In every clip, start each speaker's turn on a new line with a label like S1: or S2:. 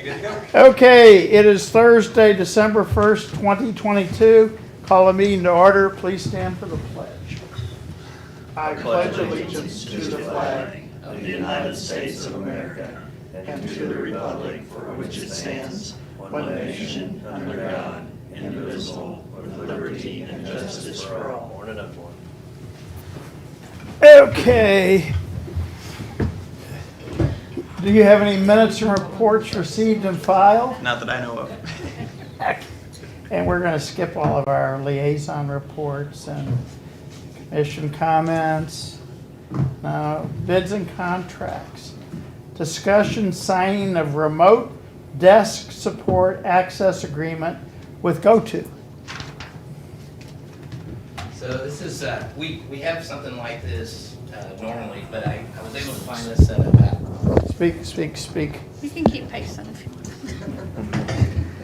S1: good to go.
S2: Okay, it is Thursday, December 1st, 2022. Call a meeting to order. Please stand for the pledge. I pledge allegiance to the flag
S3: of the United States of America and to the republic for which it stands, one nation, under God, indivisible, with liberty and justice for all. Morning, everyone.
S2: Okay. Do you have any minutes and reports received and filed?
S1: Not that I know of.
S2: And we're going to skip all of our liaison reports and commission comments. Bids and contracts. Discussion signing of remote desk support access agreement with GoTo.
S4: So this is, we have something like this normally, but I was able to find this at about,
S2: Speak.
S5: You can keep pacing if you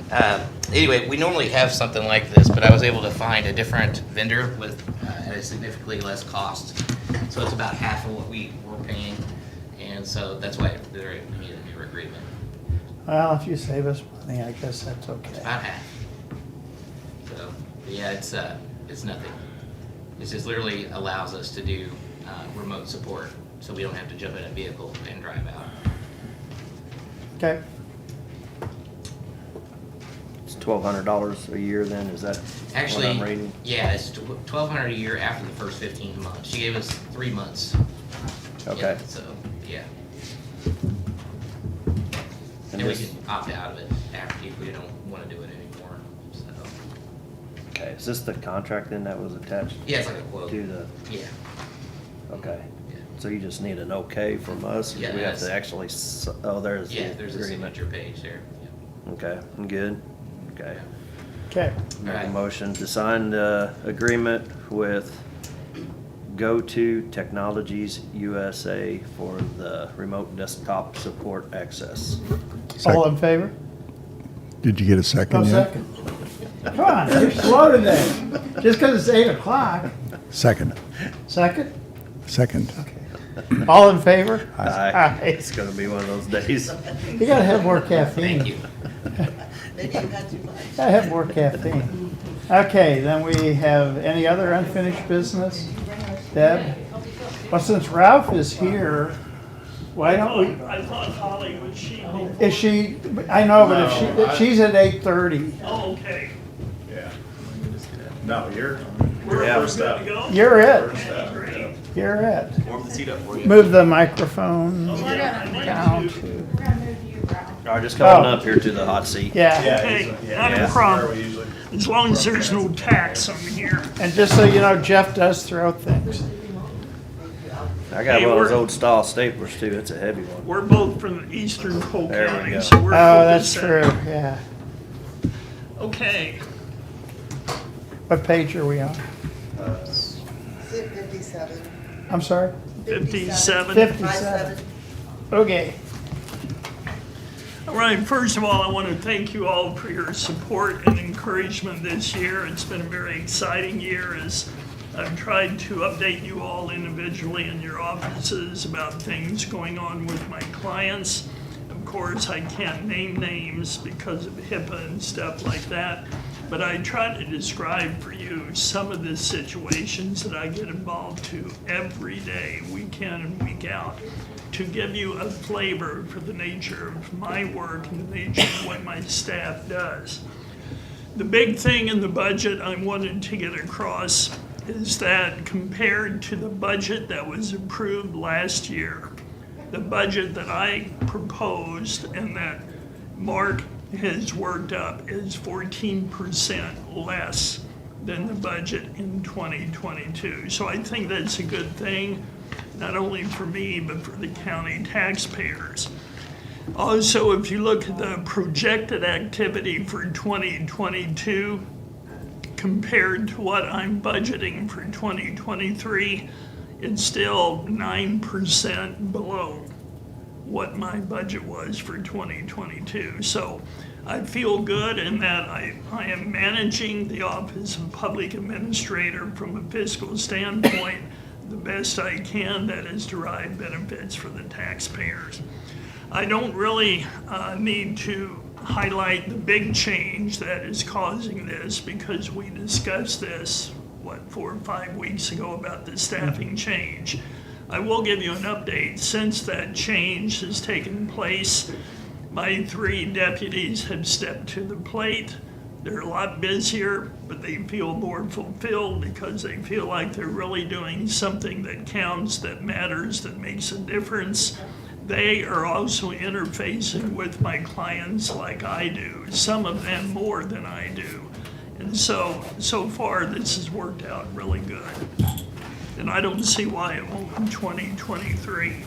S5: want.
S4: anyway, we normally have something like this, but I was able to find a different vendor with at a significantly less cost. So it's about half of what we were paying, and so that's why they're need a new agreement.
S2: Well, if you save us money, I guess that's okay.
S4: About half. So, yeah, it's nothing. It just literally allows us to do remote support, so we don't have to jump in a vehicle and drive out.
S2: Okay.
S3: It's $1,200 a year then, is that what
S4: Actually,
S3: I'm reading?
S4: yeah, it's $1,200 a year after the first 15 months. She gave us 3 months.
S3: Okay.
S4: Yeah, so, yeah.
S3: And
S4: And we
S3: this-
S4: can opt out of it after if we don't want to do it anymore, so.
S3: Okay, is this the contract then that was attached
S4: Yeah, it's like a quote.
S3: to the,
S4: Yeah,
S3: okay.
S4: yeah.
S3: So you just need an okay from us? Or
S4: Yeah,
S3: do we have
S4: that's-
S3: to actually, oh, there's the
S4: Yeah, there's a
S3: agreement.
S4: signature page there. Yeah.
S3: Okay, good, okay.
S2: Okay.
S3: Make a
S4: Alright.
S3: motion to sign the agreement with GoTo Technologies USA for the remote desktop support access.
S2: All in favor?
S6: Did you get a second
S2: No
S6: yet?
S2: second. Come on, you're slow today. Just because it's 8 o'clock.
S6: Second.
S2: Second?
S6: Second.
S2: Okay. All in favor?
S3: Aye. It's gonna be one of those days.
S2: You gotta have more caffeine.
S4: Thank you.
S7: Maybe you had too much.
S2: Gotta have more caffeine. Okay, then we have any other unfinished business? Deb? Well, since Ralph is here, why don't we,
S8: I thought Holly was she.
S2: is she, I know, but if she's at 8:30.
S8: Oh, okay.
S9: Yeah. No, you're
S8: We're
S3: Yeah.
S8: first up to go?
S2: You're it.
S9: first up.
S8: Great.
S2: You're it.
S1: Warm the seat up for you.
S2: Move the microphone
S8: Oh, yeah, I need
S2: down
S8: to.
S2: to,
S3: All right, just come on
S2: Oh.
S3: up here to the hot seat.
S2: yeah.
S8: Okay, not
S3: Yeah.
S8: a problem,
S9: Where we usually-
S8: as long as there's no tax on here.
S2: And just so you know, Jeff does throw things.
S3: I got
S8: Hey,
S3: one of those
S8: we're-
S3: old style staplers too, it's a heavy one.
S8: We're both from eastern Cole
S3: There we
S8: County,
S3: go.
S8: so we're.
S2: Oh, that's
S8: both the
S2: true,
S8: same.
S2: yeah.
S8: Okay,
S2: What page are we on?
S7: 57.
S2: I'm sorry?
S8: 57.
S2: 57. Okay.
S8: All right, first of all, I want to thank you all for your support and encouragement this year. It's been a very exciting year as I've tried to update you all individually in your offices about things going on with my clients. Of course, I can't name names because of HIPAA and stuff like that, but I try to describe for you some of the situations that I get involved to every day, week in and week out, to give you a flavor for the nature of my work and the nature of what my staff does. The big thing in the budget I wanted to get across is that compared to the budget that was approved last year, the budget that I proposed and that Mark has worked up is 14% less than the budget in 2022. So I think that's a good thing, not only for me, but for the county taxpayers. Also, if you look at the projected activity for 2022 compared to what I'm budgeting for 2023, it's still 9% below what my budget was for 2022. So I feel good in that I am managing the Office of Public Administrator from a fiscal standpoint the best I can, that is derive benefits for the taxpayers. I don't really need to highlight the big change that is causing this because we discussed this, 4 or 5 weeks ago about the staffing change. I will give you an update. Since that change has taken place, my 3 deputies have stepped to the plate. They're a lot busier, but they feel more fulfilled because they feel like they're really doing something that counts, that matters, that makes a difference. They are also interfacing with my clients like I do, some of them more than I do. And so far, this has worked out really good. And I don't see why it won't in 2023.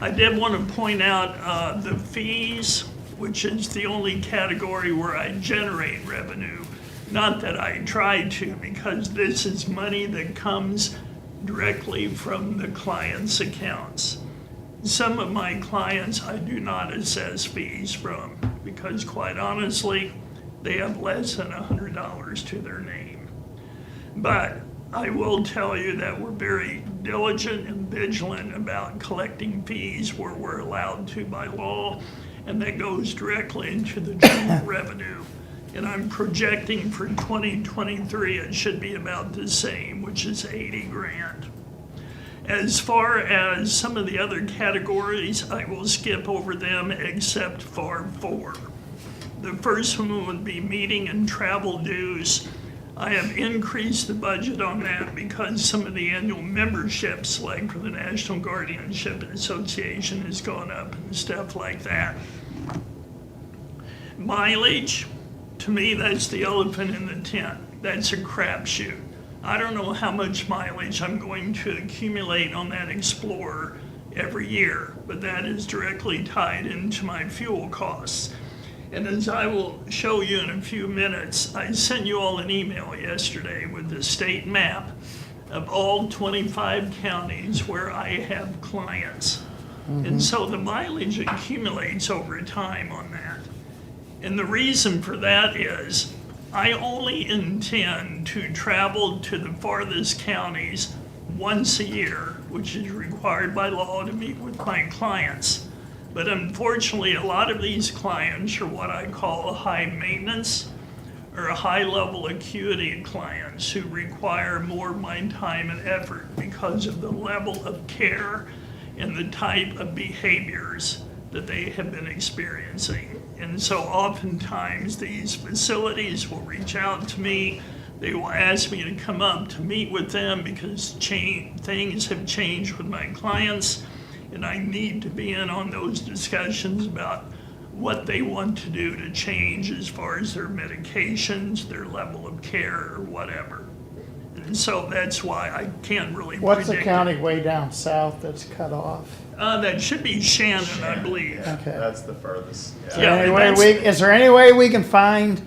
S8: I did want to point out the fees, which is the only category where I generate revenue. Not that I try to, because this is money that comes directly from the client's accounts. Some of my clients I do not assess fees from because quite honestly, they have less than $100 to their name. But I will tell you that we're very diligent and vigilant about collecting fees where we're allowed to by law, and that goes directly into the general revenue. And I'm projecting for 2023, it should be about the same, which is 80 grand. As far as some of the other categories, I will skip over them except for 4. The first one would be meeting and travel dues. I have increased the budget on that because some of the annual memberships, like for the National Guardianship Association, has gone up and stuff like that. Mileage, to me, that's the elephant in the tent. That's a crapshoot. I don't know how much mileage I'm going to accumulate on that Explorer every year, but that is directly tied into my fuel costs. And as I will show you in a few minutes, I sent you all an email yesterday with the state map of all 25 counties where I have clients. And so the mileage accumulates over time on that. And the reason for that is I only intend to travel to the farthest counties once a year, which is required by law to meet with my clients. But unfortunately, a lot of these clients are what I call high maintenance or high level acuity clients who require more of my time and effort because of the level of care and the type of behaviors that they have been experiencing. And so oftentimes these facilities will reach out to me. They will ask me to come up to meet with them because things have changed with my clients, and I need to be in on those discussions about what they want to do to change as far as their medications, their level of care, or whatever. And so that's why I can't really
S2: What's the
S8: predict
S2: county way down south that's cut off?
S8: that should be Shannon, I believe.
S9: Yeah,
S2: Okay.
S9: that's the furthest.
S8: Yeah.
S2: Is there any way we can find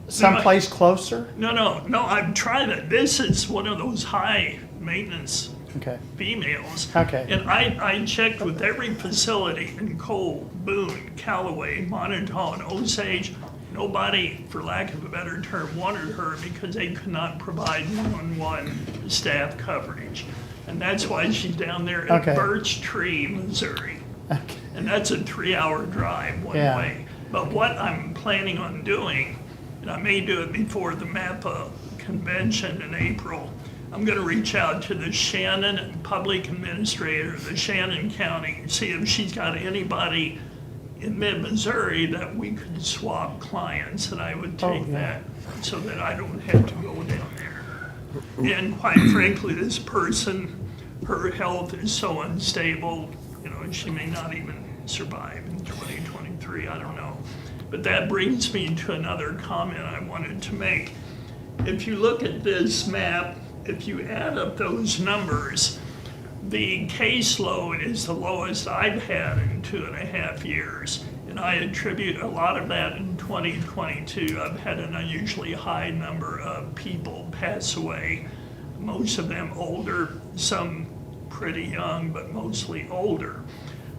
S2: someplace closer?
S8: No, I've tried it. This is one of those high maintenance
S2: Okay,
S8: females.
S2: Okay.
S8: And I checked with every facility in Cole, Boone, Callaway, Montauk, and Osage. Nobody, for lack of a better term, wanted her because they could not provide one-on-one staff coverage. And that's why she's down there at
S2: Okay.
S8: Birch Tree, Missouri.
S2: okay,
S8: And that's a 3-hour drive one
S2: Yeah.
S8: way. But what I'm planning on doing, and I may do it before the MAPA convention in April, I'm gonna reach out to the Shannon Public Administrator, the Shannon County, and see if she's got anybody in mid-Missouri that we could swap clients, and I would
S2: Oh,
S8: take
S2: yeah.
S8: that so that I don't have to go down there. And quite frankly, this person, her health is so unstable, she may not even survive in 2023, I don't know. But that brings me to another comment I wanted to make. If you look at this map, if you add up those numbers, the caseload is the lowest I've had in 2.5 years. And I attribute a lot of that in 2022. I've had an unusually high number of people pass away, most of them older, some pretty young, but mostly older.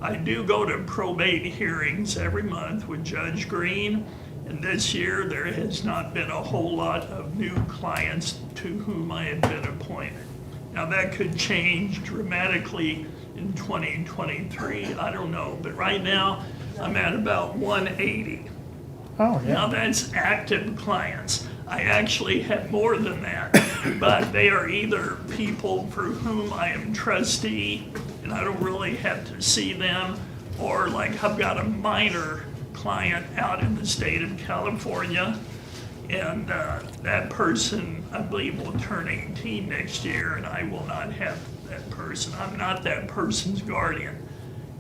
S8: I do go to probate hearings every month with Judge Green, and this year there has not been a whole lot of new clients to whom I have been appointed. Now, that could change dramatically in 2023, I don't know, but right now, I'm at about 180.
S2: Oh,
S8: Now,
S2: yeah.
S8: that's active clients. I actually have more than that, but they are either people for whom I am trustee, and I don't really have to see them, or like I've got a minor client out in the state of California, and that person, I believe, will turn 18 next year, and I will not have that person. I'm not that person's guardian.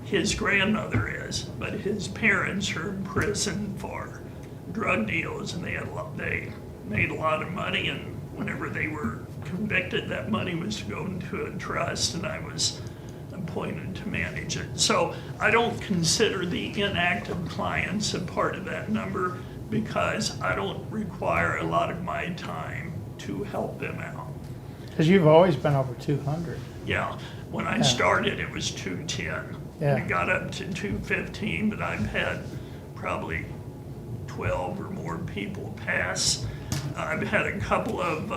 S8: His grandmother is, but his parents are in prison for drug deals, and they made a lot of money, and whenever they were convicted, that money was to go into a trust, and I was appointed to manage it. So I don't consider the inactive clients a part of that number because I don't require a lot of my time to help them out.
S2: Because you've always been over 200.
S8: Yeah, when I started, it was 210.
S2: Yeah.
S8: It got up to 215, but I've had probably 12 or more people pass. I've had a couple of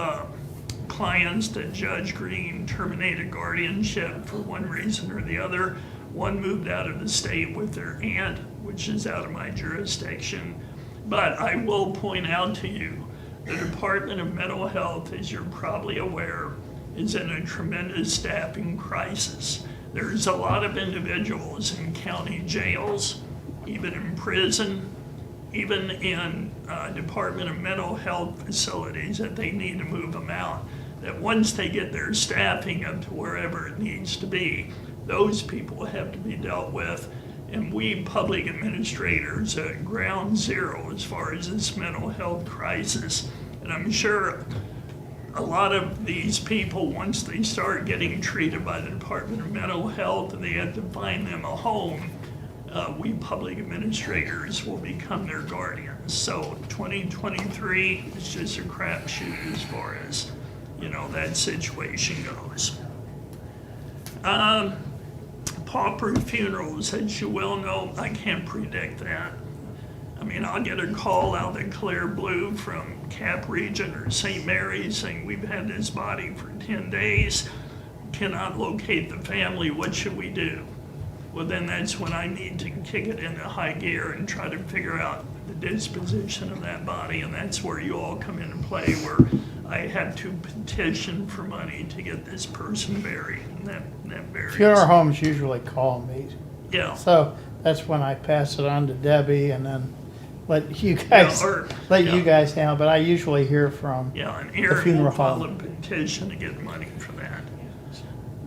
S8: clients that Judge Green terminated guardianship for one reason or the other. One moved out of the state with their aunt, which is out of my jurisdiction. But I will point out to you, the Department of Mental Health, as you're probably aware, is in a tremendous staffing crisis. There's a lot of individuals in county jails, even in prison, even in Department of Mental Health facilities that they need to move them out. That once they get their staffing up to wherever it needs to be, those people have to be dealt with. And we public administrators are at ground zero as far as this mental health crisis. And I'm sure a lot of these people, once they start getting treated by the Department of Mental Health and they have to find them a home, we public administrators will become their guardians. So 2023 is just a crapshoot as far as, that situation goes. Pauper funerals, as you well know, I can't predict that. I mean, I'll get a call out of the clear blue from Cap Region or St. Mary's saying, we've had this body for 10 days, cannot locate the family, what should we do? Well, then that's when I need to kick it into high gear and try to figure out the disposition of that body, and that's where you all come into play, where I have to petition for money to get this person buried, and that varies.
S2: Funeral homes usually call me.
S8: Yeah.
S2: So that's when I pass it on to Debbie and then let you guys, you guys handle, but I usually hear from
S8: Yeah, and
S2: the
S8: Aaron
S2: funeral
S8: will file a
S2: home.
S8: petition to get money for that.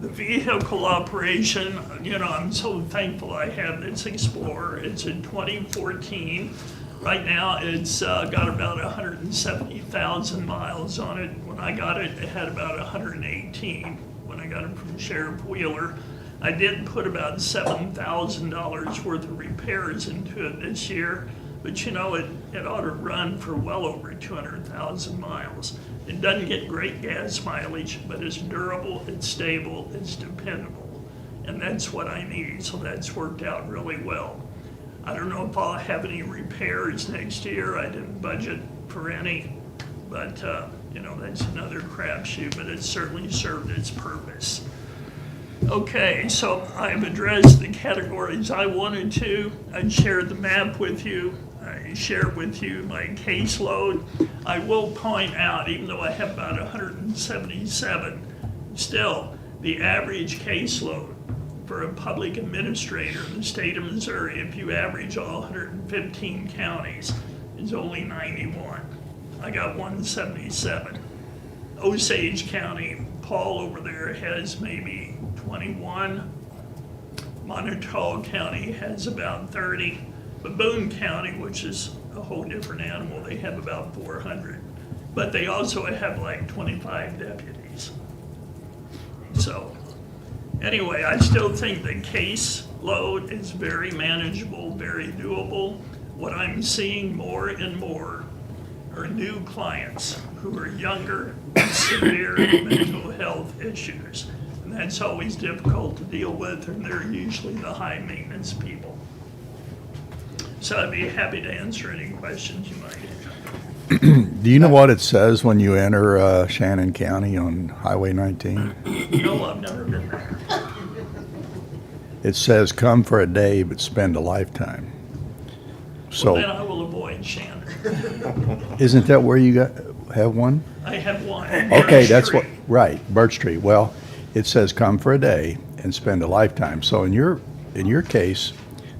S8: The vehicle operation, I'm so thankful I have this Explorer. It's a 2014. Right now, it's got about 170,000 miles on it. When I got it, it had about 118 when I got it from Sheriff Wheeler. I did put about $7,000 worth of repairs into it this year, but it ought to run for well over 200,000 miles. It doesn't get great gas mileage, but it's durable, it's stable, it's dependable, and that's what I need, so that's worked out really well. I don't know if I'll have any repairs next year. I didn't budget for any, but that's another crapshoot, but it certainly served its purpose. Okay, so I've addressed the categories I wanted to. I shared the map with you. I shared with you my caseload. I will point out, even though I have about 177, still the average caseload for a public administrator in the state of Missouri, if you average all 115 counties, is only 91. I got 177. Osage County, Paul over there has maybe 21. Monotol County has about 30. But Boone County, which is a whole different animal, they have about 400. But they also have like 25 deputies. So anyway, I still think the case load is very manageable, very doable. What I'm seeing more and more are new clients who are younger with severe mental health issues. And that's always difficult to deal with, and they're usually the high maintenance people. So I'd be happy to answer any questions you might have.
S6: Do you know what it says when you enter Shannon County on Highway 19?
S8: No, I've never been there.
S6: It says, "Come for a day, but spend a lifetime."
S8: Well, then
S6: So,
S8: I will avoid Shannon.
S6: isn't that where you have one?
S8: I have one.
S6: Okay, that's what,
S8: Street.
S6: right, Birch Street. Well, it says, "Come for a day and spend a lifetime." So in your case,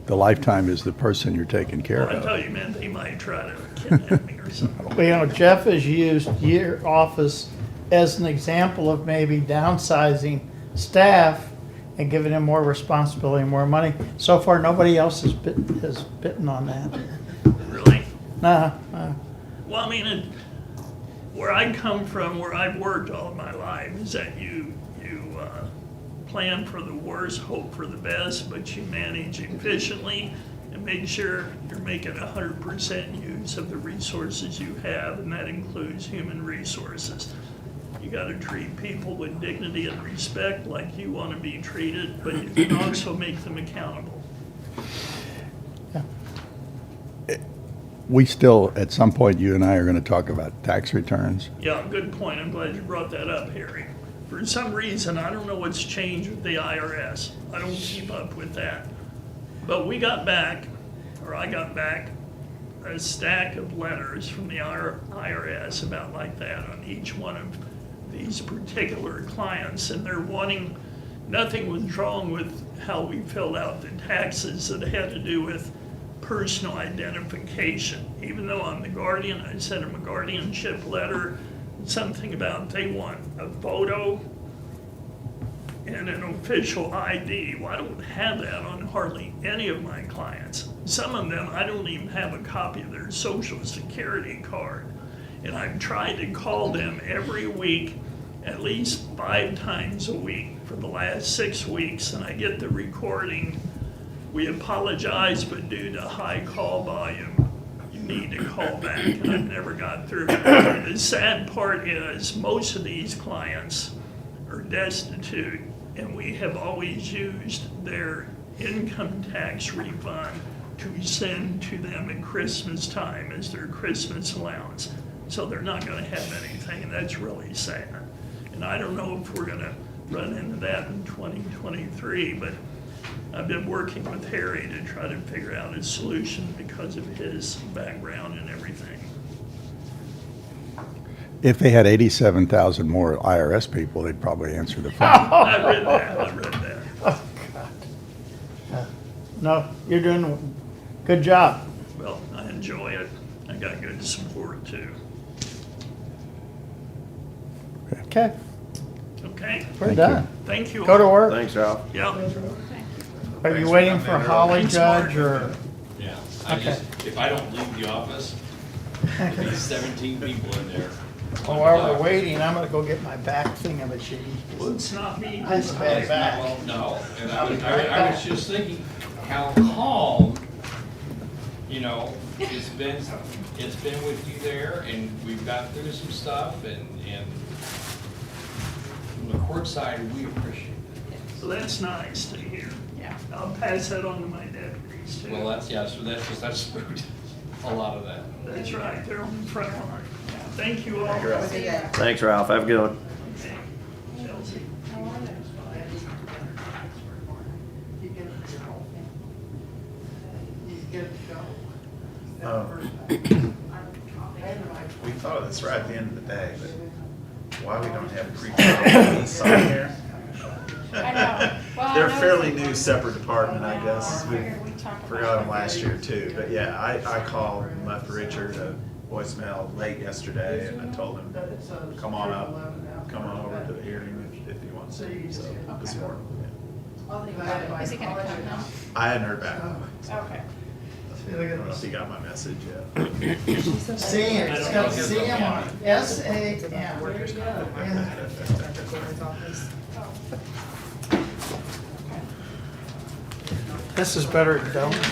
S6: the lifetime is the person you're taking care
S8: Well, I
S6: of.
S8: tell you, man, they might try to kidnap me or something.
S2: Well, you know, Jeff has used your office as an example of maybe downsizing staff and giving him more responsibility and more money. So far, nobody else has bitten on that.
S8: Really?
S2: Nah,
S8: Well, I mean, where I come from, where I've worked all my life, is that you plan for the worst, hope for the best, but you manage efficiently and make sure you're making 100% use of the resources you have, and that includes human resources. You gotta treat people with dignity and respect like you wanna be treated, but you can also make them accountable.
S6: We still, at some point, you and I are going to talk about tax returns.
S8: Yeah, good point. I'm glad you brought that up, Harry. For some reason, I don't know what's changed with the IRS. I don't keep up with that. But I got back a stack of letters from the IRS about like that on each one of these particular clients. And they're wanting, nothing was wrong with how we filled out the taxes that had to do with personal identification. Even though I'm the guardian, I sent them a guardianship letter, something about they want a photo and an official ID. Well, I don't have that on hardly any of my clients. Some of them, I don't even have a copy of their social security card. And I've tried to call them every week, at least 5 times a week for the last 6 weeks, and I get the recording. We apologize, but due to high call volume, you need to call back, and I've never got through. The sad part is, most of these clients are destitute, and we have always used their income tax refund to send to them at Christmas time as their Christmas allowance. So they're not gonna have anything, and that's really sad. And I don't know if we're gonna run into that in 2023, but I've been working with Harry to try to figure out a solution because of his background and everything.
S6: If they had 87,000 more IRS people, they'd probably answer the phone.
S8: I read that.
S2: oh, God. No, you're doing a good job.
S8: Well, I enjoy it. I got good support too.
S2: Okay,
S8: Okay,
S2: we're done.
S8: thank you.
S2: Go to
S8: all.
S2: work.
S9: Thanks, Ralph.
S8: Yeah,
S2: Are you waiting for Holly, Judge, or?
S1: Yeah,
S2: Okay.
S1: if I don't leave the office, there'll be 17 people in there.
S2: Oh, while we're waiting, I'm gonna go get my back thingamajiggy.
S8: well, it's not me.
S2: I have a bad back.
S1: Well, no, and I was just thinking how calm, you know, it's been with you there, and we've got through some stuff, and from the court side, we appreciate it.
S8: So that's nice to hear.
S5: Yeah.
S8: I'll pass that on to my deputies too.
S1: Well, that's a lot of that.
S8: That's right, they're on the front line. Thank you all.
S7: Yeah.
S3: Thanks, Ralph. Have a good one.
S8: Okay. Chelsea.
S9: We thought of this right at the end of the day, but why we don't have pre-trial police on here?
S5: I know. Well, I
S9: They're a
S5: know
S9: fairly
S5: it's-
S9: new separate department, I guess. We
S5: We talked about
S9: forgot them
S5: it.
S9: last year too, but yeah, I called and left Richard a voicemail late yesterday and I told him, come on up, come on over to the hearing if he wants to, so this morning. yeah.
S5: Is he gonna come now?
S9: I hadn't heard back.
S5: Okay.
S9: I don't know if he got my message yet.
S2: Sam, it's got Sam on it. S-A-M. This is better than donuts.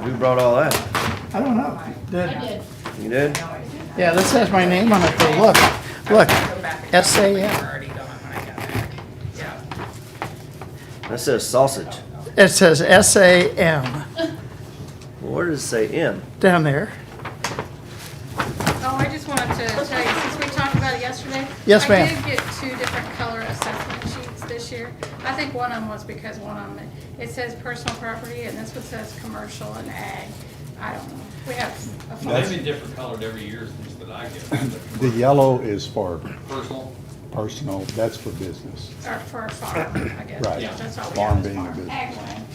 S3: Who brought all that?
S2: I don't know.
S5: I
S2: Did-
S5: did.
S3: You did?
S2: Yeah, this has my name on it, but look, look,
S5: Go back and-
S2: S-A-M.
S5: They were already done when I got back. Yeah.
S3: That says sausage.
S2: It says S-A-M
S3: Well, where does it say in?
S2: down there.
S5: I just wanted to tell you, since we talked about it yesterday.
S2: Yes, ma'am.
S5: I did get 2 different color assessment sheets this year. I think one of them was because one of them, it says personal property, and this one says commercial and ag. I don't know. We have a
S1: They've
S5: phone.
S1: been different colored every year since that I get.
S6: The yellow is for
S1: Personal,
S6: personal, that's for business.
S5: Or for a farm, I guess.
S6: Right.
S5: Yeah, that's all we
S6: Farm
S5: have is
S6: being a
S5: farm.
S6: business.
S5: Ag land.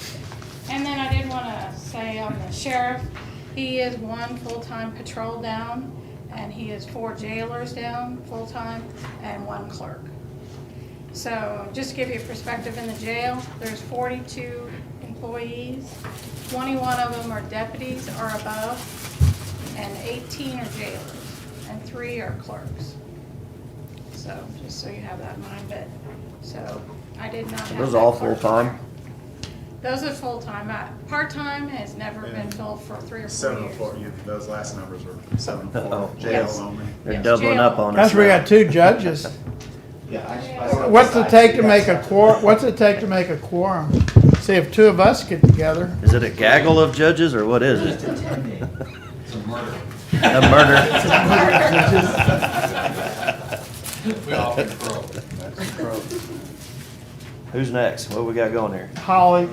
S5: And then I did want to say on the sheriff, he is 1 full-time patrol down, and he is 4 jailers down, full-time, and 1 clerk. So just to give you a perspective, in the jail, there's 42 employees. 21 of them are deputies or above, and 18 are jailers, and 3 are clerks. So, just so you have that in mind, but, so, I did not have.
S3: Those
S5: that
S3: all
S5: clerk
S3: full-time?
S5: there. Those are full-time. Part-time has never been filled for 3 or 4
S9: 7
S5: years.
S9: 4, those last numbers were 7
S3: Uh-oh.
S9: 4, jail
S5: Yes.
S9: only.
S3: They're
S5: Yes,
S3: doubling
S5: jail.
S3: up on us.
S2: That's we
S3: now.
S2: got 2 judges. What's it take to make a what's it take to make a quorum? See, if 2 of us get together.
S3: Is it a gaggle of judges, or what is it?
S1: it's a murder.
S3: A murder?
S1: We all control.
S3: Who's next? What we got going here?
S2: Holly,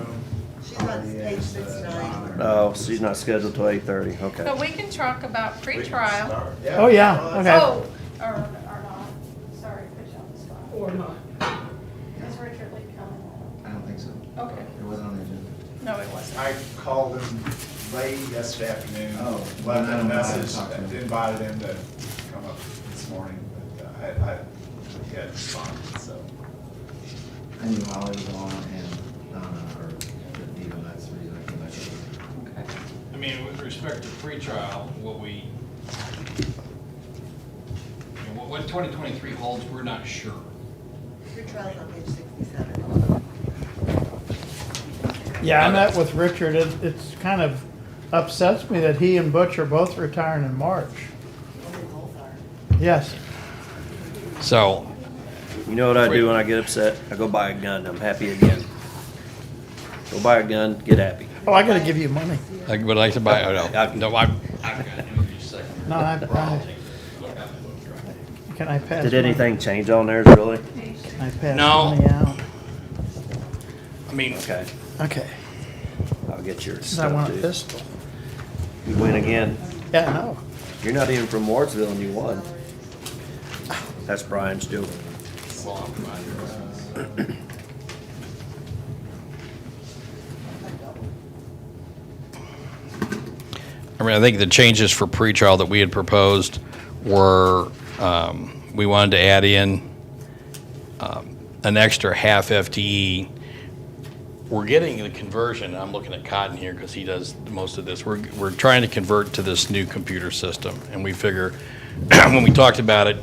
S7: She's on page 69.
S3: Oh, she's not scheduled till 8:30,
S5: So
S3: okay.
S5: we can talk about pretrial.
S2: oh yeah, okay.
S5: Oh, or not. Sorry, put you on the spot. Or not. Is Richard Lee coming?
S10: I don't think so.
S5: Okay.
S10: It wasn't on the agenda.
S5: No, it wasn't.
S9: I called him late yesterday afternoon.
S10: Oh,
S9: Left
S10: I
S9: him a
S10: don't know.
S9: message,
S10: Talk to him.
S9: invited him to come up this morning, but he hadn't responded, so.
S10: I knew Holly was on and Donna or Diva, that's the reason I came back over.
S5: Okay.
S1: I mean, with respect to pretrial, what we, you know, what 2023 holds, we're not sure.
S7: Your trial's on page 67.
S2: Yeah, I met with Richard. It's kind of upsets me that he and Butch are both retiring in March.
S7: Well, they both are.
S2: Yes.
S1: So,
S3: You know what I do when I get upset? I go buy a gun, I'm happy again. Go buy a gun, get happy.
S2: Oh, I gotta give you money.
S1: I would like to buy, oh,
S3: I-
S1: no, I've got him for just a second.
S2: No, I can I pass?
S3: Did
S2: money?
S3: anything change on theirs, really?
S2: Can I pass
S1: No.
S2: money out?
S1: I mean,
S3: Okay,
S2: Okay.
S3: I'll get yours.
S2: 'Cause I want a
S3: too.
S2: pistol.
S3: You win again.
S2: Yeah, I know.
S3: You're not even from Wardsville and you won. That's Brian's joke.
S1: well, I'm fine.
S11: I mean, I think the changes for pretrial that we had proposed were, we wanted to add in an extra half FTE. We're getting the conversion, I'm looking at Cotton here because he does most of this. We're trying to convert to this new computer system, and we figure, when we talked about it,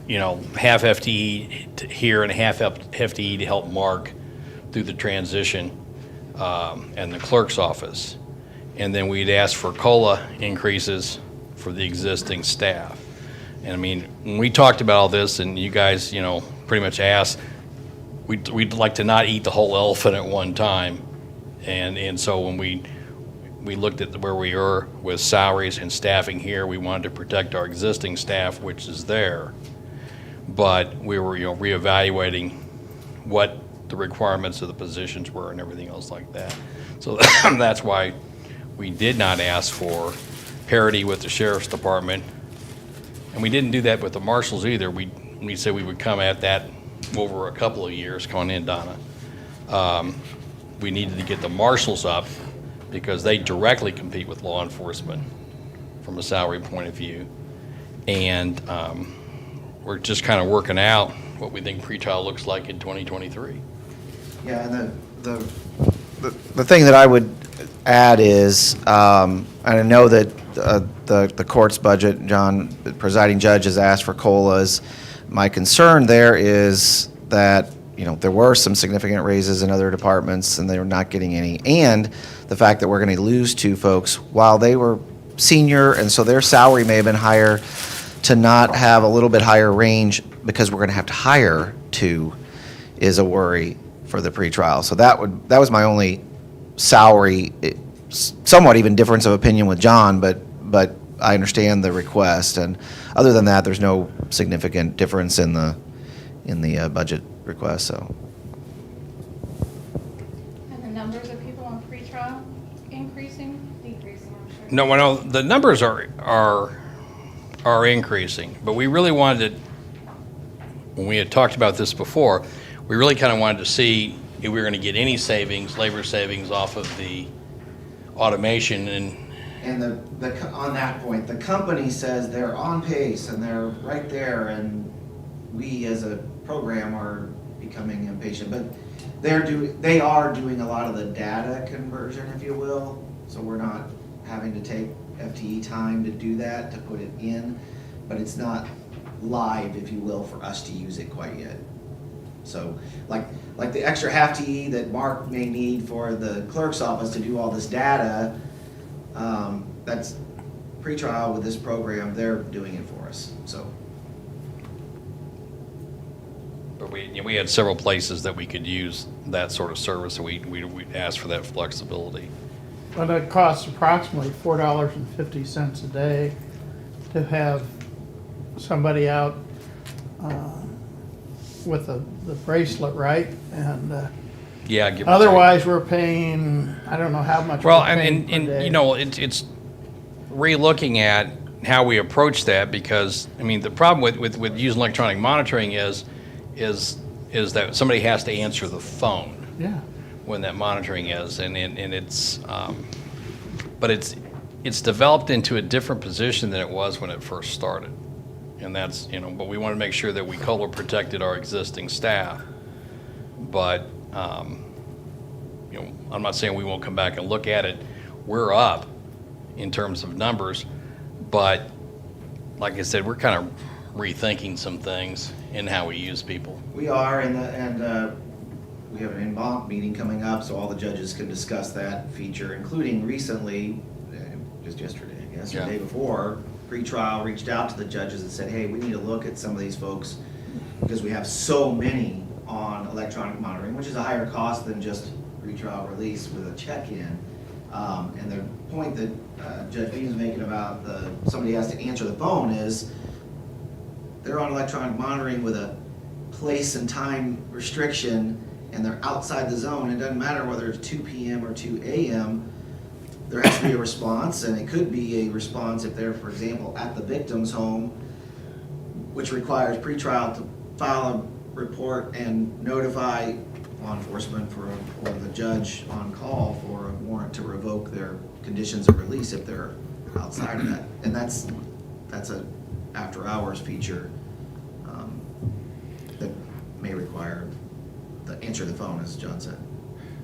S11: you know, half FTE here and half FTE to help Mark through the transition, and the clerk's office. And then we'd ask for COLA increases for the existing staff. And I mean, when we talked about all this and you guys, you know, pretty much asked, we'd like to not eat the whole elephant at one time. And so when we looked at where we were with salaries and staffing here, we wanted to protect our existing staff, which is there. But we were, you know, reevaluating what the requirements of the positions were and everything else like that. So that's why we did not ask for parity with the sheriff's department. And we didn't do that with the marshals either. We said we would come at that over a couple of years going in, Donna. We needed to get the marshals up because they directly compete with law enforcement from a salary point of view. And we're just kind of working out what we think pretrial looks like in 2023.
S10: Yeah, and the thing that I would add is, and I know that the court's budget, John, the presiding judge, has asked for COLAs. My concern there is that, you know, there were some significant raises in other departments and they were not getting any. And the fact that we're going to lose 2 folks while they were senior, and so their salary may have been higher, to not have a little bit higher range because we're going to have to hire 2 is a worry for the pretrial. So that was my only salary, somewhat even difference of opinion with John, but I understand the request, and other than that, there's no significant difference in the budget request, so.
S5: And the numbers of people on pretrial increasing, decreasing, I'm sure.
S11: No, well, no, the numbers are increasing, but we really wanted to, when we had talked about this before, we really kind of wanted to see if we were going to get any savings, labor savings off of the automation
S10: And on that point, the company says they're on pace and they're right there, and we as a program are becoming impatient. But they are doing a lot of the data conversion, if you will. So we're not having to take FTE time to do that, to put it in, but it's not live, if you will, for us to use it quite yet. So like the extra half TE that Mark may need for the clerk's office to do all this data, that's pre-trial with this program. They're doing it for us, so.
S11: but we had several places that we could use that sort of service, so we asked for that flexibility.
S2: But it costs approximately $4.50 a day to have somebody out with the bracelet, right? And
S11: Yeah, give or take.
S2: otherwise, we're paying, I don't know how much.
S11: Well,
S2: we're paying per
S11: and
S2: day.
S11: you know, it's re-looking at how we approach that, because, I mean, the problem with using electronic monitoring is that somebody has to answer the phone
S2: Yeah.
S11: when that monitoring is, and it's, but it's developed into a different position than it was when it first started. And that's, you know, but we want to make sure that we COLA protected our existing staff. But, you know, I'm not saying we won't come back and look at it. We're up in terms of numbers, but like I said, we're kind of rethinking some things in how we use people.
S10: We are, and we have an in-bonk meeting coming up, so all the judges can discuss that feature, including recently, just yesterday, I guess, or the
S11: Yeah.
S10: day before, pre-trial reached out to the judges and said, hey, we need to look at some of these folks because we have so many on electronic monitoring, which is a higher cost than just pre-trial release with a check-in. And the point that Judge Bean is making about somebody has to answer the phone is they're on electronic monitoring with a place and time restriction, and they're outside the zone. It doesn't matter whether it's 2 p.m. or 2 a.m. There has to be a response, and it could be a response if they're, for example, at the victim's home, which requires pretrial to file a report and notify law enforcement or the judge on call for a warrant to revoke their conditions of release if they're outside of that. And that's a after-hours feature that may require the answer the phone, as John said.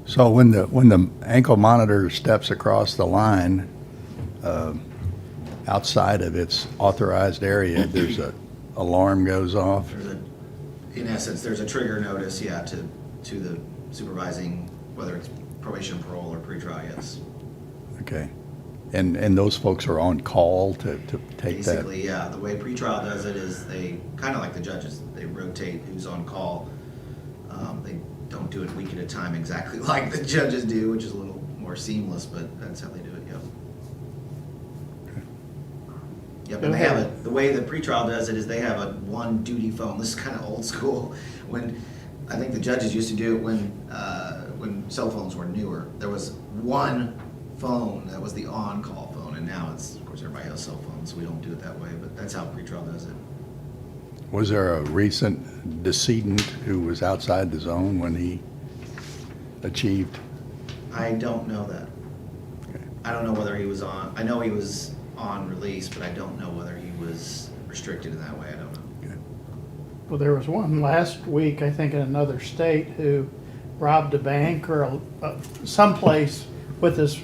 S6: So when the ankle monitor steps across the line, outside of its authorized area, there's a alarm goes off?
S10: In essence, there's a trigger notice, yeah, to the supervising, whether it's probation, parole, or pretrial, yes.
S6: Okay. And those folks are on call to take that?
S10: Basically, yeah, the way pretrial does it is they, kind of like the judges, they rotate who's on call. They don't do it a week at a time exactly like the judges do, which is a little more seamless, but that's how they do it, yep. Yep, and they have it, the way the pretrial does it is they have a one duty phone. This is kind of old school. When, I think the judges used to do it when cell phones were newer. There was one phone that was the on-call phone, and now it's, of course, everybody has cell phones, so we don't do it that way, but that's how pretrial does it.
S6: Was there a recent decedent who was outside the zone when he achieved?
S10: I don't know that.
S6: Okay.
S10: I don't know whether he was on, I know he was on release, but I don't know whether he was restricted in that way, I don't know.
S6: Okay.
S2: Well, there was one last week, I think, in another state who robbed a bank or someplace with his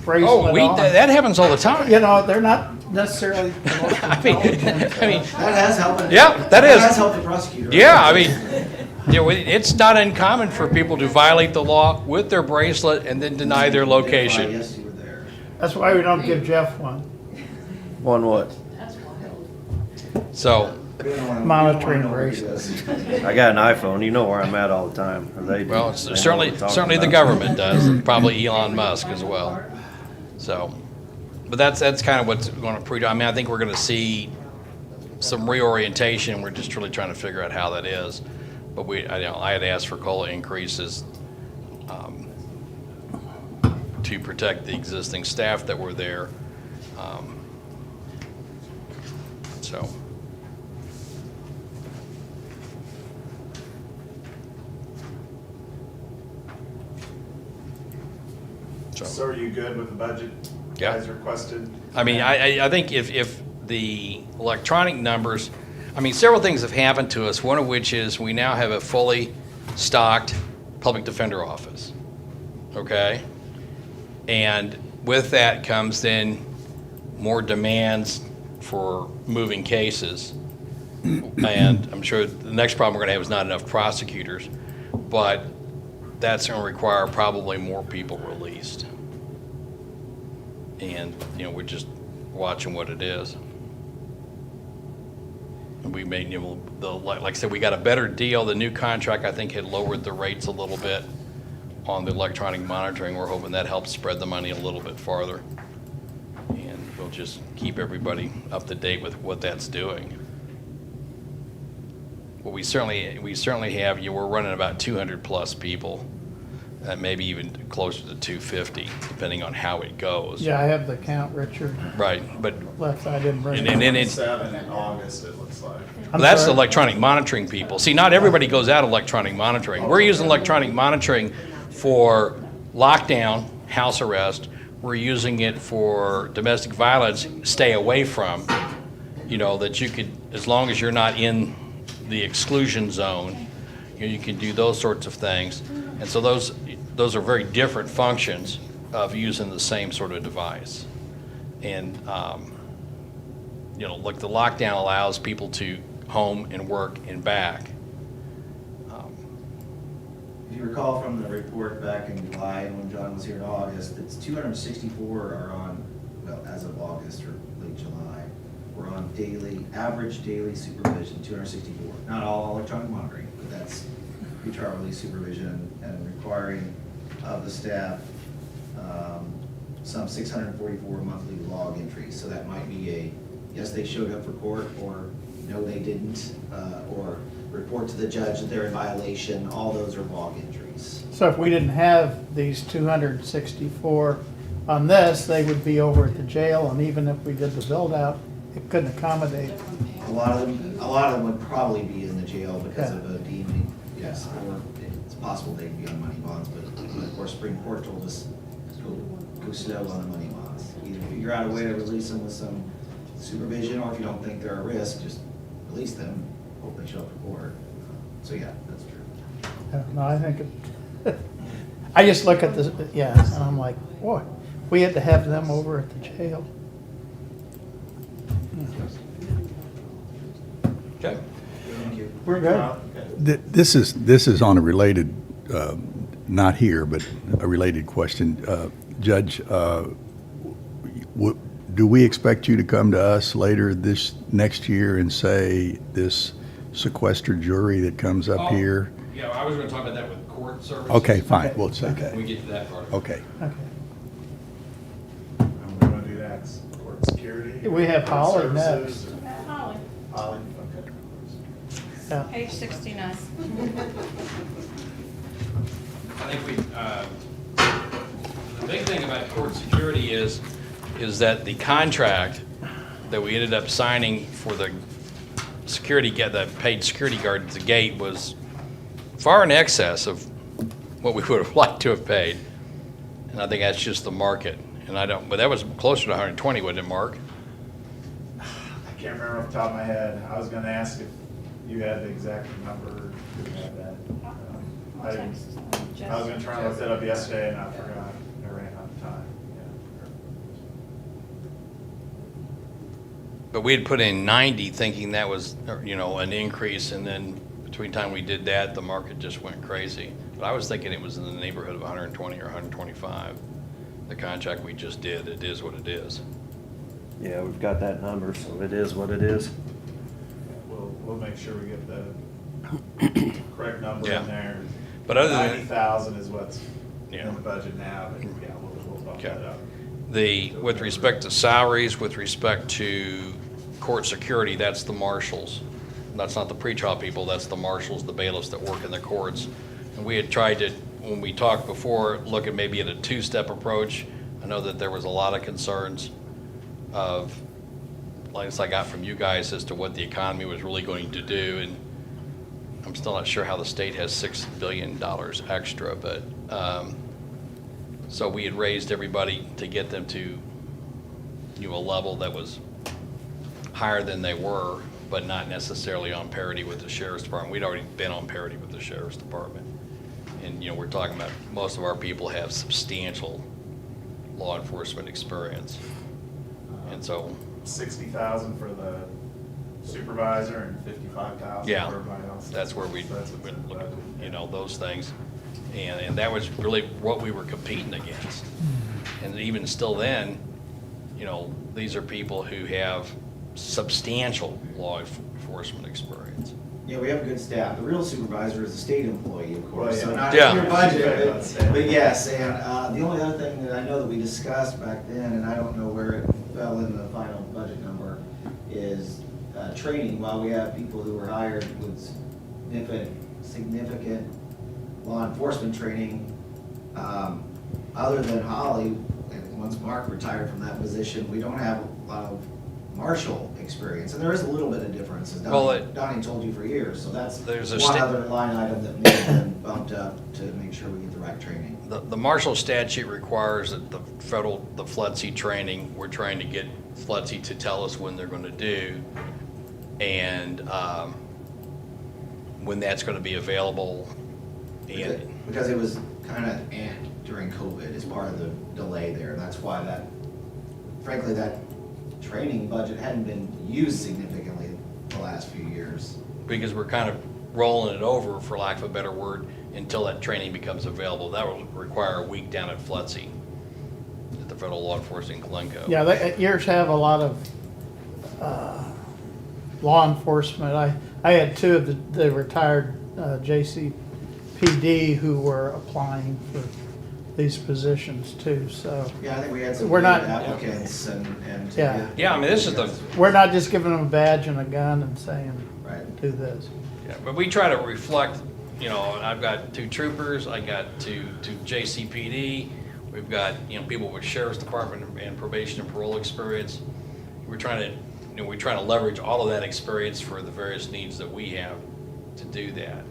S2: bracelet on.
S11: That happens all the time.
S2: You know, they're not necessarily the most
S11: I mean,
S2: intelligent.
S10: That has helped.
S11: Yeah, that is.
S10: has helped the prosecutor.
S11: Yeah, I mean, you know, it's not uncommon for people to violate the law with their bracelet and then deny their location.
S10: Yes, you were there.
S2: That's why we don't give Jeff one.
S3: One what?
S11: So,
S10: We don't wanna-
S2: Monitoring
S10: we don't wanna overdo
S2: bracelets.
S10: this.
S3: I got an iPhone. You know where I'm at all the time. Or they do.
S11: well,
S3: They know
S11: certainly
S3: what we're talking
S11: the
S3: about.
S11: government does, and probably Elon Musk as well. So, but that's kind of what's going to pre, I mean, I think we're going to see some reorientation. We're just really trying to figure out how that is. But I had asked for COLA increases to protect the existing staff that were there. So.
S9: So are you good with the budget
S11: Yeah.
S9: guys requested?
S11: I mean, I think if the electronic numbers, I mean, several things have happened to us, one of which is we now have a fully stocked public defender office, okay? And with that comes then more demands for moving cases. And I'm sure the next problem we're gonna have is not enough prosecutors, but that's gonna require probably more people released. And, you know, we're just watching what it is. And we made, you know, like I said, we got a better deal. The new contract, I think, had lowered the rates a little bit on the electronic monitoring. We're hoping that helps spread the money a little bit farther. And we'll just keep everybody up to date with what that's doing. Well, we certainly have, you know, we're running about 200 plus people, maybe even closer to 250, depending on how it goes.
S2: Yeah, I have the count, Richard.
S11: Right, but
S2: Left, I didn't bring
S11: And
S2: it.
S11: then it's,
S9: 7 in August, it looks like.
S2: I'm
S11: that's the
S2: sorry?
S11: electronic monitoring people. See, not everybody goes out electronic monitoring. We're using electronic monitoring for lockdown, house arrest. We're using it for domestic violence, stay away from, you know, that you could, as long as you're not in the exclusion zone, you can do those sorts of things. And so those are very different functions of using the same sort of device. And, you know, like the lockdown allows people to home and work and back.
S10: If you recall from the report back in July and when John was here in August, it's 264 are on, well, as of August or late July, we're on average daily supervision, 264. Not all electronic monitoring, but that's pretrial release supervision and requiring of the staff some 644 monthly log entries. So that might be yes, they showed up for court, or no, they didn't, or report to the judge that they're in violation. All those are log entries.
S2: So if we didn't have these 264 on this, they would be over at the jail, and even if we did the build out, it couldn't accommodate.
S10: A lot of them would probably be in the jail because
S2: Yeah.
S10: of a deeming, yes, or it's possible they'd be on money bonds, but of course, Supreme Court told us, go slow on the money bonds. Either figure out a way to release them with some supervision, or if you don't think they're a risk, just release them, hope they show up for court. So yeah, that's true.
S2: No, I think it, I just look at this, yeah, and I'm like, boy, we had to have them over at the jail.
S11: Okay.
S10: Thank you.
S2: We're good.
S6: This is on a related, not here, but a related question. Judge, do we expect you to come to us later this next year and say this sequestered jury that comes up here?
S1: Yeah, I was gonna talk about that with court services.
S6: Okay, fine, we'll say
S1: When we
S6: that.
S1: get to that part.
S6: Okay.
S2: Okay.
S9: I'm gonna do that, court security.
S2: We have Holly
S9: services,
S2: next.
S5: Holly,
S9: Holly, okay.
S2: Yeah.
S5: page 69.
S1: I think the big thing about court security is that the contract that we ended up signing for the the paid security guard at the gate was far in excess of what we would have liked to have paid. And I think that's just the market. And but that was closer to 120, wasn't it, Mark?
S9: I can't remember off the top of my head. I was gonna ask if you had the exact number. Do you have that?
S5: I'll
S9: I
S5: text
S9: I was gonna try and look that up yesterday and I forgot. I ran out of time.
S11: But we had put in 90 thinking that was, you know, an increase, and then between the time we did that, the market just went crazy. But I was thinking it was in the neighborhood of 120 or 125. The contract we just did, it is what it is.
S3: Yeah, we've got that number, so it is what it is.
S9: We'll make sure we get the correct number
S11: Yeah.
S9: in there.
S11: But other than-
S9: 90,000 is what's
S11: Yeah.
S9: in the budget now, but yeah, we'll bump
S11: Okay.
S9: that up.
S1: With respect to salaries, with respect to court security, that's the marshals. That's not the pretrial people, that's the marshals, the bailiffs that work in the courts. And we had tried to, when we talked before, look at maybe at a two-step approach. I know that there was a lot of concerns of, like I got from you guys, as to what the economy was really going to do, and I'm still not sure how the state has $6 billion extra, but, so we had raised everybody to get them to, a level that was higher than they were, but not necessarily on parity with the sheriff's department. We'd already been on parity with the sheriff's department. And, we're talking about, most of our people have substantial law enforcement experience. And so,
S9: 60,000 for the supervisor and 55,000
S1: yeah,
S9: for everybody else.
S1: that's where we
S9: That's what's in the
S1: look
S9: budget.
S1: at, those things. And that was really what we were competing against. And even still then, these are people who have substantial law enforcement experience.
S10: Yeah, we have a good staff. The real supervisor is a state employee, of course, so
S9: Well,
S10: not
S1: yeah.
S10: in your budget,
S9: Yeah.
S10: but yes, and the only other thing that I know that we discussed back then, and I don't know where it fell in the final budget number, is training. While we have people who were hired with significant law enforcement training, other than Holly, and once Mark retired from that position, we don't have a lot of marshal experience, and there is a little bit of difference, as
S1: Well,
S10: Donnie told you for years, so that's
S1: There's a
S10: one
S1: sta-
S10: other line item that may have been bumped up to make sure we get the right training.
S1: The marshal statute requires that the FLETC training, we're trying to get FLETC to tell us when they're going to do, and when that's going to be available. And
S10: Because it was kind of during COVID as part of the delay there, that's why frankly, that training budget hadn't been used significantly the last few years.
S1: because we're kind of rolling it over, for lack of a better word, until that training becomes available. That will require a week down at FLETC, at the Federal Law Enforcement in Glencoe.
S2: Yeah, yours have a lot of law enforcement. I had two of the retired JCPD who were applying for these positions too, so
S10: Yeah, I think we had some
S2: We're
S10: good
S2: not-
S10: applicants and. to
S2: Yeah.
S10: get-
S1: Yeah, I mean, this is the-
S2: we're not just giving them a badge and a gun and saying,
S10: Right.
S2: do this.
S1: Yeah, but we try to reflect, I've got 2 troopers, I got two JCPD, we've got, people with sheriff's department and probation and parole experience. We're trying to leverage all of that experience for the various needs that we have to do that.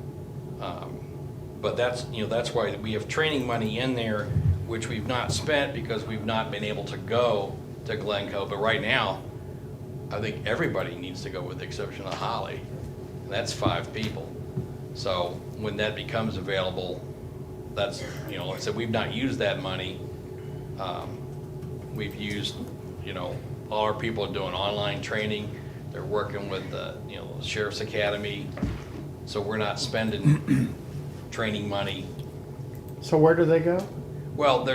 S1: But that's why we have training money in there, which we've not spent because we've not been able to go to Glencoe. But right now, I think everybody needs to go with the exception of Holly. And that's 5 people. So when that becomes available, that's, like I said, we've not used that money. We've used, all our people are doing online training. They're working with the, the Sheriff's Academy. So we're not spending training money.
S2: So where do they go?
S1: Well,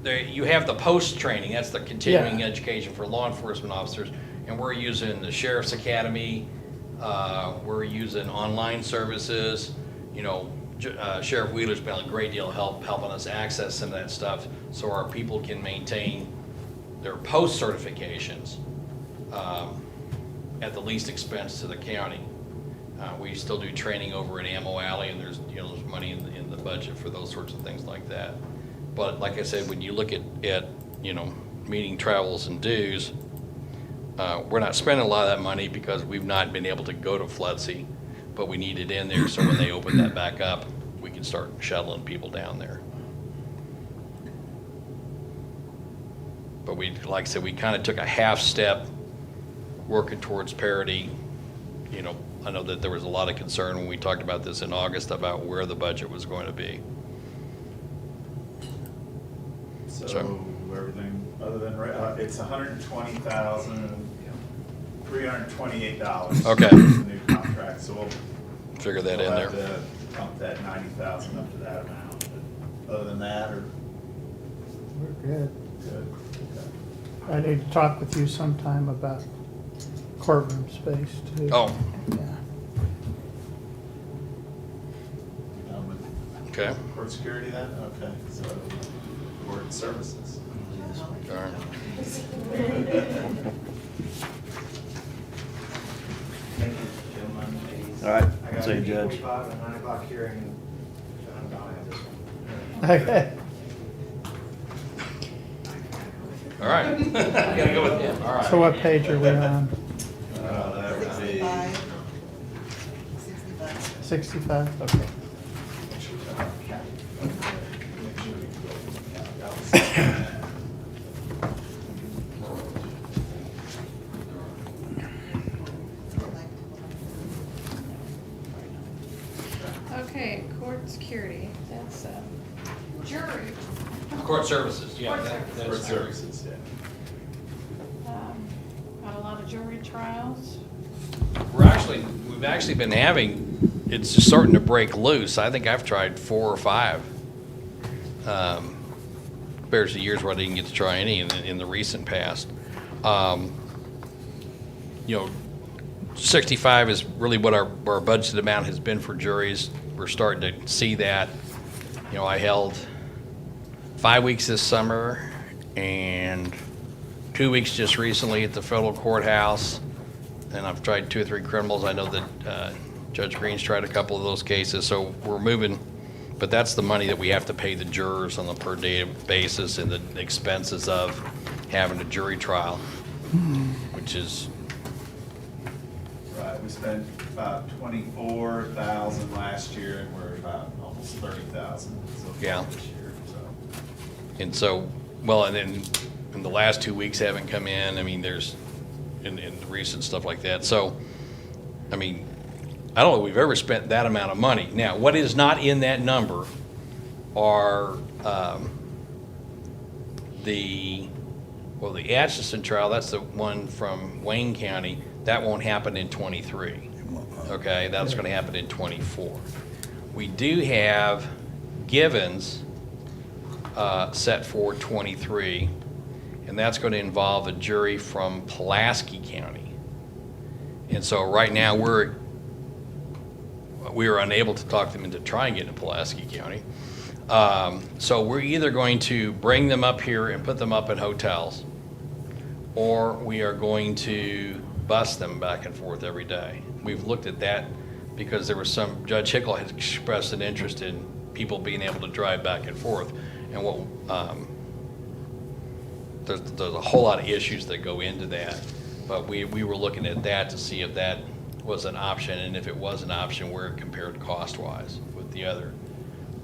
S1: you have the post-training, that's the continuing
S2: Yeah.
S1: education for law enforcement officers, and we're using the Sheriff's Academy, we're using online services, Sheriff Wheeler's been a great deal of help helping us access some of that stuff, so our people can maintain their post-certifications at the least expense to the county. We still do training over at Ammo Alley, and there's money in the budget for those sorts of things like that. But like I said, when you look at meeting travels and dues, we're not spending a lot of that money because we've not been able to go to FLETC, but we need it in there so when they open that back up, we can start shuttling people down there. But like I said, we kind of took a half step working towards parity. I know that there was a lot of concern when we talked about this in August about where the budget was going to be.
S9: So
S1: So-
S9: everything other than, it's $120,328.
S1: Okay.
S9: Is the new contract, so we'll
S1: Figure that in
S9: we'll have
S1: there.
S9: to bump that 90,000 up to that amount. But other than that, or
S2: We're good.
S9: good? Okay.
S2: I need to talk with you sometime about courtroom space too.
S1: Oh,
S2: Yeah.
S9: Done with
S1: okay.
S9: court security then? Okay, so court services.
S1: Darn.
S3: All right,
S12: I got
S3: see you,
S12: a
S3: Judge.
S12: 45 and 9 o'clock hearing, and I'm gonna have this one.
S2: Okay.
S1: All right. We gotta go with him, all right.
S2: So what page are we on?
S9: That would be,
S7: 65. 65.
S2: 65? Okay.
S5: Okay, court security, that's, jury.
S1: Court services, yeah.
S5: Court
S1: that-
S9: for
S1: that's
S9: services, yeah.
S5: Got a lot of jury trials.
S1: We've actually been having, it's just starting to break loose. I think I've tried 4 or 5. Compared to years where I didn't get to try any in the recent past. You know, 65 is really what our budgeted amount has been for juries. We're starting to see that. You know, I held 5 weeks this summer and 2 weeks just recently at the federal courthouse. And I've tried 2 or 3 criminals. I know that Judge Green's tried a couple of those cases, so we're moving. But that's the money that we have to pay the jurors on a per day basis and the expenses of having a jury trial, which is,
S9: Right, we spent about 24,000 last year, and we're about almost 30,000 so
S1: Yeah.
S9: far this year, so.
S1: and so, well, and then, and the last 2 weeks haven't come in. I mean, there's, in the recent stuff like that. So, I mean, I don't know if we've ever spent that amount of money. Now, what is not in that number are the Atchison trial, that's the one from Wayne County, that won't happen in '23. Okay, that's gonna happen in '24. We do have Givens set for '23, and that's gonna involve a jury from Pulaski County. And so right now, we are unable to talk them into trying to get into Pulaski County. So we're either going to bring them up here and put them up in hotels, or we are going to bus them back and forth every day. We've looked at that because there was some, Judge Hickel has expressed an interest in people being able to drive back and forth. And what, there's a whole lot of issues that go into that. But we were looking at that to see if that was an option, and if it was an option, where it compared cost-wise with the other.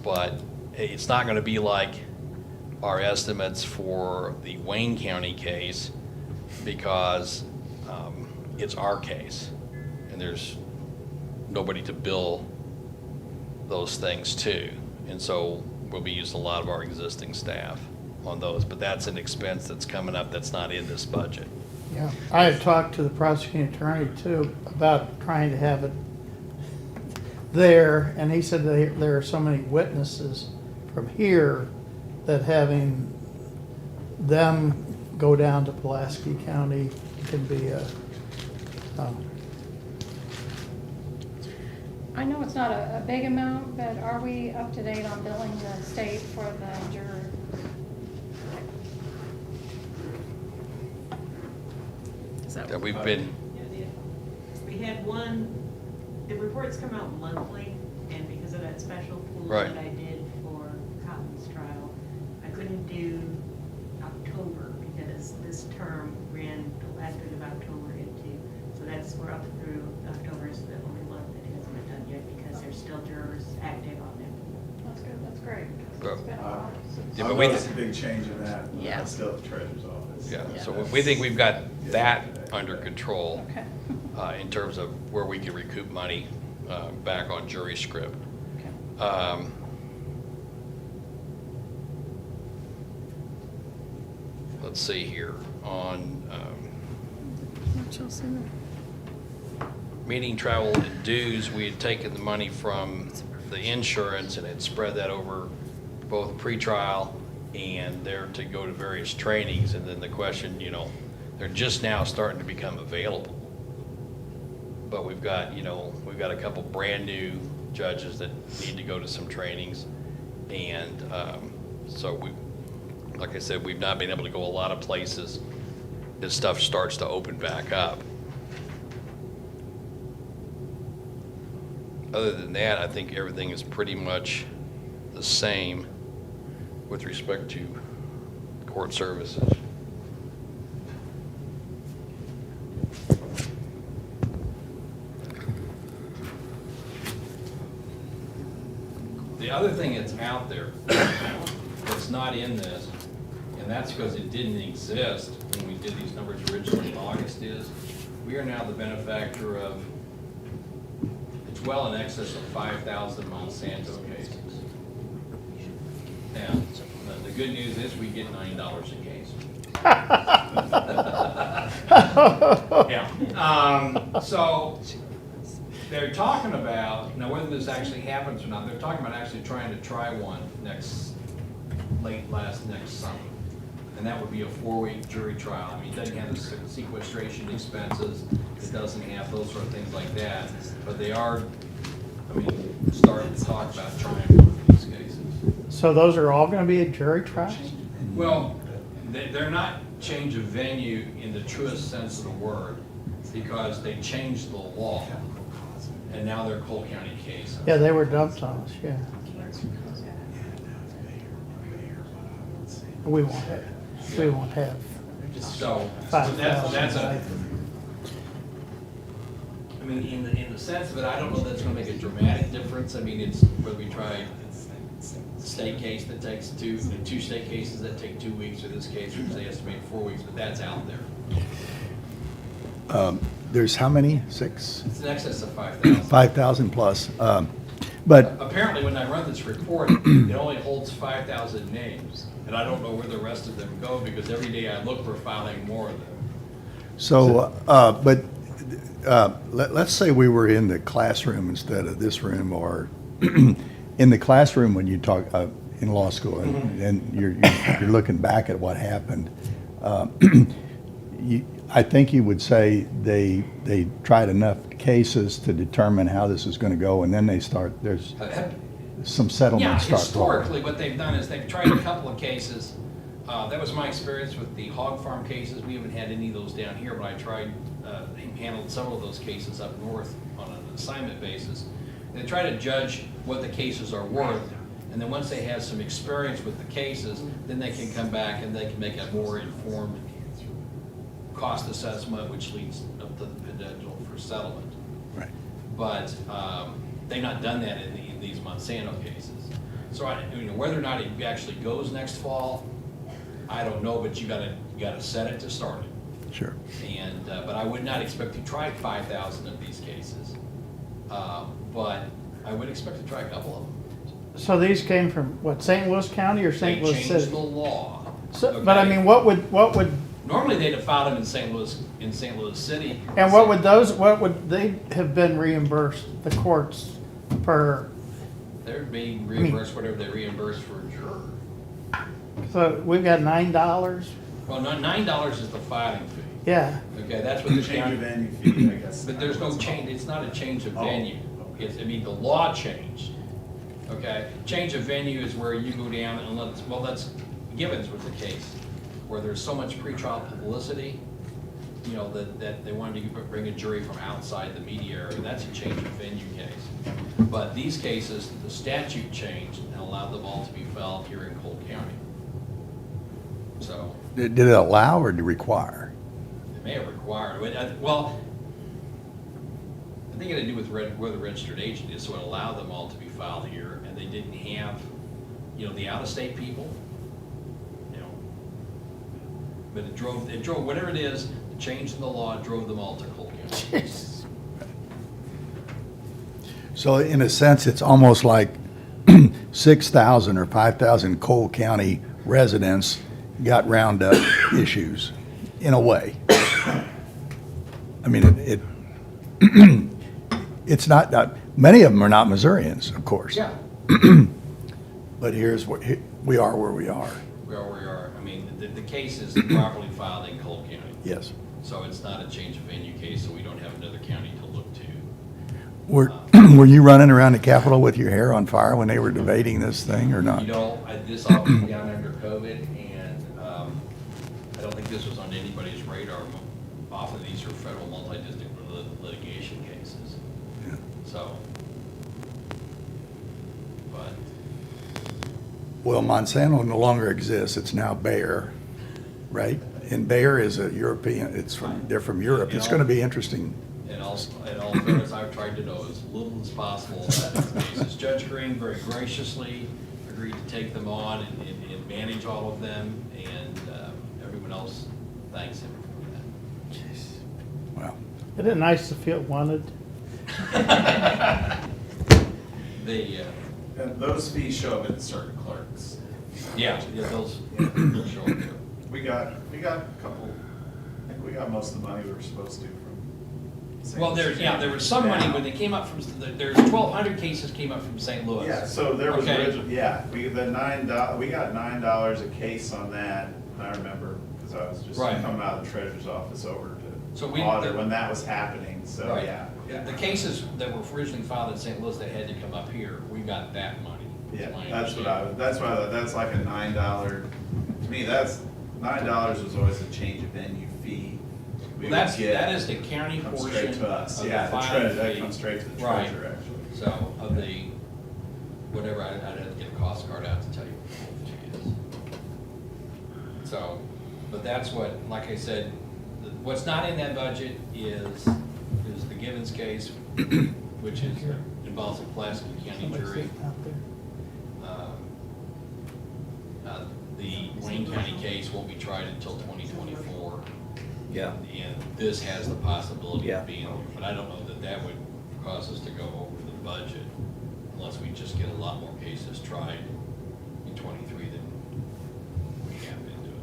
S1: But it's not gonna be like our estimates for the Wayne County case, because it's our case, and there's nobody to bill those things to. And so we'll be using a lot of our existing staff on those, but that's an expense that's coming up that's not in this budget.
S2: Yeah, I had talked to the prosecuting attorney too about trying to have it there, and he said there are so many witnesses from here that having them go down to Pulaski County can be a,
S5: I know it's not a big amount, but are we up to date on billing the state for the juror?
S1: That we've been,
S13: We had one, the reports come out monthly, and because of that special pool
S1: Right.
S13: that I did for Cotton's trial, I couldn't do October because this term ran the last week of October into, so we're up through October is the only month that hasn't been done yet because there's still jurors active on it.
S5: That's good, that's great. 'cause it's been a while since-
S1: Yeah,
S9: I
S1: but we-
S9: noticed a big change in that, when I
S5: Yeah.
S9: was still at the treasurer's office.
S1: yeah, so we think we've got that under control.
S5: Okay.
S1: In terms of where we can recoup money back on jury script.
S5: Okay.
S1: Let's see here, on meeting travel and dues, we had taken the money from the insurance and had spread that over both pretrial and there to go to various trainings. And then the question, you know, they're just now starting to become available. But we've got a couple brand-new judges that need to go to some trainings. And so
S11: like I said, we've not been able to go a lot of places as stuff starts to open back up. Other than that, I think everything is pretty much the same with respect to court services. The other thing that's out there that's not in this, and that's because it didn't exist when we did these numbers originally in August, is we are now the benefactor of, it's well in excess of 5,000 Monsanto cases. Now, the good news is we get $9 a case. Yeah. So they're talking about, now whether this actually happens or not, they're talking about actually trying to try one next summer. And that would be a 4-week jury trial. I mean, it doesn't have the sequestration expenses, it doesn't have those sort of things like that. But they are, starting to talk about trying one of these cases.
S2: So those are all gonna be a jury trial?
S11: Well, they're not change of venue in the truest sense of the word, because they changed the law, and now they're Cole County cases.
S2: Yeah, they were dumped on us, yeah. We won't have
S11: So,
S2: 5,000.
S11: that's a, I mean, in the sense of it, I don't know that's gonna make a dramatic difference. I mean, it's whether we try state case that takes two state cases that take 2 weeks, or this case, which they estimate 4 weeks, but that's out there.
S6: There's how many? 6?
S11: It's in excess of 5,000.
S6: 5,000 plus. But
S11: Apparently, when I run this report, it only holds 5,000 names, and I don't know where the rest of them go, because every day I look, we're filing more of them.
S6: so, let's say we were in the classroom instead of this room, or in the classroom when you talk in law school, and you're looking back at what happened. I think you would say they tried enough cases to determine how this is going to go, and then there's some
S11: Yeah,
S6: settlements start rolling.
S11: historically, what they've done is they've tried a couple of cases. That was my experience with the hog farm cases. We haven't had any of those down here, but I handled several of those cases up north on an assignment basis. They try to judge what the cases are worth, and then once they have some experience with the cases, then they can come back and they can make a more informed cost assessment, which leads up to the potential for settlement.
S6: Right.
S11: But they've not done that in these Monsanto cases. So whether or not it actually goes next fall, I don't know, but you gotta set it to start it.
S6: Sure.
S11: And, but I would not expect to try 5,000 of these cases. But I would expect to try a couple of them.
S2: So these came from, what, St. Louis County or St. Louis
S11: They changed
S2: City?
S11: the law.
S2: So, but I
S11: okay?
S2: mean, what would,
S11: Normally they'd have filed them in St. Louis City.
S2: and what would they have been reimbursed, the courts, for?
S11: They'd be reimbursed whatever they reimbursed for a juror.
S2: So we've got $9?
S11: Well, $9 is the filing fee.
S2: Yeah,
S11: Okay, that's what the
S9: Change
S11: county.
S9: of venue fee, I guess.
S11: But there's no change, it's not a change of
S9: Oh,
S11: venue.
S9: okay.
S11: It's, the law changed, okay? Change of venue is where you go down and that's Gibbons was the case, where there's so much pretrial publicity, that they wanted to bring a jury from outside the media area. That's a change of venue case. But these cases, the statute changed and allowed them all to be filed here in Cole County. So,
S6: Did it allow or did it require?
S11: it may have required, well, I think it had to do with where the registered agent is, so it allowed them all to be filed here, and they didn't have, the out-of-state people, but it drove, whatever it is, the change in the law drove them all to Cole County.
S6: So in a sense, it's almost like 6,000 or 5,000 Cole County residents got Roundup issues, in a way. I mean, it's not, many of them are not Missourians, of course.
S11: Yeah,
S6: But we are where we are.
S11: we are. I mean, the case is properly filed in Cole County.
S6: Yes.
S11: So it's not a change of venue case, so we don't have another county to look to.
S6: Were you running around the Capitol with your hair on fire when they were debating this thing or not?
S11: This all came down under COVID, and
S1: this was on anybody's radar. Often these are federal multi-district litigation cases.
S6: Yeah.
S1: So, but,
S6: Well, Monsanto no longer exists, it's now Bayer, right? And Bayer is a European, they're from Europe. It's gonna be interesting.
S1: in all fairness, I've tried to know as little as possible about these cases. Judge Green very graciously agreed to take them on and manage all of them, and everyone else thanks him for
S6: Wow.
S2: Isn't it nice to feel wanted?
S1: that. The,
S9: And those fees show up in certain clerks.
S1: yeah, those show up too.
S9: We got a couple, I think we got most of the money we were supposed to from.
S1: Well, there was some money when they came up from, there's 1,200 cases came up from St. Louis.
S9: Yeah, so there was
S1: Okay.
S9: original, yeah, we got $9 a case on that, I remember, because I was just
S1: Right.
S9: coming out of the treasurer's office over
S1: So
S9: to
S1: we-
S9: audit when that was happening, so,
S1: Right.
S9: yeah.
S1: The cases that were originally filed in St. Louis that had to come up here, we got that money. is
S9: Yeah,
S1: my
S9: that's
S1: understanding.
S9: that's like a $9, to me, $9 was always a change of venue fee. We
S1: Well,
S9: would get-
S1: that is the county
S9: comes
S1: portion
S9: straight
S1: of
S9: to us,
S1: the
S9: yeah, the
S1: filing
S9: treasurer, that
S1: fee.
S9: comes straight to the
S1: Right.
S9: treasurer, actually.
S1: So, of the, whatever, I'd have to get a cost card out to tell you what the fee is. So, but that's what, like I said, what's not in that budget is the Givens case, which is, involves a Pulaski County
S2: Somebody
S1: jury.
S2: sitting out there.
S1: The Wayne County case won't be tried until 2024.
S10: Yeah.
S1: And this has the possibility
S10: Yeah.
S1: of being, but I don't know that that would cause us to go over the budget unless we just get a lot more cases tried in '23 than we have been doing.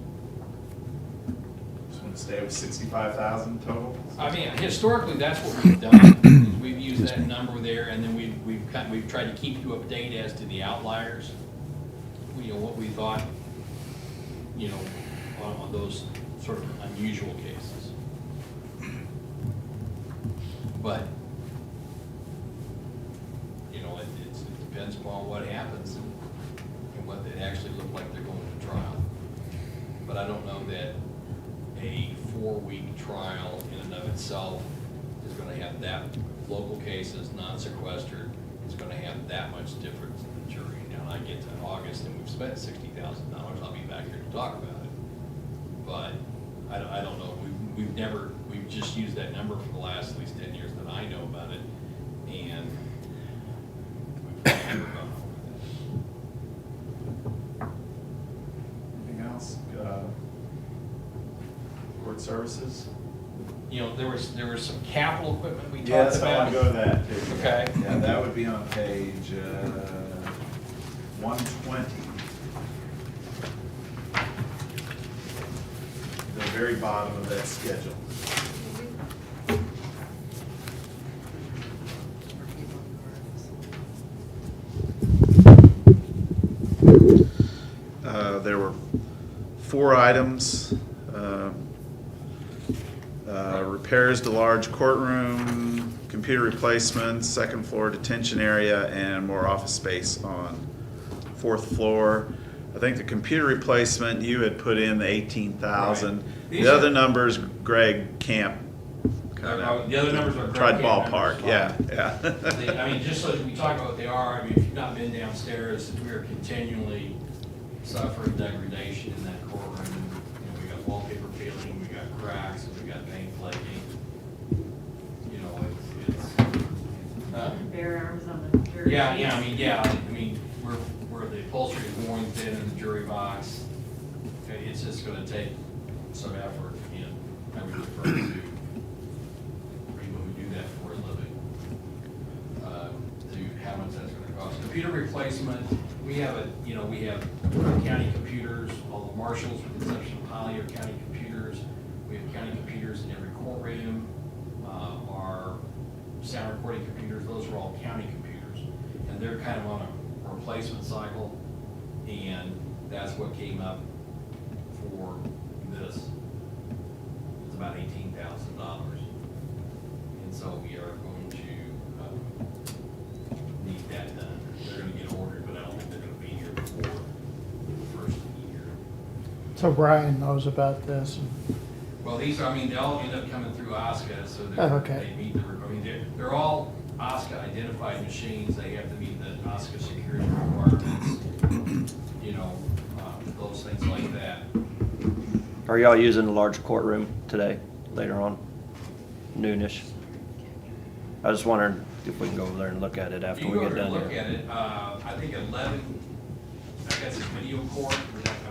S9: Just want to stay with 65,000 total?
S1: I mean, historically, that's what we've done. We've used that number there, and then we've tried to keep you up to date as to the outliers. You know, what we thought, you know, on those sort of unusual cases. But, you know, it depends upon what happens and what they actually look like they're going to trial. But I don't know that a 4-week trial in and of itself is gonna have that, local cases, non-sequestered, is gonna have that much difference in the jury. Now, I get to August and we've spent $60,000, I'll be back here to talk about it. But I don't know, we've just used that number for the last at least 10 years that I know about it, and we've never gone over that.
S9: Anything else? Court services?
S1: You know, there was some capital equipment we
S9: Yes,
S1: talked
S9: I
S1: about.
S9: want to go to that too.
S1: Okay.
S9: Yeah, that would be on page 120. The very bottom of that schedule. There were 4 items. Repairs to large courtroom, computer replacements, second floor detention area, and more office space on 4th floor. I think the computer replacement, you had put in the 18,000.
S1: Right. These
S9: The
S1: are-
S9: other numbers, Greg can't kind of.
S1: The other numbers are Greg
S9: Tried
S1: Camp
S9: ballpark,
S1: numbers,
S9: yeah,
S1: fine.
S9: yeah.
S1: I mean, just so we talk about what they are, I mean, if you've not been downstairs, we are continually suffering degradation in that courtroom. You know, we got wallpaper peeling, we got cracks, we got paint flaking. You know, it's,
S13: Bare arms on the jury.
S1: yeah, I mean, where the upholstery is worn thin in the jury box, okay, it's just gonna take some effort, and I would refer to people who do that for a living, to how much that's gonna cost. Computer replacement, we have county computers, all the marshals, with the exception of Holly, are county computers. We have county computers in every courtroom. Our sound recording computers, those are all county computers. And they're kind of on a replacement cycle, and that's what came up for this. It's about $18,000. And so we are going to need that done. They're gonna get ordered, but I don't think they're gonna be here before the first of the year.
S2: So Brian knows about this.
S1: Well, these are, I mean, they all end up coming through OSCA, so
S2: Oh, okay.
S1: they meet the, I mean, they're all OSCA identified machines, they have to meet the OSCA security requirements, you know, those things like that.
S3: Are y'all using the large courtroom today, later on? Noonish? I was just wondering if we can go over there and look at it after
S1: You
S3: we
S1: go
S3: get
S1: over and
S3: done
S1: look
S3: here.
S1: at it, I think 11, I got some video court,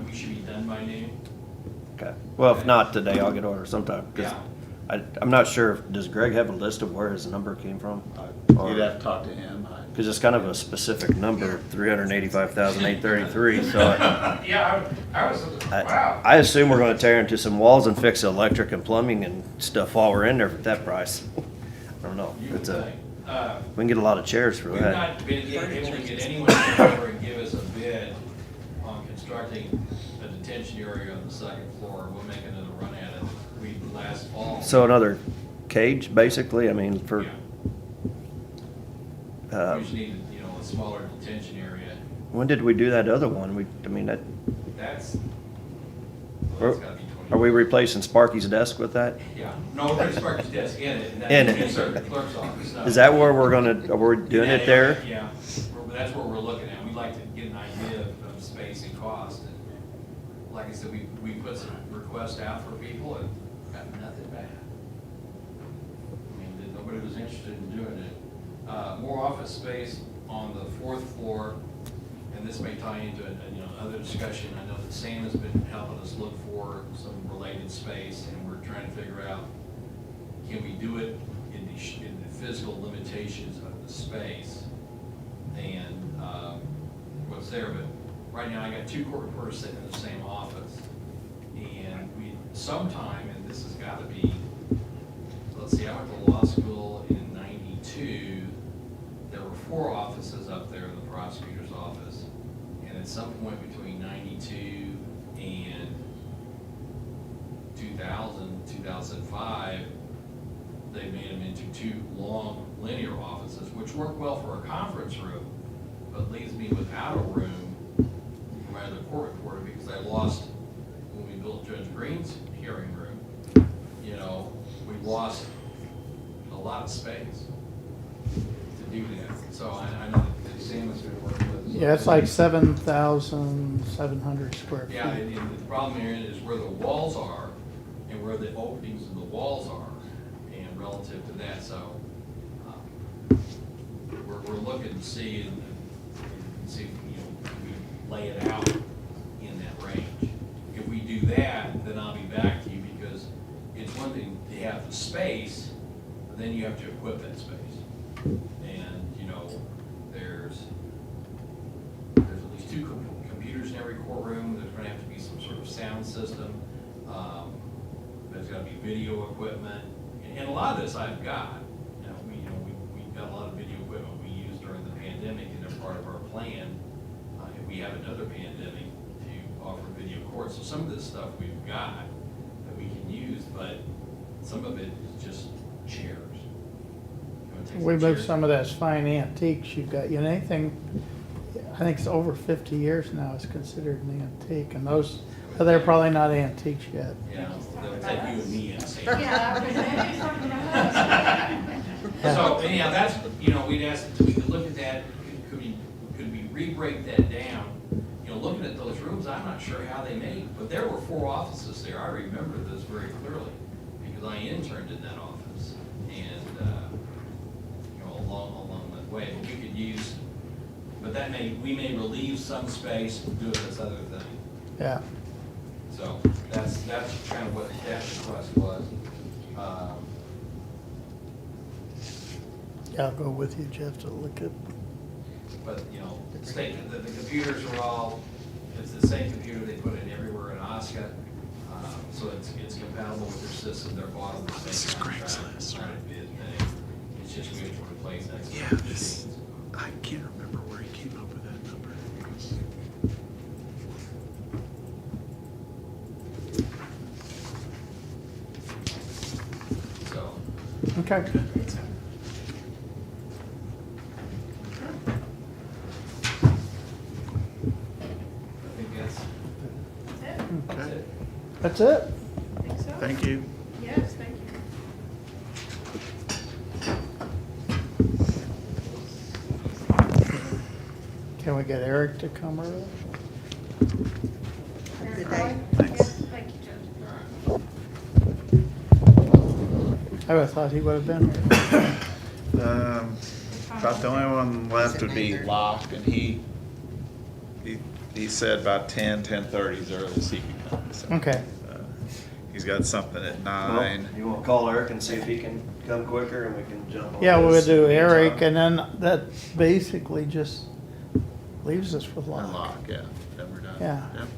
S1: we should be done by noon.
S3: Okay. Well, if not today, I'll get over sometime, because
S1: Yeah.
S3: I'm not sure, does Greg have a list of where his number came from?
S6: You'd have to talk to him.
S3: Because it's kind of a specific number, 385,833, so
S1: Yeah, I was, wow.
S3: I assume we're gonna tear into some walls and fix electric and plumbing and stuff while we're in there at that price. I don't know.
S1: You would
S3: It's a,
S1: think.
S3: we can get a lot of chairs for
S1: We've
S3: that.
S1: not been able to get anyone to come over and give us a bid on constructing a detention area on the second floor. We'll make another run at it. We last fall.
S3: So another cage, basically, I mean, for,
S1: Yeah. We just need, you know, a smaller detention area.
S3: when did we do that other one? I mean, that,
S1: That's, well, that's gotta be 20.
S3: are we replacing Sparky's desk with that?
S1: Yeah, no, we're just parking desk in it, and
S3: In
S1: then
S3: it.
S1: insert the clerk's office. No.
S3: Is that where we're gonna, are we doing
S1: In
S3: it
S1: that
S3: there?
S1: area, Yeah, that's what we're looking at. We'd like to get an idea of space and cost. And like I said, we put some requests out for people and got nothing back. I mean, nobody was interested in doing it. More office space on the fourth floor, and this may tie into, you know, other discussion. I know that Sam has been helping us look for some related space, and we're trying to figure out, can we do it in the physical limitations of the space and what's there. But right now, I got 2 court reporters sitting in the same office, and we sometime, and this has got to be, let's see, I went to law school in '92. There were 4 offices up there in the prosecutor's office, and at some point between '92 and 2005, they made them into 2 long linear offices, which work well for a conference room, but leaves me without a room for my other court reporter, because I lost, when we built Judge Green's hearing room, you know, we lost a lot of space to do that. So I know that Sam is going to work with us.
S2: Yeah, it's like 7,700 square feet.
S1: Yeah, and the problem here is where the walls are and where the openings in the walls are, and relative to that, so we're looking to see and see, you know, we lay it out in that range. If we do that, then I'll be back to you, because it's one thing to have the space, but then you have to equip that space. And, you know, there's at least 2 computers in every courtroom. There's gonna have to be some sort of sound system. There's gotta be video equipment. And a lot of this I've got. We've got a lot of video equipment we used during the pandemic, and they're part of our plan. If we have another pandemic, to offer video court. So some of this stuff we've got that we can use, but some of it is just chairs. You know, it takes
S2: We
S1: the
S2: moved
S1: chairs-
S2: some of those fine antiques you've got, you know, anything, I think it's over 50 years now is considered an antique, and those, they're probably not antiques yet.
S1: Yeah, they'll take you and me and say.
S5: Yeah, I was gonna do something about
S1: So anyhow, that's, you know, we'd ask, we could look at that, could we re-break that down? You know, looking at those rooms, I'm not sure how they made, but there were 4 offices there. I remember this very clearly, because I interned in that office, and, you know, along that way. But we could use, but we may relieve some space and do this other thing.
S2: Yeah.
S1: So that's kind of what that request was.
S2: Yeah, I'll go with you, Jeff, to look at.
S1: But, you know, the computers are all, it's the same computer they put in everywhere in OSCA. So it's compatible with their system, they're bought on the same contract. It's not a bid thing. It's just we have to replace that.
S9: Yeah, this, I can't remember where he came up with that number.
S1: So,
S2: Okay.
S1: I think that's
S5: it.
S1: it.
S2: That's it.
S5: I think so.
S9: Thank you.
S5: Yes, thank you.
S2: Can we get Eric to come early?
S7: Have a good day.
S9: Thanks.
S5: Yes, thank you, Judge.
S2: I would've thought he would've been here.
S9: About the only one left would be Locke, and he said about 10:30 is earliest he can come. So,
S2: Okay.
S9: he's got something at 9.
S3: You wanna call Eric and see if he can come quicker and we can jump on
S2: Yeah, we'll
S3: this
S2: do
S3: in the
S2: Eric,
S3: meantime?
S2: and then that basically just leaves us with
S9: And
S2: Locke.
S9: Locke, yeah, then we're done.
S2: Yeah.
S9: Yep.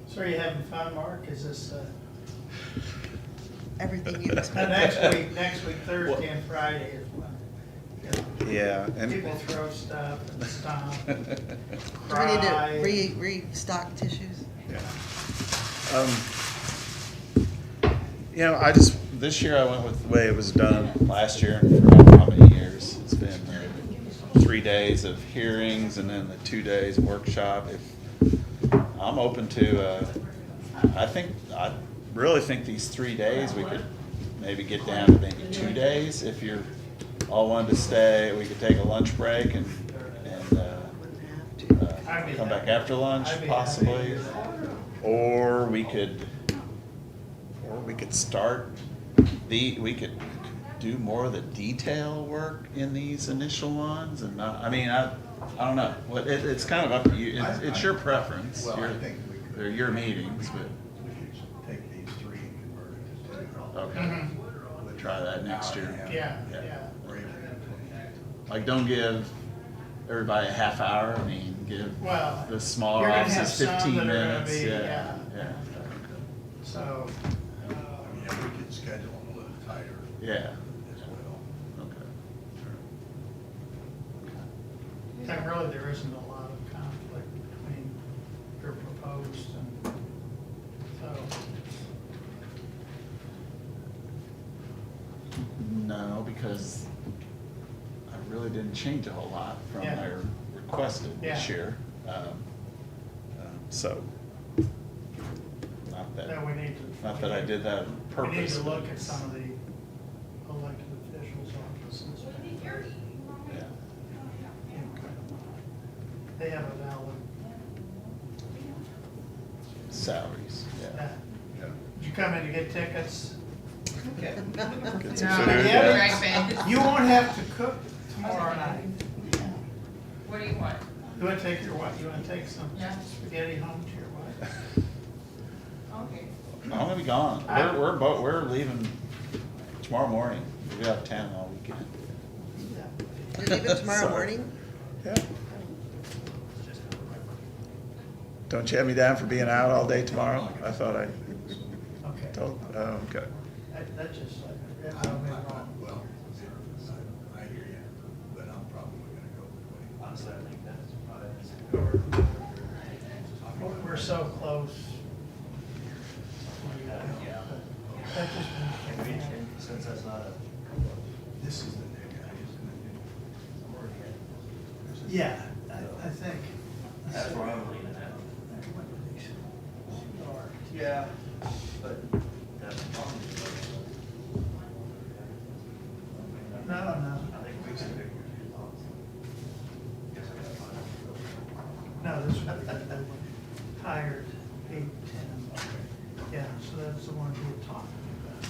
S2: So are you having fun, Mark? Is this,
S7: Everything you expect.
S2: next week, Thursday and Friday is when,
S9: Yeah, and
S2: people throw stuff and stomp and
S7: Do we need
S2: cry.
S7: to restock tissues?
S9: this year I went with the way it was done last year, and for how many years? It's been 3 days of hearings and then the 2 days workshop. If I'm open to, I really think these 3 days, we could maybe get down to maybe 2 days. If you're all wanted to stay, we could take a lunch break and come back after lunch possibly. Or we could start we could do more of the detail work in these initial ones and not, I don't know. It's kind of up to you. It's your preference.
S6: Well, I think we could.
S9: They're your meetings, but,
S6: We should take these 3 and convert it to 2.
S9: okay. We'll try that next year.
S2: Yeah,
S9: Yeah.
S2: yeah.
S6: Or even 28.
S9: Like, don't give everybody a half hour. Give
S2: Well,
S9: the smaller
S2: you're gonna have
S9: offices
S2: some
S9: 15
S2: that are gonna
S9: minutes.
S2: be-
S9: Yeah.
S2: So,
S6: I mean, if we could schedule them a little tighter
S9: Yeah.
S6: as well.
S9: Okay.
S2: and really, there isn't a lot of conflict between your proposed and, so,
S9: No, because I really didn't change a whole lot from
S2: Yeah.
S9: their requested this
S2: Yeah.
S9: year. So,
S2: then we need to.
S9: not that I did that on
S2: We
S9: purpose.
S2: need to
S9: but-
S2: look at some of the elected officials' offices.
S9: Yeah.
S2: They have a valid,
S9: Salaries, yeah.
S2: did you come in to get tickets?
S9: Get some
S5: No,
S9: food,
S2: yeah.
S5: Right,
S2: You won't have to cook tomorrow night.
S5: What do you want?
S2: You wanna take your wife, you wanna take some
S5: Yeah.
S2: spaghetti home to your wife?
S5: Okay.
S9: I'm gonna be gone. We're leaving tomorrow morning. We'll be out of town all weekend.
S7: You're leaving tomorrow
S9: Sorry.
S7: morning?
S9: Yeah. Don't you have me down for being out all day tomorrow? I thought I
S2: Okay.
S9: told, oh, okay.
S2: That's just like, that's
S6: I
S2: how we wrong.
S6: Well, I hear you, but I'm probably gonna go with
S3: Honestly, I think that's probably.
S2: We're so close.
S3: Yeah.
S2: That just
S3: Can we,
S2: means-
S3: since that's not a.
S6: This is the new guy, isn't it?
S2: Yeah, I think.
S3: That's where I'm leaning at. Yeah, but that's a problem.
S2: No, no.
S3: I think we should figure it out. Guess I gotta find it.
S2: No, this one, hired 8, 10. Yeah, so that's the one we were talking about.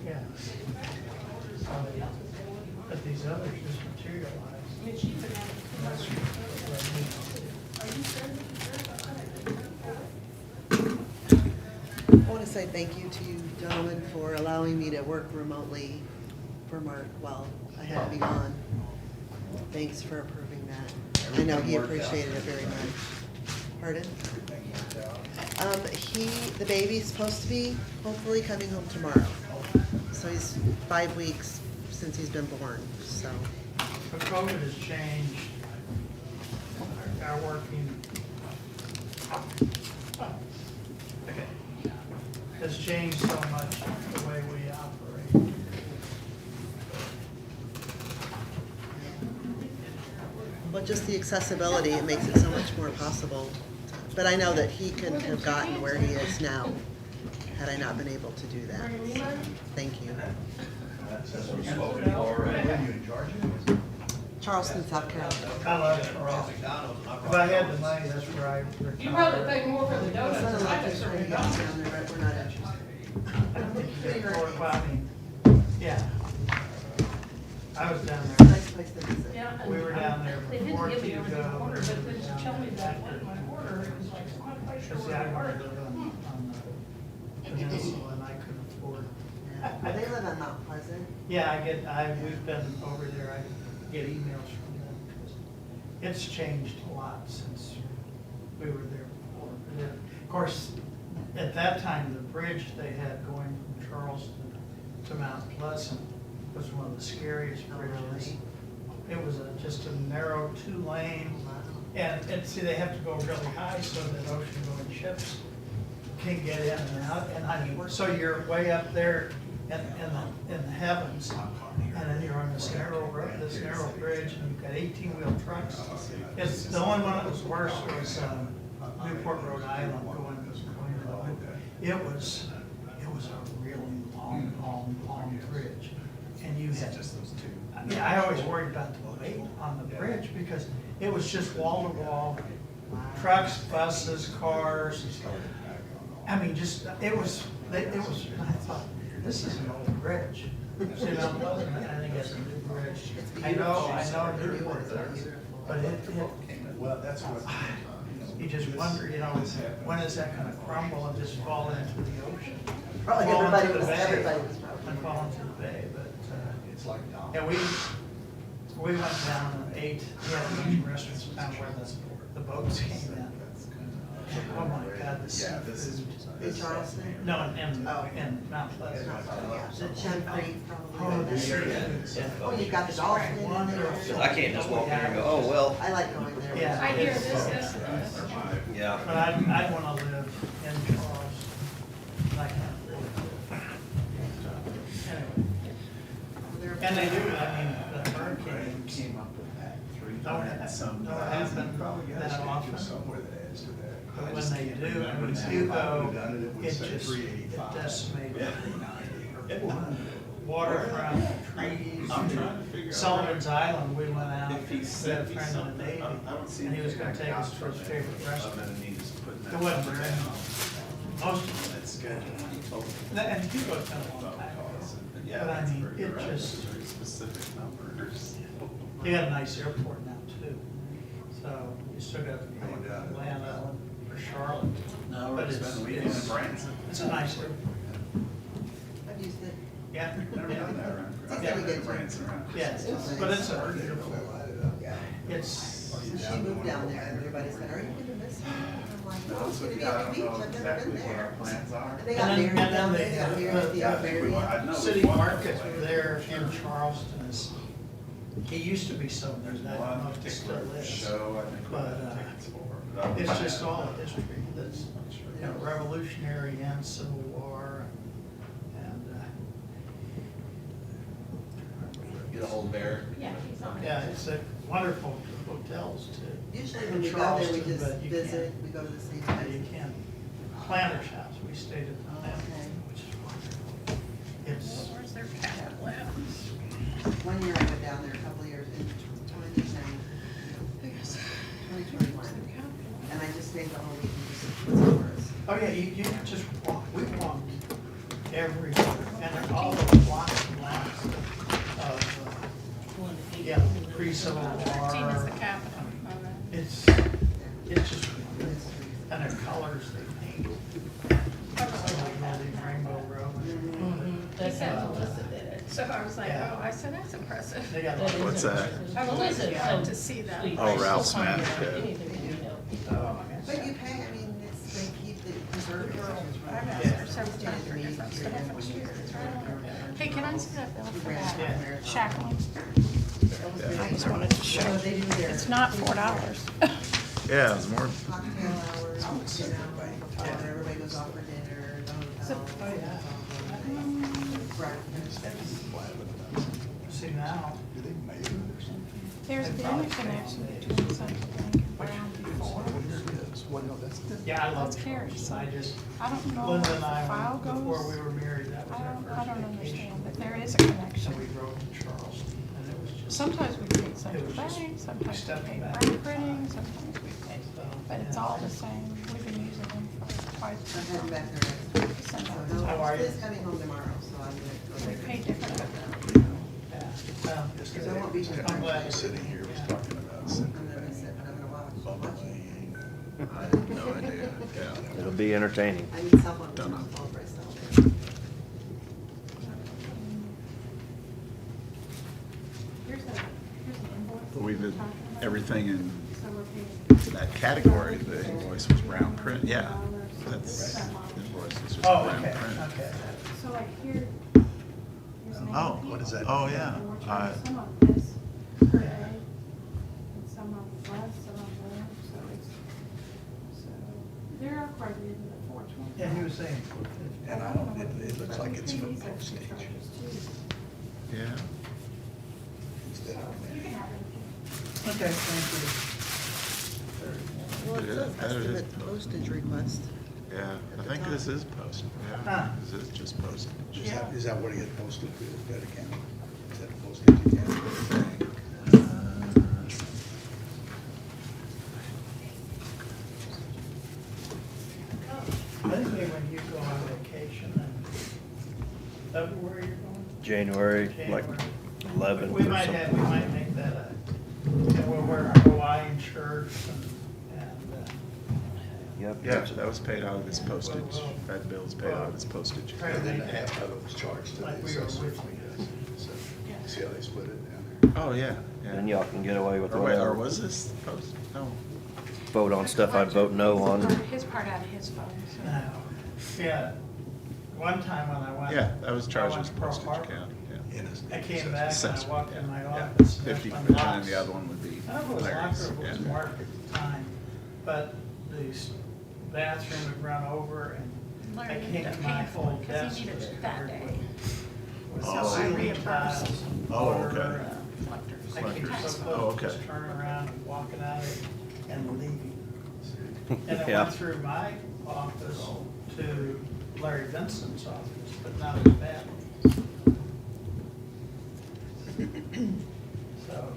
S2: Yeah. But these others just materialize.
S7: I want to say thank you to you gentlemen for allowing me to work remotely for Mark while I had to be gone. Thanks for approving that. I know he appreciated it very much. Pardon? The baby's supposed to be hopefully coming home tomorrow. So he's 5 weeks since he's been born, so.
S2: But COVID has changed our working. Has changed so much the way we operate.
S7: But just the accessibility, it makes it so much more possible. But I know that he couldn't have gotten where he is now had I not been able to do that. Thank you. Charleston, South Carolina.
S2: I love Charleston. If I had the money, that's where I retire.
S5: You probably pay more for the
S7: It's
S5: donuts
S7: not
S5: than
S7: like
S5: I
S7: he's
S5: just
S7: trying to get us down there, but we're not interested.
S2: Or if I mean, yeah. I was down there.
S7: Nice place to visit.
S5: Yeah, and
S2: We were down there
S5: They
S2: before
S5: didn't give me
S2: you
S5: everything
S2: go.
S5: I ordered, but they just tell me that wasn't my order, it was like, so I'm not quite sure
S2: Because
S5: what
S2: I
S5: I
S2: wanted to
S5: ordered.
S2: live on the peninsula and I couldn't afford.
S7: Yeah. They live on Mount Pleasant.
S2: Yeah, we've been over there, I get emails from them. It's changed a lot since we were there before. Of course, at that time, the bridge they had going from Charleston to Mount Pleasant was one of the scariest bridges. It was just a narrow 2-lane, and see, they have to go really high so that ocean-going ships can get in and out. And so you're way up there in the heavens, and then you're on this narrow road, this narrow bridge, and you've got 18-wheel trucks. It's, the only one that was worse was Newport, Rhode Island, going. It was a really long bridge, and you had I always worried about the weight on the bridge because it was just wall to wall, trucks, buses, cars. I mean, just it was. I thought, this is an old bridge. See, Mount Pleasant, I think it's a new bridge. I know Newport does, but
S9: Well, that's what.
S2: you just wonder, when is that gonna crumble and just fall into the ocean?
S7: Probably
S2: Fall into
S7: everybody
S2: the
S7: was,
S2: bay.
S7: everybody was probably.
S2: And fall into the bay, but,
S9: It's like.
S2: and we went down and ate, we had a bunch of restaurants down where the boats came in. Oh my God, the
S9: Yeah, this is.
S2: seafood.
S7: In Charleston?
S2: No, in Mount Pleasant.
S7: The Shem Creek,
S2: Oh,
S7: probably.
S2: the seafood.
S7: Oh, you got the dolphin in
S2: Wonderful.
S7: there.
S3: I can't just walk in here and go, oh, well,
S7: I like going there.
S2: Yeah.
S5: I hear this,
S3: yeah.
S2: But I'd wanna live in Charleston, and I can't afford it. Anyway, and they do, I mean, the hurricane
S9: Came up with that three.
S2: don't happen that often.
S9: Somewhere that adds to that.
S2: But
S9: I
S2: when
S9: just
S2: they
S9: can't
S2: do,
S9: remember
S2: when
S9: now.
S2: you
S9: If I
S2: go,
S9: would've done it would
S2: it
S9: say
S2: just,
S9: 385.
S2: it decimated
S9: Yeah.
S2: 390. Waterfront, trees.
S9: I'm trying to figure out.
S2: Sullivan's Island, we went out,
S9: If he
S2: we
S9: said
S2: had a friend in the Navy,
S9: I don't see.
S2: and he was gonna take us to his favorite restaurant. It wasn't very most of
S9: That's good.
S2: it, and he goes down a long time ago.
S9: Yeah,
S2: But I
S9: that's
S2: mean,
S9: very
S2: it
S9: right.
S2: just-
S9: Very specific numbers.
S2: They got a nice airport now too, so you still got
S9: No doubt.
S2: Atlanta or Charlotte.
S9: No,
S2: But
S9: it's
S2: it's-
S9: been, we did in Branson.
S2: It's a nice airport,
S7: I've used it.
S2: yeah.
S9: Never done that around.
S7: It's
S9: I've
S7: easy to
S9: been
S7: get
S9: to
S7: to.
S9: Branson around.
S2: Yeah, but it's a beautiful, it's,
S7: Since she moved down there, everybody said, are you gonna miss her? And I'm like, no,
S9: No,
S7: it's
S9: so
S7: gonna be
S9: yeah, I
S7: at
S9: don't
S7: the beach,
S9: know
S7: I've never
S9: exactly
S7: been
S9: what our
S7: there.
S9: plans are.
S7: And they got
S2: And then-
S7: married
S2: and then
S7: down
S2: they
S7: there, they got
S2: have
S7: married at the
S9: Yeah, I think we want- I
S7: aquarium.
S9: know
S2: city
S9: we want
S2: market
S9: to play.
S2: there in Charleston is, it used to be so, there's not, I don't know if it still
S9: One
S2: is.
S9: show, I think we're
S2: But,
S9: gonna take it for. But I'll
S2: It's
S9: find
S2: just
S9: out.
S2: all the history that's, revolutionary and Civil War and,
S3: Get a hold bear.
S5: Yeah, he's on it.
S2: yeah, it's a wonderful hotels too.
S7: Usually
S2: In
S7: when we go there, we
S2: Charleston,
S7: just
S2: but you
S7: visit, we go to the same
S2: Yeah, you
S7: place.
S2: can. Planter's House, we stayed at the Planter's,
S7: Okay.
S2: which is wonderful. It's,
S5: Where's their cat left?
S7: One year I went down there, a couple of years, in 2021. And I just stayed the whole week and just was tours.
S2: oh yeah, you can just walk, we walked everywhere, and all the blocks and blocks of, yeah, pre-Civil War.
S5: 13 is the capital.
S2: It's just, and the colors they paint. Like the Rainbow Road.
S5: He said Melissa did it, so I was like,
S2: Yeah.
S5: oh, I said, that's impressive.
S2: They got.
S9: What's that?
S5: I was glad to see that.
S9: Oh, Ralph Smith.
S2: Oh, my gosh.
S7: But you
S5: Hey, can I see that bill for
S2: Yeah.
S5: that shackling? I just wanted to show. It's not $4.
S9: Yeah, it's more,
S7: Cocktail hours, you know, before everybody goes off for dinner, the hotel.
S2: Oh, yeah. See now,
S5: There's been a connection between Central Bank and Brown before.
S2: yeah, I love
S5: That's curious.
S2: I just,
S5: I don't know
S2: Linda
S5: if
S2: and
S5: the
S2: I,
S5: file
S2: before we
S5: goes.
S2: were married, that was our first
S5: I don't
S2: vacation.
S5: understand, but there is a
S2: So we
S5: connection.
S2: drove to Charleston, and it was just.
S5: Sometimes we pay Central
S2: was just
S5: Bank, sometimes we
S2: stepping
S5: pay
S2: back.
S5: Brown Printing, sometimes we pay, but it's all the same. We've been using them for quite
S7: I'm
S5: some
S7: heading back
S5: time.
S7: there next week.
S5: Send
S7: So
S5: out.
S7: no,
S2: How are you?
S7: Liz coming home tomorrow, so I'm gonna go
S5: We
S7: there.
S5: pay different.
S2: Yeah.
S7: Because I won't be here.
S2: I'm glad.
S6: Sitting here was talking about
S7: I'm gonna miss it, but I'm gonna watch.
S9: I have no idea, yeah.
S3: It'll be entertaining.
S7: I need cell phone,
S9: Don't know.
S7: phone for myself.
S5: Here's the invoice.
S9: But we did everything in
S5: So we're paying.
S9: that category, the invoice was brown print, yeah. That's, invoice is just
S2: Oh,
S9: brown
S2: okay,
S9: print.
S2: okay.
S5: So like here. here's an
S9: Oh,
S5: AP.
S9: what is that? Oh, yeah.
S5: And we're
S9: I-
S5: charging some of this per day, and some of less, some of more, so it's, so there are quite a bit of the 420.
S2: Yeah, he was saying.
S6: And I don't, it looks like it's from postage
S9: Yeah.
S6: instead of.
S5: You can have it.
S2: Okay, thank
S7: Well, it
S9: Yeah,
S7: says
S9: that is-
S7: estimate postage request.
S9: Yeah, I think this is posted,
S2: Huh.
S9: yeah. This is just posted.
S2: Yeah.
S6: Is that what he had posted to his credit account? Is that postage account?
S2: you. I think when you go on vacation in February, you're going?
S3: January, like
S2: January.
S3: 11th
S2: We
S3: or
S2: might
S3: something.
S2: have, we might make that a, and we'll wear our Hawaiian shirts and,
S3: Yep.
S9: Yeah, that was paid out of his postage. That bill is paid out of his postage.
S2: try to
S6: And then
S2: make
S6: half
S2: that
S6: of it was charged to the
S2: like we were
S6: assessor.
S2: originally doing.
S6: So, see how they split it down there?
S9: Oh, yeah,
S3: And
S9: yeah.
S3: y'all can get away with
S9: Or wait, or
S3: whatever.
S9: was this posted? No.
S3: Vote on stuff I'd vote no on.
S5: His part out of his phone, so.
S2: No, yeah, one time when I went.
S9: Yeah, that was charged
S2: I
S9: as
S2: went to Pearl
S9: postage
S2: Harbor.
S9: account, yeah.
S6: In his-
S2: I came back and I
S9: Assessment,
S2: walked in my
S9: yeah.
S2: office. and that's
S9: 50,
S2: when
S9: and then
S2: Locke's-
S9: the other one would be
S2: I don't know if it was Locker
S9: Larry's.
S2: or if it was
S9: yeah.
S2: Mark at the time, but the bathroom had run over and I
S5: Larry
S2: came
S5: ended
S2: to
S5: up
S2: my
S5: paying
S2: full
S5: for it because
S2: desk.
S5: he needed
S2: was
S5: it that
S2: covered
S5: day.
S2: with
S5: So I
S2: ceiling
S5: reimbursed
S2: tiles,
S9: Oh,
S2: water,
S9: okay.
S5: Collectors.
S2: I came
S5: Tax
S2: so
S9: Oh,
S2: close,
S9: okay.
S2: just turning around and walking out and leaving. And it
S3: Yeah.
S2: went through my office to Larry Vincent's office, but not as bad. So,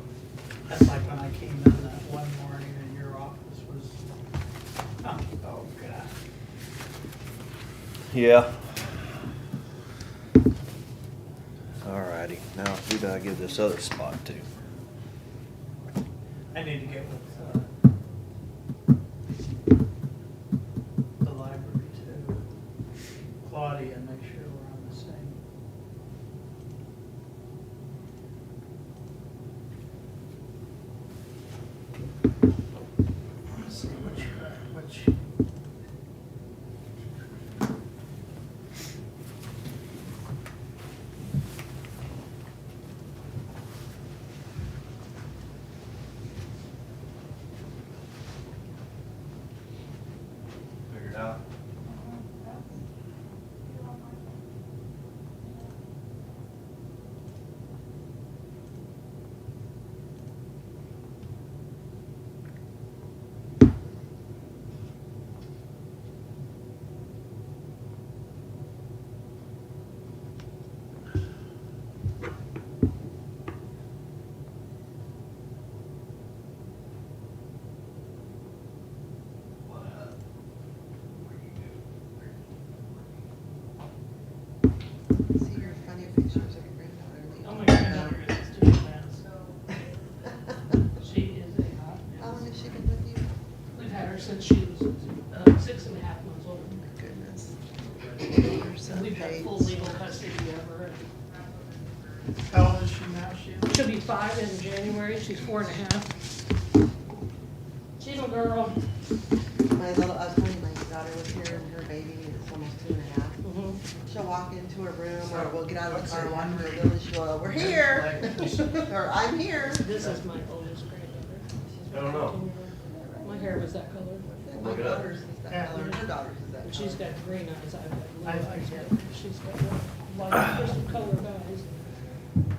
S2: that's like when I came in that one morning and your office was, oh, God.
S3: Yeah. Alrighty, now who do I give this other spot to?
S2: I need to get with, the library too, Claudia, and make sure we're on the same. Let's see which.
S12: Figured out.
S7: See your funny pictures of your granddaughter. Lee.
S2: Oh, my granddaughter is a student now.
S14: She is a hot
S7: How long
S14: mess.
S7: has she been with you?
S14: We've had her since she was 6.5 months old.
S7: Goodness. Your
S14: And
S7: son
S14: we've had full
S7: Paige.
S14: legal custody of her.
S2: How old is she now, Sheila?
S14: She'll be 5 in January, she's 4.5. She's a girl.
S7: My little, I was telling you, my daughter was here and her baby is almost 2.5.
S14: Mhm.
S7: she'll walk into a room, or we'll get out of the car and walk into a village, she'll go, we're here, or I'm here.
S14: This is my oldest granddaughter.
S12: I don't know.
S14: My hair was that color.
S7: My
S12: Look it up.
S7: daughter's is that color, her daughter's is that
S14: And
S7: color.
S14: she's got green eyes, I've got blue eyes, but she's got like crystal colored eyes.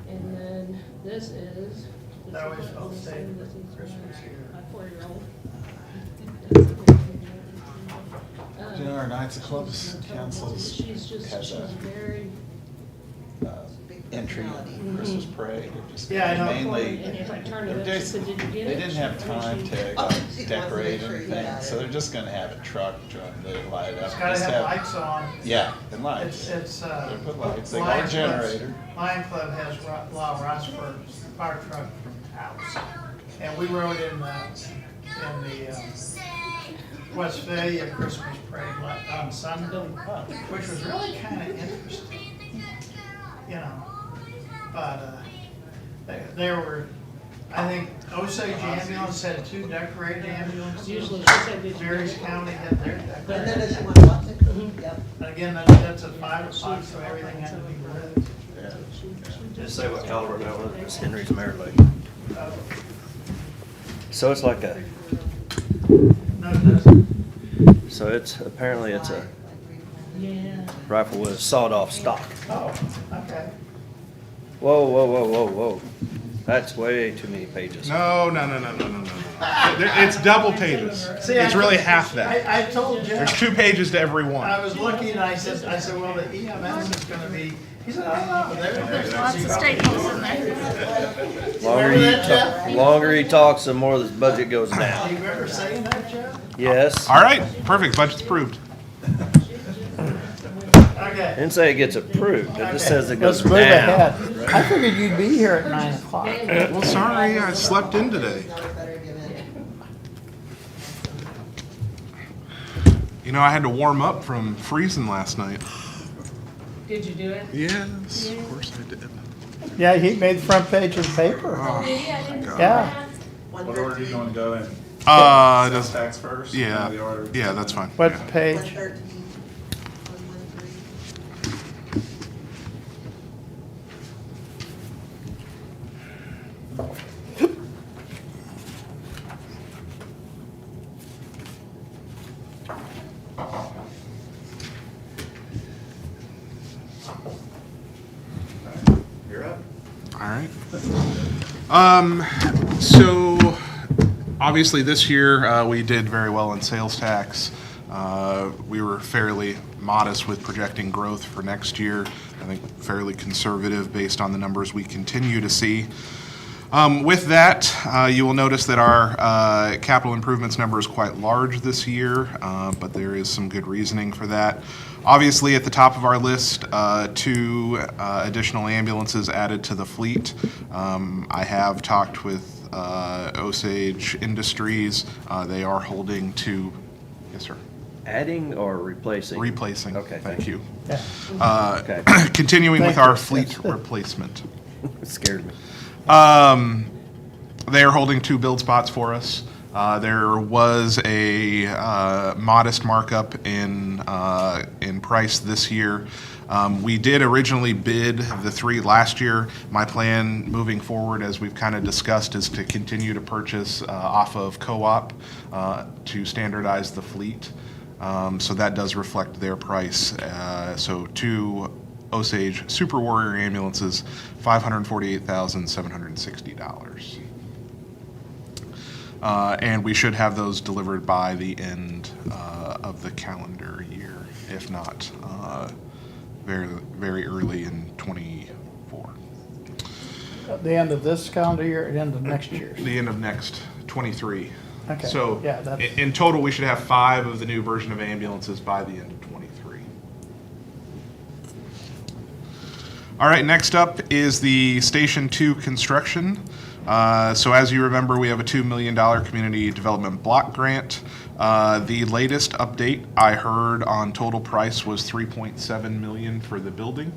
S14: And then this is.
S2: That was Osage.
S14: This is my 4-year-old.
S9: You know, our Knights of Clubs councils
S14: She's
S9: has a
S14: very.
S7: Big
S9: entry
S7: personality.
S9: in Christmas parade. It just
S2: Yeah, I know.
S9: mainly,
S14: And if I turn it up,
S9: they
S14: she said, did you get it?
S9: didn't have
S14: I mean,
S9: time
S14: she-
S9: to
S7: Oh,
S9: like,
S7: she wants to
S9: decorate
S7: make sure you
S9: anything,
S7: got
S9: so
S7: it.
S9: they're just gonna have a truck they light up.
S2: It's gotta
S9: Just
S2: have lights on.
S9: Yeah, and lights.
S2: It's,
S9: They put lights, they got
S2: Lion
S9: a
S2: Club's-
S9: generator.
S2: Lion Club has La Rossford's fire truck house. And we rode in the Westphalia Christmas parade on Sunday, which was really kind of interesting, you know. But there were, I think Osage Ambulance had 2 decorated ambulances.
S14: Usually she said, did you get
S2: Berries
S14: it?
S2: County had their
S7: And then
S2: decorated.
S7: does she want to watch it? Yep.
S2: And again, that's at 5 o'clock, so everything had to be lit.
S12: Just say what caliber that was. It's Henry's Mare Lake. So it's like a,
S2: No, it doesn't.
S12: so it's, apparently it's a
S14: Yeah.
S12: rifle with sawed-off stock.
S2: Oh, okay.
S12: Whoa, whoa, whoa, whoa, whoa. That's way too many pages.
S15: No. It's double pages.
S2: See,
S15: It's really half that.
S2: I told
S15: There's
S2: Jeff,
S15: 2 pages to every
S2: I
S15: one.
S2: was looking, and I said, well, the EMS is gonna be, he said, oh,
S5: There's lots of staples in there.
S12: Longer longer he talks, the more this budget goes down.
S2: You remember saying that, Jeff?
S12: Yes.
S15: All right, perfect. Budget's approved.
S2: Okay.
S12: Didn't say it gets approved, it just says it
S2: Let's
S12: goes
S2: move
S12: down.
S2: ahead. I figured you'd be here at 9 o'clock.
S15: Well, sorry, I slept in today.
S7: Now we better give in.
S15: You know, I had to warm up from freezing last night.
S14: Did you do it?
S15: Yes, of course I did.
S2: Yeah, he made the front page of the paper. Yeah.
S7: One
S9: What
S7: for
S9: order are you
S7: three.
S9: gonna go in?
S15: Does,
S9: Sales tax first?
S15: yeah,
S9: The order?
S15: yeah, that's fine.
S2: What
S15: Yeah.
S2: page?
S7: 113, 113.
S9: You're up.
S15: All right. So obviously this year we did very well in sales tax. We were fairly modest with projecting growth for next year. I think fairly conservative based on the numbers we continue to see. With that, you will notice that our capital improvements number is quite large this year, but there is some good reasoning for that. Obviously, at the top of our list, 2 additional ambulances added to the fleet. I have talked with Osage Industries. They are holding to, yes, sir.
S12: Adding or replacing?
S15: Replacing.
S12: Okay,
S15: Thank you.
S2: Yeah.
S12: Okay.
S15: Continuing with
S2: Thank
S15: our
S2: you.
S15: fleet replacement.
S12: It scared me.
S15: They are holding 2 build spots for us. There was a modest markup in price this year. We did originally bid the 3 last year. My plan moving forward, as we've kind of discussed, is to continue to purchase off of co-op to standardize the fleet. So that does reflect their price. So 2 Osage Super Warrior ambulances, $548,760. And we should have those delivered by the end of the calendar year, if not very, very early in '24.
S2: At the end of this calendar year, at the end of next year.
S15: The end of next '23.
S2: Okay,
S15: So
S2: yeah, that's-
S15: in total, we should have 5 of the new version of ambulances by the end of '23. All right, next up is the Station 2 construction. So as you remember, we have a $2 million community development block grant. The latest update I heard on total price was $3.7 million for the building.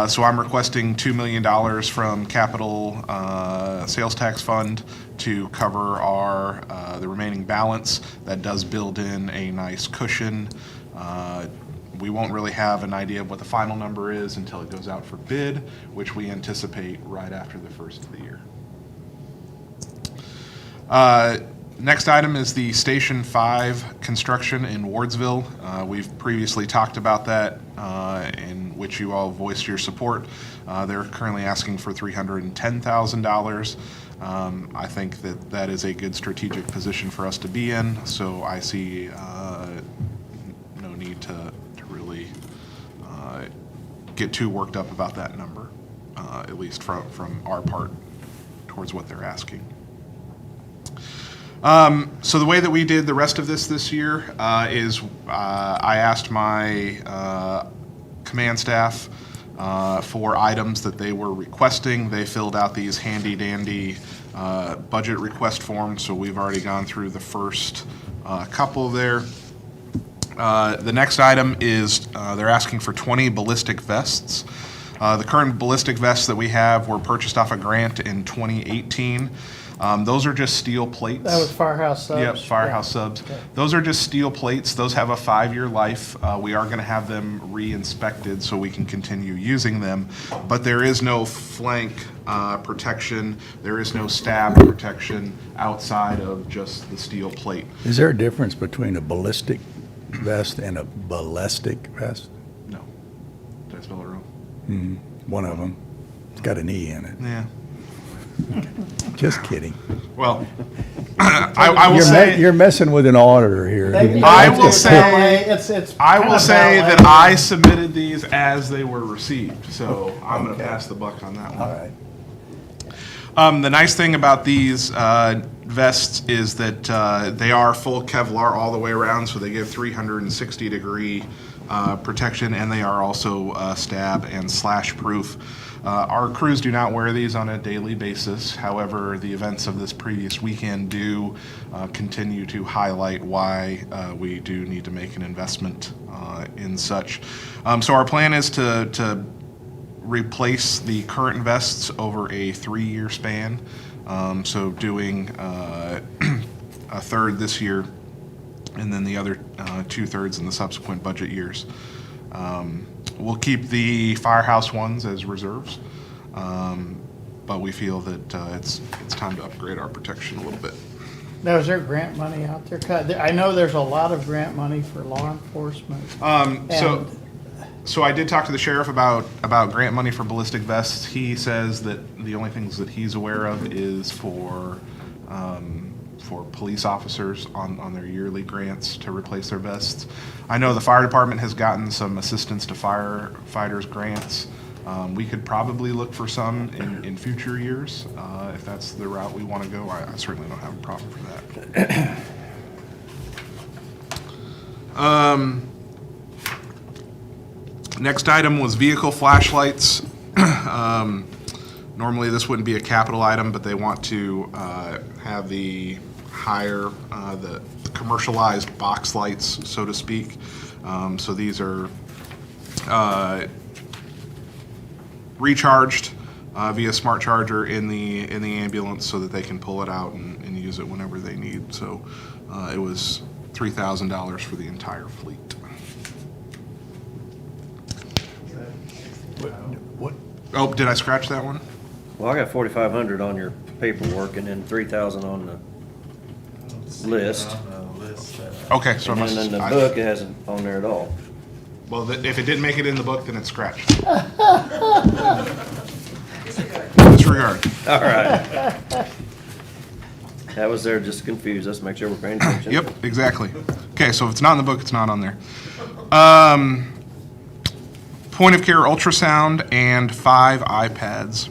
S15: So I'm requesting $2 million from capital sales tax fund to cover the remaining balance. That does build in a nice cushion. We won't really have an idea of what the final number is until it goes out for bid, which we anticipate right after the first of the year. Next item is the Station 5 construction in Wardsville. We've previously talked about that, in which you all voiced your support. They're currently asking for $310,000. I think that that is a good strategic position for us to be in, so I see no need to really get too worked up about that number, at least from our part towards what they're asking. So the way that we did the rest of this year is I asked my command staff for items that they were requesting. They filled out these handy dandy budget request forms, so we've already gone through the first couple there. The next item is they're asking for 20 ballistic vests. The current ballistic vests that we have were purchased off a grant in 2018. Those are just steel plates.
S2: That was Firehouse Subs?
S15: Yep, Firehouse Subs.
S2: Okay.
S15: Those are just steel plates. Those have a 5-year life. We are going to have them re-inspected so we can continue using them. But there is no flank protection. There is no stab protection outside of just the steel plate.
S6: Is there a difference between a ballistic vest and a ballistic vest?
S15: No. Did I spell it wrong?
S6: One of them. It's got an E in it.
S15: Yeah.
S6: Just kidding.
S15: Well, I will say
S6: You're messing with an auditor here.
S15: I will say
S2: It's
S15: I
S2: kind
S15: will
S2: of
S15: say
S2: ballet.
S15: that I submitted these as they were received, so I'm going to pass the buck on that one.
S6: All right.
S15: The nice thing about these vests is that they are full Kevlar all the way around, so they give 360-degree protection, and they are also stab and slash proof. Our crews do not wear these on a daily basis. However, the events of this previous weekend do continue to highlight why we do need to make an investment in such. So our plan is to replace the current vests over a 3-year span. So doing a third this year, and then the other 2/3 in the subsequent budget years. We'll keep the Firehouse ones as reserves, but we feel that it's time to upgrade our protection a little bit.
S2: Now, is there grant money out there? 'Cause I know there's a lot of grant money for law enforcement.
S15: So I did talk to the sheriff about grant money for ballistic vests. He says that the only things that he's aware of is for police officers on their yearly grants to replace their vests. I know the fire department has gotten some assistance to firefighters grants. We could probably look for some in future years if that's the route we want to go. I certainly don't have a problem for that. Next item was vehicle flashlights. Normally this wouldn't be a capital item, but they want to have the higher, the commercialized box lights, so to speak. So these are recharged via smart charger in the ambulance so that they can pull it out and use it whenever they need. So it was $3,000 for the entire fleet.
S6: What?
S15: Oh, did I scratch that one?
S12: Well, I got 4,500 on your paperwork and then 3,000 on the list.
S15: Okay, so I
S12: And
S15: must.
S12: then in the
S15: I-
S12: book, it hasn't on there at all.
S15: Well, if it didn't make it in the book, then it's scratched. Disregard.
S12: All right. That was there just to confuse us, make sure we're paying attention.
S15: Yep, exactly. Okay, so if it's not in the book, it's not on there. Point of care ultrasound and 5 iPads.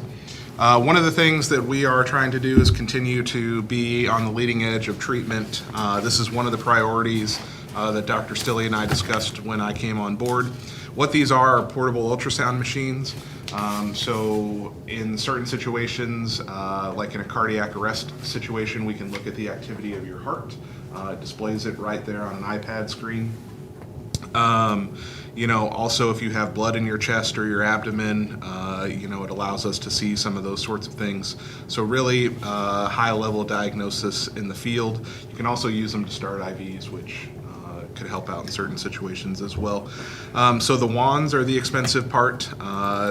S15: One of the things that we are trying to do is continue to be on the leading edge of treatment. This is one of the priorities that Dr. Stilley and I discussed when I came on board. What these are portable ultrasound machines. So in certain situations, like in a cardiac arrest situation, we can look at the activity of your heart. It displays it right there on an iPad screen. Also if you have blood in your chest or your abdomen, it allows us to see some of those sorts of things. So really high level diagnosis in the field. You can also use them to start IVs, which could help out in certain situations as well. So the wands are the expensive part.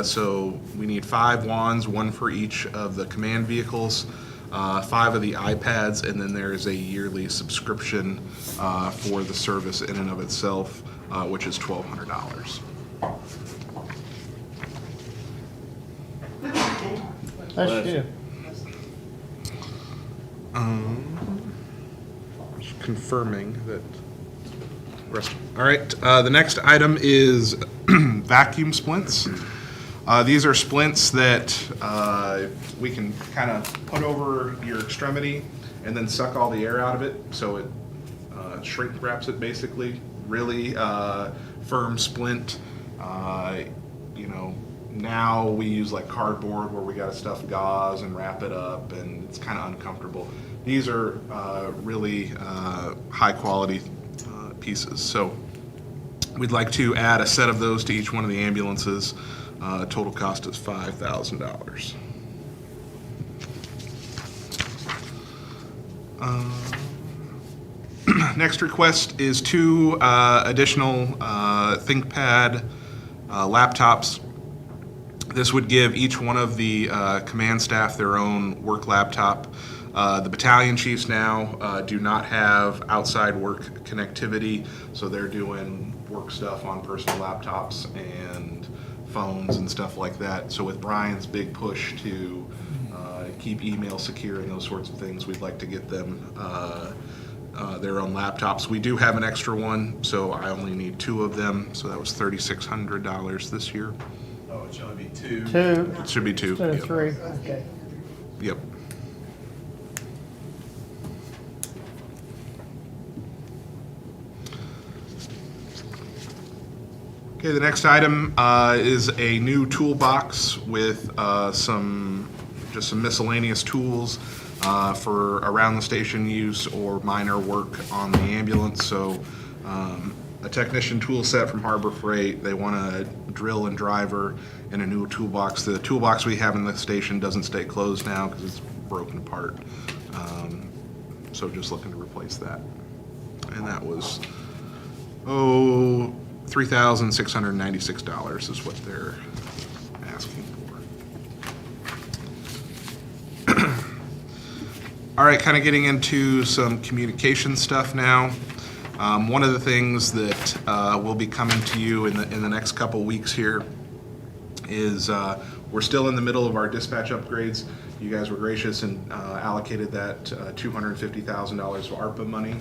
S15: So we need 5 wands, 1 for each of the command vehicles, 5 of the iPads, and then there is a yearly subscription for the service in and of itself, which is $1,200.
S2: That's you.
S15: Just confirming that. All right, the next item is vacuum splints. These are splints that we can kind of put over your extremity and then suck all the air out of it, so it shrink wraps it basically. Really firm splint. You know, now we use like cardboard where we got to stuff gauze and wrap it up, and it's kind of uncomfortable. These are really high quality pieces. So we'd like to add a set of those to each one of the ambulances. Total cost is $5,000. Next request is 2 additional ThinkPad laptops. This would give each one of the command staff their own work laptop. The battalion chiefs now do not have outside work connectivity, so they're doing work stuff on personal laptops and phones and stuff like that. So with Brian's big push to keep email secure and those sorts of things, we'd like to get them their own laptops. We do have an extra one, so I only need 2 of them, so that was $3,600 this year.
S9: Oh, it should only be 2.
S2: 2
S15: It should be 2.
S2: instead of
S15: Yep.
S2: 3. Okay.
S15: Yep. Okay, the next item is a new toolbox with some miscellaneous tools for around the station use or minor work on the ambulance. So a technician tool set from Harbor Freight. They want a drill and driver and a new toolbox. The toolbox we have in the station doesn't stay closed now because it's broken apart. So just looking to replace that. And that was, $3,696 is what they're asking for. All right, kind of getting into some communication stuff now. One of the things that will be coming to you in the next couple weeks here is we're still in the middle of our dispatch upgrades. You guys were gracious and allocated that $250,000 of ARPA money.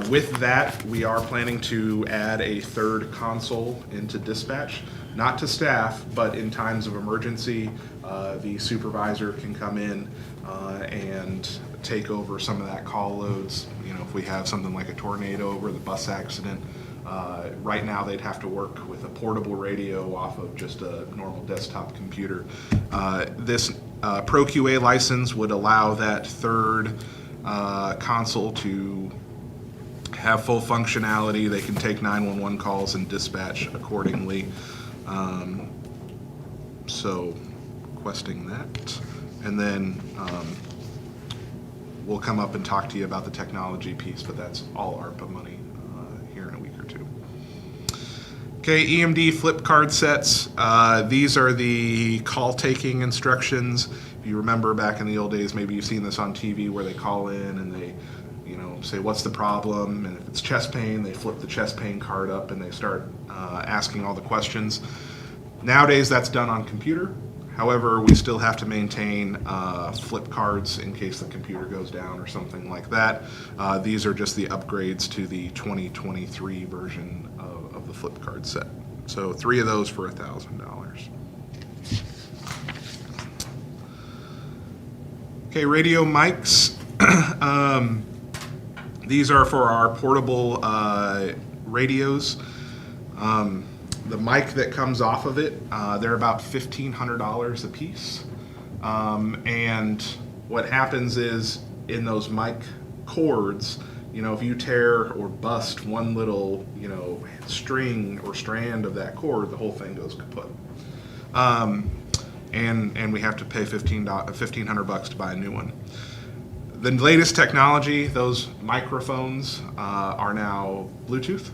S15: With that, we are planning to add a 3rd console into dispatch, not to staff, but in times of emergency, the supervisor can come in and take over some of that call loads. You know, if we have something like a tornado or the bus accident, right now they'd have to work with a portable radio off of just a normal desktop computer. This ProQA license would allow that 3rd console to have full functionality. They can take 911 calls and dispatch accordingly. So requesting that. And then we'll come up and talk to you about the technology piece, but that's all ARPA money here in a week or 2. Okay, EMD flip card sets. These are the call taking instructions. If you remember back in the old days, maybe you've seen this on TV where they call in and they, you know, say what's the problem, and if it's chest pain, they flip the chest pain card up and they start asking all the questions. Nowadays, that's done on computer. However, we still have to maintain flip cards in case the computer goes down or something like that. These are just the upgrades to the 2023 version of the flip card set. So 3 of those for $1,000. Okay, radio mics. These are for our portable radios. The mic that comes off of it, they're about $1,500 a piece. And what happens is in those mic cords, you know, if you tear or bust one little, you know, string or strand of that cord, the whole thing goes kaput. And we have to pay $1,500 to buy a new one. The latest technology, those microphones are now Bluetooth,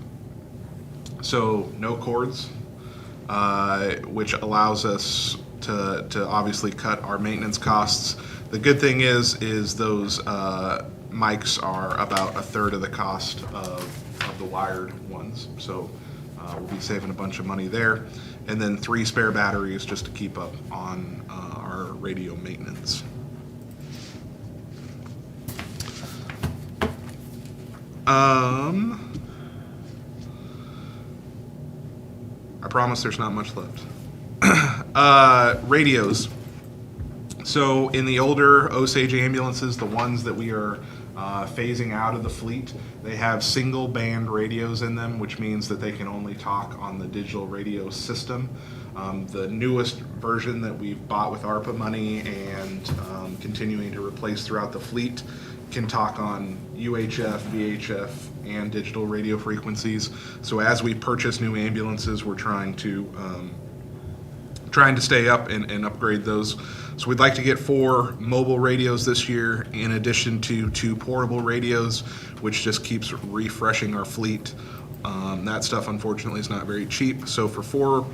S15: so no cords, which allows us to obviously cut our maintenance costs. The good thing is those mics are about a third of the cost of the wired ones, so we'll be saving a bunch of money there. And then 3 spare batteries just to keep up on our radio maintenance. I promise there's not much left. Radios. So in the older Osage ambulances, the ones that we are phasing out of the fleet, they have single band radios in them, which means that they can only talk on the digital radio system. The newest version that we've bought with ARPA money and continuing to replace throughout the fleet can talk on UHF, VHF, and digital radio frequencies. So as we purchase new ambulances, we're trying to stay up and upgrade those. So we'd like to get 4 mobile radios this year, in addition to 2 portable radios, which just keeps refreshing our fleet. That stuff, unfortunately, is not very cheap. So for 4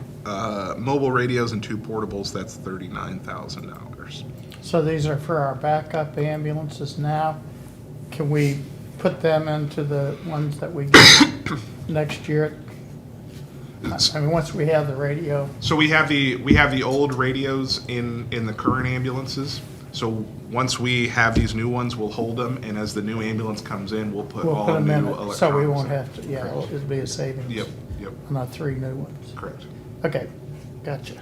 S15: mobile radios and 2 portables, that's $39,000.
S2: So these are for our backup ambulances now. Can we put them into the ones that we get next year? I mean, once we have the radio.
S15: So we have the old radios in the current ambulances. So once we have these new ones, we'll hold them, and as the new ambulance comes in, we'll put all
S2: them
S15: new
S2: in,
S15: electronics.
S2: so we won't
S15: in.
S2: have to, yeah, it'll be a savings.
S15: Yep.
S2: On our 3 new ones.
S15: Correct.
S2: Okay, gotcha.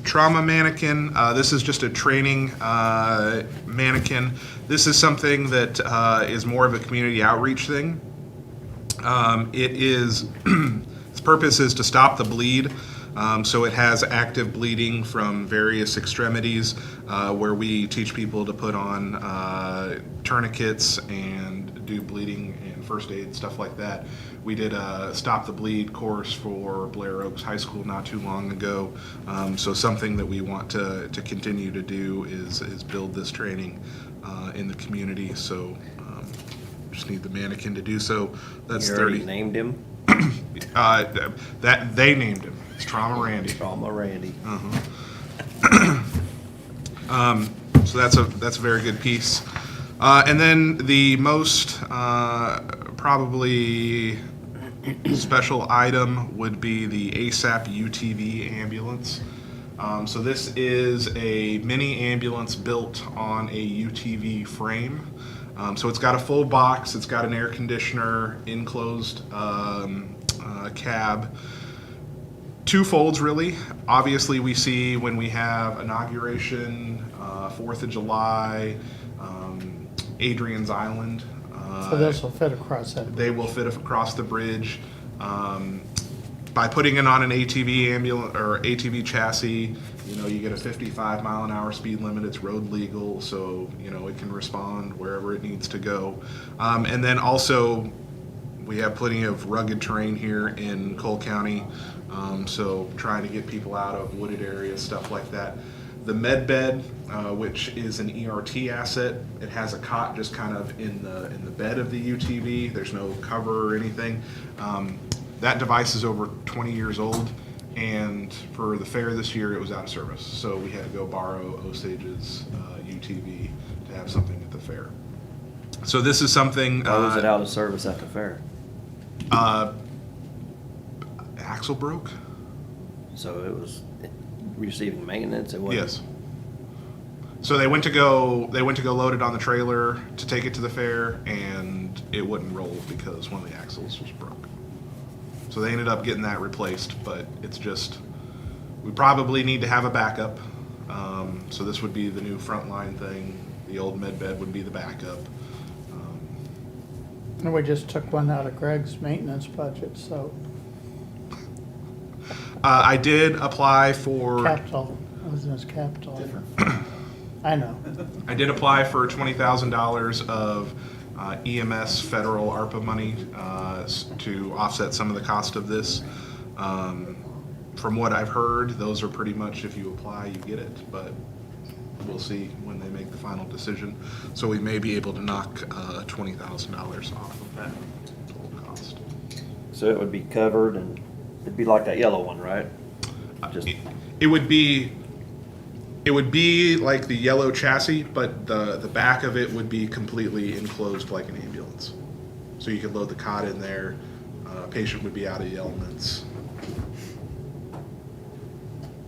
S15: Trauma mannequin. This is just a training mannequin. This is something that is more of a community outreach thing. Its purpose is to stop the bleed. So it has active bleeding from various extremities, where we teach people to put on tourniquets and do bleeding and first aid, stuff like that. We did a Stop the Bleed course for Blair Oaks High School not too long ago. So something that we want to continue to do is build this training in the community. So just need the mannequin to do so. That's
S12: You
S15: 30.
S12: already named him?
S15: That they named him. It's Trauma Randy.
S12: Trauma Randy.
S15: So that's a very good piece. And then the most probably special item would be the ASAP UTV ambulance. So this is a mini ambulance built on a UTV frame. So it's got a full box, it's got an air conditioner, enclosed cab. 2 folds really. Obviously we see when we have inauguration, 4th of July, Adrian's Island.
S2: So this will fit across that.
S15: They will fit across the bridge. By putting it on an ATV ambulance or ATV chassis, you get a 55 mile an hour speed limit. It's road legal, so it can respond wherever it needs to go. And then also, we have plenty of rugged terrain here in Cole County, so trying to get people out of wooded areas, stuff like that. The med bed, which is an ERT asset, it has a cot just kind of in the bed of the UTV. There's no cover or anything. That device is over 20 years old, and for the fair this year, it was out of service. So we had to go borrow Osage's UTV to have something at the fair. So this is something.
S12: Why was it out of service at the fair?
S15: Axle broke.
S12: So it was receiving maintenance. It wasn't.
S15: Yes. So they went to go load it on the trailer to take it to the fair, and it wouldn't roll because one of the axles was broke. So they ended up getting that replaced, but it's just, we probably need to have a backup. So this would be the new frontline thing. The old med bed would be the backup.
S2: And we just took one out of Greg's maintenance budget, so
S15: I did apply for.
S2: capital, wasn't his capital. I know.
S15: I did apply for $20,000 of EMS federal ARPA money to offset some of the cost of this. from what I've heard, those are pretty much, if you apply, you get it, but we'll see when they make the final decision. So we may be able to knock $20,000 off of that total cost.
S12: So it would be covered and it'd be like that yellow one, right? Just,
S15: It would be like the yellow chassis, but the back of it would be completely enclosed like an ambulance. So you could load the cot in there, patient would be out of the elements.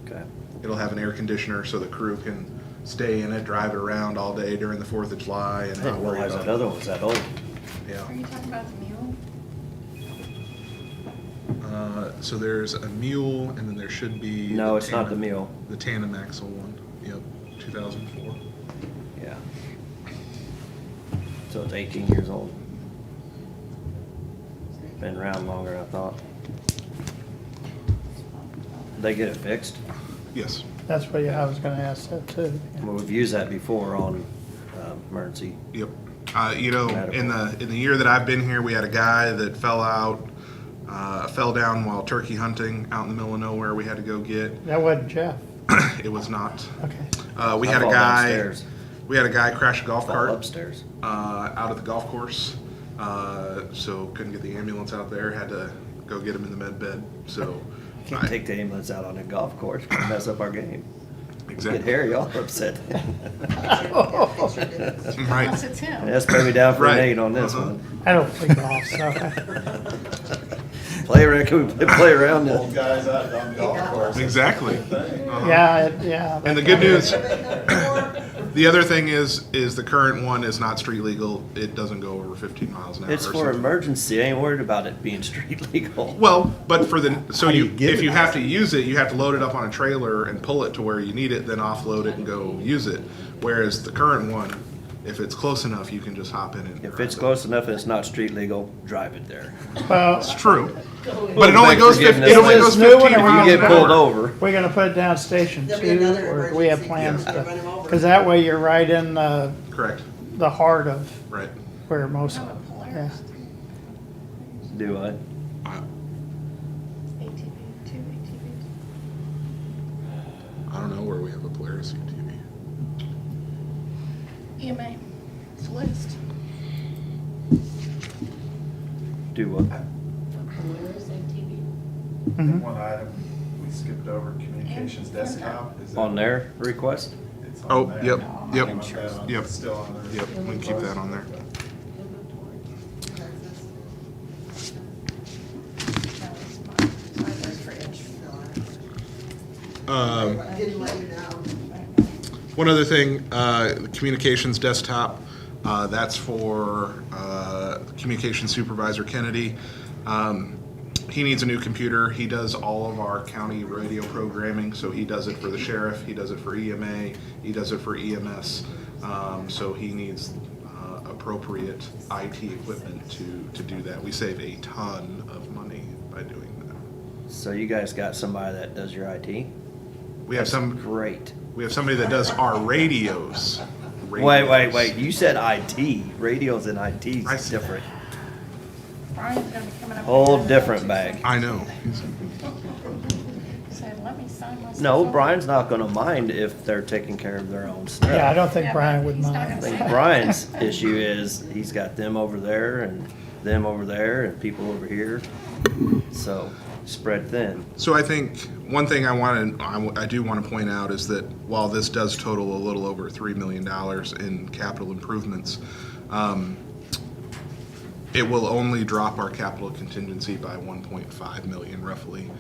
S12: okay.
S15: It'll have an air conditioner so the crew can stay in it, drive it around all day during the 4th of July and
S12: I
S15: not
S12: didn't
S15: worry
S12: realize
S15: about
S12: that other one was that old.
S15: Yeah.
S5: Are you talking about the mule?
S15: So there's a mule, and then there should be.
S12: No, it's not the mule.
S15: The tandem axle one. Yep, 2004.
S12: Yeah. So it's 18 years old. Been around longer than I thought. Did they get it fixed?
S15: Yes.
S2: That's what I was gonna ask that too.
S12: Well, we've used that before on emergency.
S15: Yep. In the year that I've been here, we had a guy that fell down while turkey hunting out in the middle of nowhere. We had to go get.
S2: That wasn't Jeff.
S15: It was not.
S2: Okay.
S15: We
S12: I
S15: had a
S12: fall
S15: guy.
S12: downstairs.
S15: We had a guy crash a golf
S12: Fall
S15: cart
S12: upstairs.
S15: out at the golf course. So couldn't get the ambulance out there. Had to go get him in the med bed. So.
S12: Can't take the ambulance out on a golf course. Gonna mess up our game.
S15: Exactly.
S12: Get Harry all upset.
S15: Right.
S5: Unless it's him.
S12: Let's put me down for
S15: Right.
S12: an 8 on this
S15: Uh-huh.
S12: one.
S2: I don't play golf, so.
S12: Play around, can we play around
S9: Old
S12: this?
S9: guys out on the golf course.
S15: Exactly. Uh-huh.
S2: Yeah.
S15: And the good news, the other thing is the current one is not street legal. It doesn't go over 15 miles an hour.
S12: It's
S15: or
S12: for
S15: something.
S12: emergency. I ain't worried about it being street legal.
S15: Well, but for the, so
S6: How do
S15: you,
S6: you get
S15: if
S6: it?
S15: you have to use it, you have to load it up on a trailer and pull it to where you need it, then offload it and go use it. Whereas the current one, if it's close enough, you can just hop in and.
S12: If it's close enough and it's not street legal, drive it there.
S2: Well,
S15: It's true. But it only goes,
S12: Forgiveness.
S15: it only
S2: Is
S15: goes
S2: this new one
S15: 15
S2: or
S12: If
S15: miles
S12: you
S15: an
S12: get pulled
S15: hour.
S12: over,
S2: we're gonna put it down Station
S7: There'll be
S2: 2,
S7: another
S2: or do we have
S7: emergency.
S2: plans
S7: Yeah.
S2: to?
S7: Run 'em over.
S2: Because that way you're right in
S15: Correct,
S2: the heart of
S15: right.
S2: where most
S5: Have
S2: of
S5: a
S2: them, yeah.
S5: Polaris.
S12: do I?
S5: ATV, 2 ATVs.
S15: I don't know where we have a Polaris UTV.
S5: EMA, it's list.
S12: Do what?
S14: Polaris ATV.
S2: Mhm.
S9: One item we skipped over, communications desktop. Is that-
S12: On their request?
S9: It's
S15: Oh,
S9: on there.
S15: yep, yep,
S9: You want that on-
S15: yep.
S9: Still on there.
S15: Yep, we can keep that on there.
S5: That was mine. Sorry, there's fridge.
S7: Didn't let you know.
S15: One other thing, the communications desktop, that's for communications supervisor Kennedy. He needs a new computer. He does all of our county radio programming, so he does it for the sheriff, he does it for EMA, he does it for EMS. So he needs appropriate IT equipment to do that. We save a ton of money by doing that.
S12: So you guys got somebody that does your IT?
S15: We have
S12: Great.
S15: we have somebody that does our radios.
S12: Wait. You said IT. Radios and IT
S15: I
S12: is
S15: said-
S12: different.
S5: Brian's gonna be coming up.
S12: Whole
S5: with
S12: different
S5: another
S12: bag.
S15: I know.
S5: Said, let me sign myself.
S12: No,
S5: over."
S12: Brian's not gonna mind if they're taking care of their own stuff.
S2: Yeah, I don't think
S5: Yeah,
S2: Brian
S5: but
S2: would
S5: he's not
S2: mind.
S12: I
S5: gonna
S12: think
S5: say-
S12: Brian's issue is he's got them over there and them over there and people over here. So spread thin.
S15: So I think one thing I do want to point out is that while this does total a little over $3 million in capital improvements, it will only drop our capital contingency by 1.5 million roughly.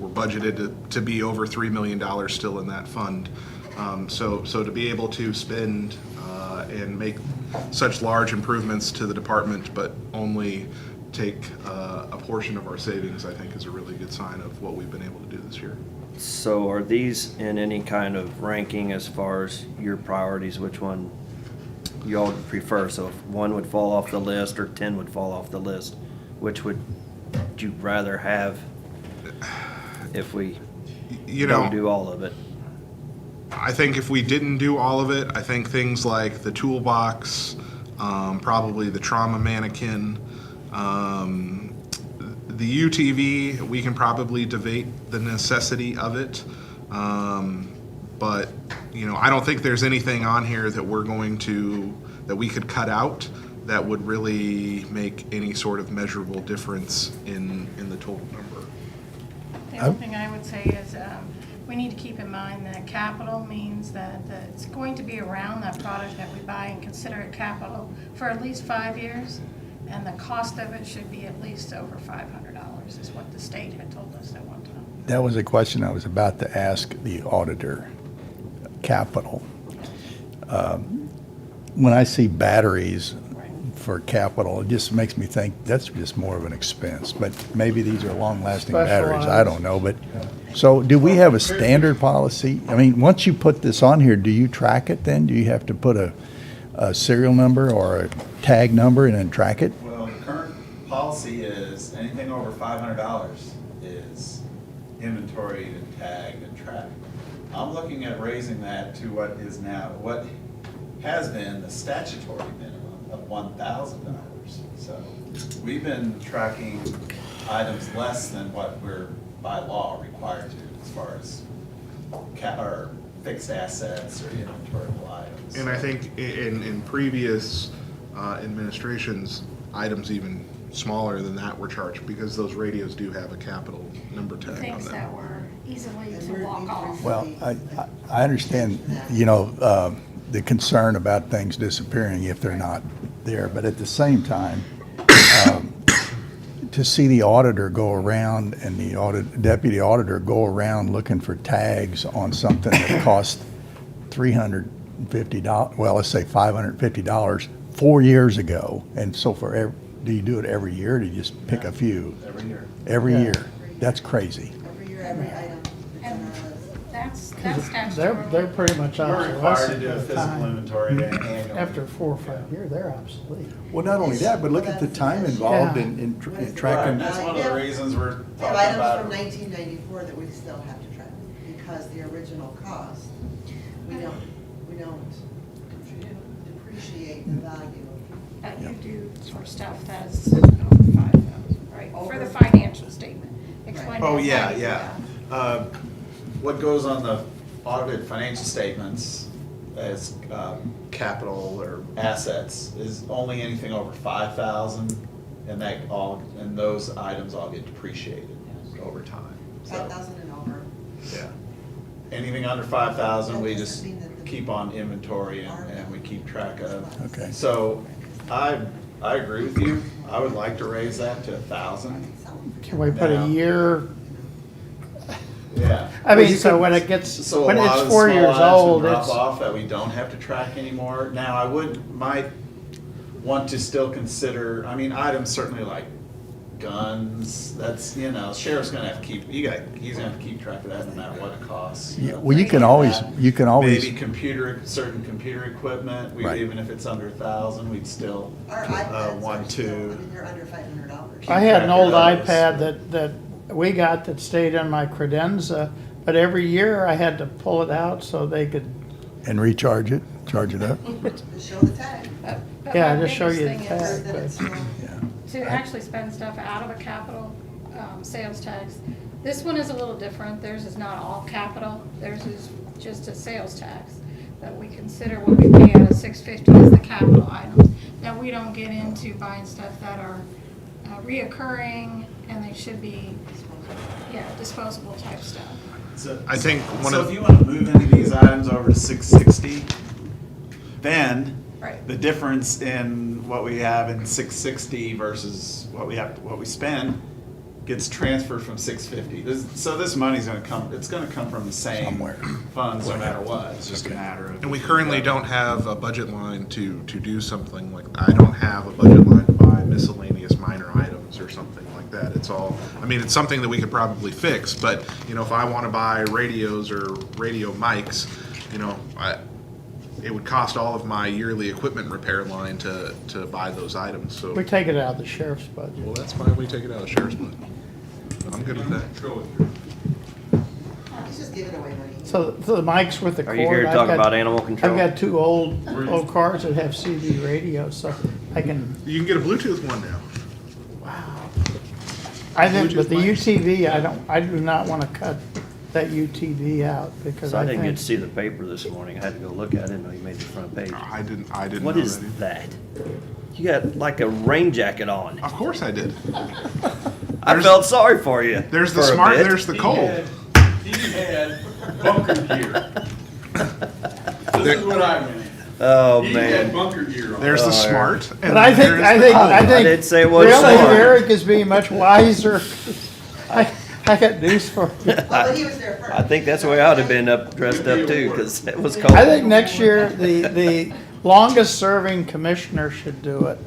S15: We're budgeted to be over $3 million still in that fund. So to be able to spend and make such large improvements to the department, but only take a portion of our savings, I think is a really good sign of what we've been able to do this year.
S12: So are these in any kind of ranking as far as your priorities, which one y'all prefer? So if one would fall off the list or 10 would fall off the list, which would you rather have if we
S15: You
S12: don't
S15: know,
S12: do all of it?
S15: I think if we didn't do all of it, I think things like the toolbox, probably the trauma mannequin, The UTV, we can probably debate the necessity of it. But, I don't think there's anything on here that that we could cut out that would really make any sort of measurable difference in the total number.
S5: The only thing I would say is, we need to keep in mind that capital means that it's going to be around that product that we buy and consider it capital for at least 5 years. And the cost of it should be at least over $500 is what the state had told us at one time.
S6: That was a question I was about to ask the auditor. Capital. When I see batteries for capital, it just makes me think that's just more of an expense. But maybe these are long-lasting batteries. I don't know. But so, do we have a standard policy? I mean, once you put this on here, do you track it then? Do you have to put a serial number or a tag number and then track it?
S9: Well, the current policy is anything over $500 is inventoried and tagged and tracked. I'm looking at raising that to what has been the statutory minimum of $1,000. So we've been tracking items less than what we're by law required to as far as or fixed assets or inventoriable items.
S15: And I think in previous administrations, items even smaller than that were charged because those radios do have a capital number tag on
S5: Things
S15: them.
S5: that were easily to walk off.
S6: Well, I understand, the concern about things disappearing if they're not there, but at the same time, to see the auditor go around and the deputy auditor go around looking for tags on something that cost $350, well, let's say $550 4 years ago, and so do you do it every year, or do you just pick a few?
S9: Every year.
S6: Every year? That's crazy.
S7: Every year, every item.
S5: And that's
S2: They're
S5: statutory.
S2: pretty much
S9: We're required to
S2: obsolete
S9: do a
S2: at the
S9: physical
S2: time.
S9: inventory annually.
S2: After 4 or 5 years, they're obsolete.
S6: Well, not only that, but look at the time involved in
S9: Right,
S6: tracking.
S9: that's one of the reasons we're
S7: We have
S9: talking
S7: items
S9: about.
S7: from 1994 that we still have to track, because the original cost, we don't depreciate the value of.
S5: That you do for stuff that's over 5,000, right? For the financial statement. Explain
S9: Oh,
S5: how
S9: yeah,
S5: you do
S9: yeah.
S5: that.
S9: What goes on the audited financial statements as capital or assets is only anything over 5,000, and those items all get depreciated over time. So,
S7: 5,000 and over.
S9: yeah. Anything under 5,000, we
S7: That
S9: just
S7: doesn't mean that the-
S9: keep on inventory and we keep track of.
S6: Okay.
S9: So I agree with you. I would like to raise that to 1,000.
S2: Can we put
S9: Now-
S2: a year?
S9: Yeah.
S2: I
S9: Well,
S2: mean,
S9: you
S2: so
S9: could-
S2: when it gets,
S9: So a
S2: when
S9: lot
S2: it's
S9: of the
S2: 4
S9: small
S2: years
S9: items
S2: old,
S9: can drop
S2: it's,
S9: off that we don't have to track anymore. Now, I might want to still consider, items certainly like guns, that's, sheriff's gonna have to keep, he's gonna have to keep track of that no matter what it costs.
S6: Yeah, well, you can always,
S9: Maybe certain computer equipment,
S6: Right.
S9: even if it's under 1,000, we'd still,
S7: Our iPads
S9: want
S7: are still,
S9: to.
S7: they're under $500.
S2: I had an old
S9: track of those.
S2: iPad that we got that stayed in my credenza, but every year I had to pull it out so they could,
S6: and recharge it, charge it up.
S7: Just show the tag.
S5: But
S2: yeah,
S5: my
S2: just show
S5: biggest
S2: you the
S5: thing
S2: tag.
S5: is
S7: That it's still-
S5: to actually spend stuff out of a capital sales tax. This one is a little different. Theirs is not all capital. Theirs is just a sales tax. That we consider what we pay out of 650 as the capital items. Now, we don't get into buying stuff that are reoccurring and they should be, disposable type stuff.
S9: So,
S15: I think one
S9: so
S15: of-
S9: if you want to move any of these items over to 660, then
S5: Right.
S9: the difference in what we have in 660 versus what we spend gets transferred from 650. So this money's going to come. It's going to come from the same
S6: Somewhere.
S9: funds no matter what. It's just a matter of.
S15: And we currently don't have a budget line to do something like, I don't have a budget line to buy miscellaneous minor items or something like that. It's all, it's something that we could probably fix, but, if I want to buy radios or radio mics, it would cost all of my yearly equipment repair line to buy those items, so.
S2: we take it out of the sheriff's budget.
S15: Well, that's fine, we take it out of the sheriff's budget. I'm good with that.
S7: He's just giving away money.
S2: So the mics with the cord.
S12: Are you here to
S2: I've
S12: talk
S2: got-
S12: about animal control?
S2: I've got two old cars that have CD radios, so I can,
S15: You can get a Bluetooth one now.
S2: wow. I think,
S9: Which
S2: but
S9: is
S2: the
S9: my-
S2: UTV, I do not want to cut that UTV out because
S12: So I
S2: I
S12: didn't get
S2: think,
S12: to see the paper this morning. I had to go look at it. I didn't know you made the front page.
S15: I didn't
S12: What
S15: know
S12: is
S15: that either.
S12: that? You got like a rain jacket on.
S15: Of course I did.
S12: I felt sorry for you.
S15: There's the
S12: for a
S15: smart,
S12: bit.
S15: there's the cold.
S3: He had bunker gear. This is what I went in.
S12: Oh,
S3: He
S12: man.
S3: had bunker gear on.
S15: There's the
S12: Oh,
S15: smart. and
S2: but I think,
S15: there's
S2: I
S15: the
S2: think,
S15: cold.
S2: I think.
S12: didn't say it was
S2: Really,
S12: smart.
S2: Eric is being much wiser. I got news for you.
S7: Well, he was there first.
S12: I think that's the way I would have been dressed up too, because it was cold.
S2: I think next year, the longest serving commissioner should do it,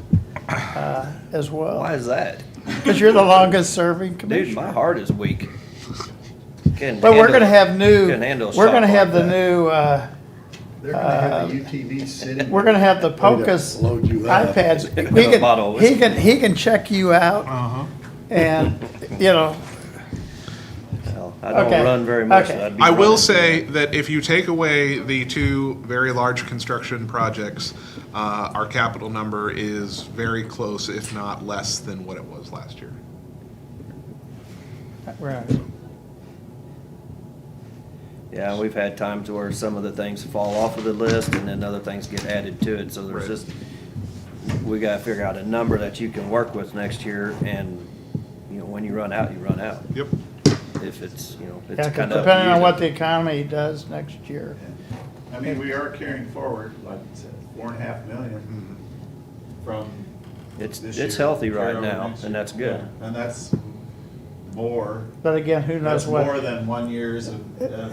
S2: as well.
S12: Why is that?
S2: Because you're the longest serving
S12: Dude,
S2: commissioner.
S12: my heart is weak.
S2: But we're gonna have new,
S12: Couldn't handle a
S2: we're
S12: shock
S2: gonna have
S12: like
S2: the
S12: that.
S2: new,
S6: They're gonna have the UTV sitting.
S2: we're gonna have the
S6: Ready to
S2: POCUS
S6: load you up.
S2: iPads.
S12: With a bottle of
S2: He can check you out
S15: Uh-huh.
S2: and, you know,
S12: Well, I don't
S2: Okay,
S12: run very much.
S2: okay.
S12: so I'd be
S15: I will
S12: running.
S15: say that if you take away the two very large construction projects, our capital number is very close, if not less than what it was last year.
S2: right.
S12: Yeah, we've had times where some of the things fall off of the list and then other things get added to it, so there's
S15: Right.
S12: just, we gotta figure out a number that you can work with next year, and, you know, when you run out, you run out.
S15: Yep.
S12: If it's, you know,
S2: Yeah,
S12: it's
S2: 'cause
S12: kinda. up to
S2: depending
S12: you
S2: on
S12: to-
S2: what the economy does next year.
S9: I mean, we are carrying forward, like you said, 4.5 million from
S12: It's
S9: this
S12: it's
S9: year,
S12: healthy
S9: carry
S12: right
S9: over
S12: now,
S9: next
S12: and
S9: year.
S12: that's good.
S9: Yeah, and that's more,
S2: But again, who knows
S9: that's more
S2: what,
S9: than 1 year's of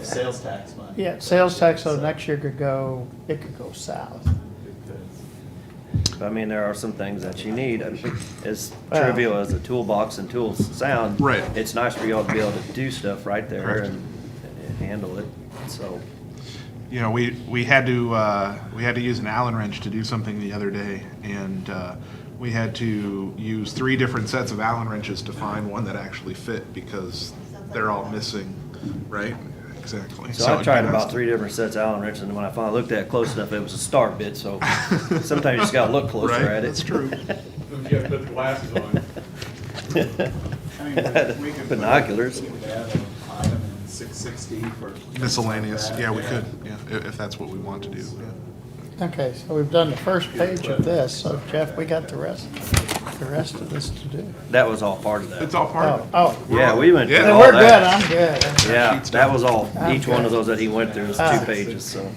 S9: sales tax money.
S2: yeah, sales tax, so next year could go south.
S12: I mean, there are some things that you need, as
S2: Well-
S12: trivial as the toolbox and tools sound.
S15: Right.
S12: It's nice for y'all to be able to do stuff right there
S15: Correct.
S12: and handle it, so.
S15: You know, we had to use an Allen wrench to do something the other day, and we had to use 3 different sets of Allen wrenches to find one that actually fit because they're all missing, right? Exactly.
S12: So I tried
S15: it
S12: about
S15: has
S12: 3 different sets of Allen wrenches, and when I finally looked at it close enough, it was a start bit, so sometimes you just gotta look closer
S15: Right,
S12: at it.
S15: that's true.
S3: You gotta put the glasses on.
S9: I mean, we could put-
S12: Binoculars.
S9: we could add an item in 660 for.
S15: Miscellaneous, yeah, we
S9: Yeah.
S15: could, yeah, if that's what we want to do, yeah.
S2: Okay, so we've done the first page of this, so Jeff, we got the rest of this to do.
S12: That was all part of
S15: It's
S12: that.
S15: all part of it.
S2: Oh,
S12: Yeah, we went through
S15: Yeah.
S2: then
S12: all
S2: we're good,
S12: that.
S2: I'm good.
S12: Yeah, that was all,
S2: I'm
S12: each one
S2: good.
S12: of those that he went through was 2
S2: Ah.
S12: pages, so.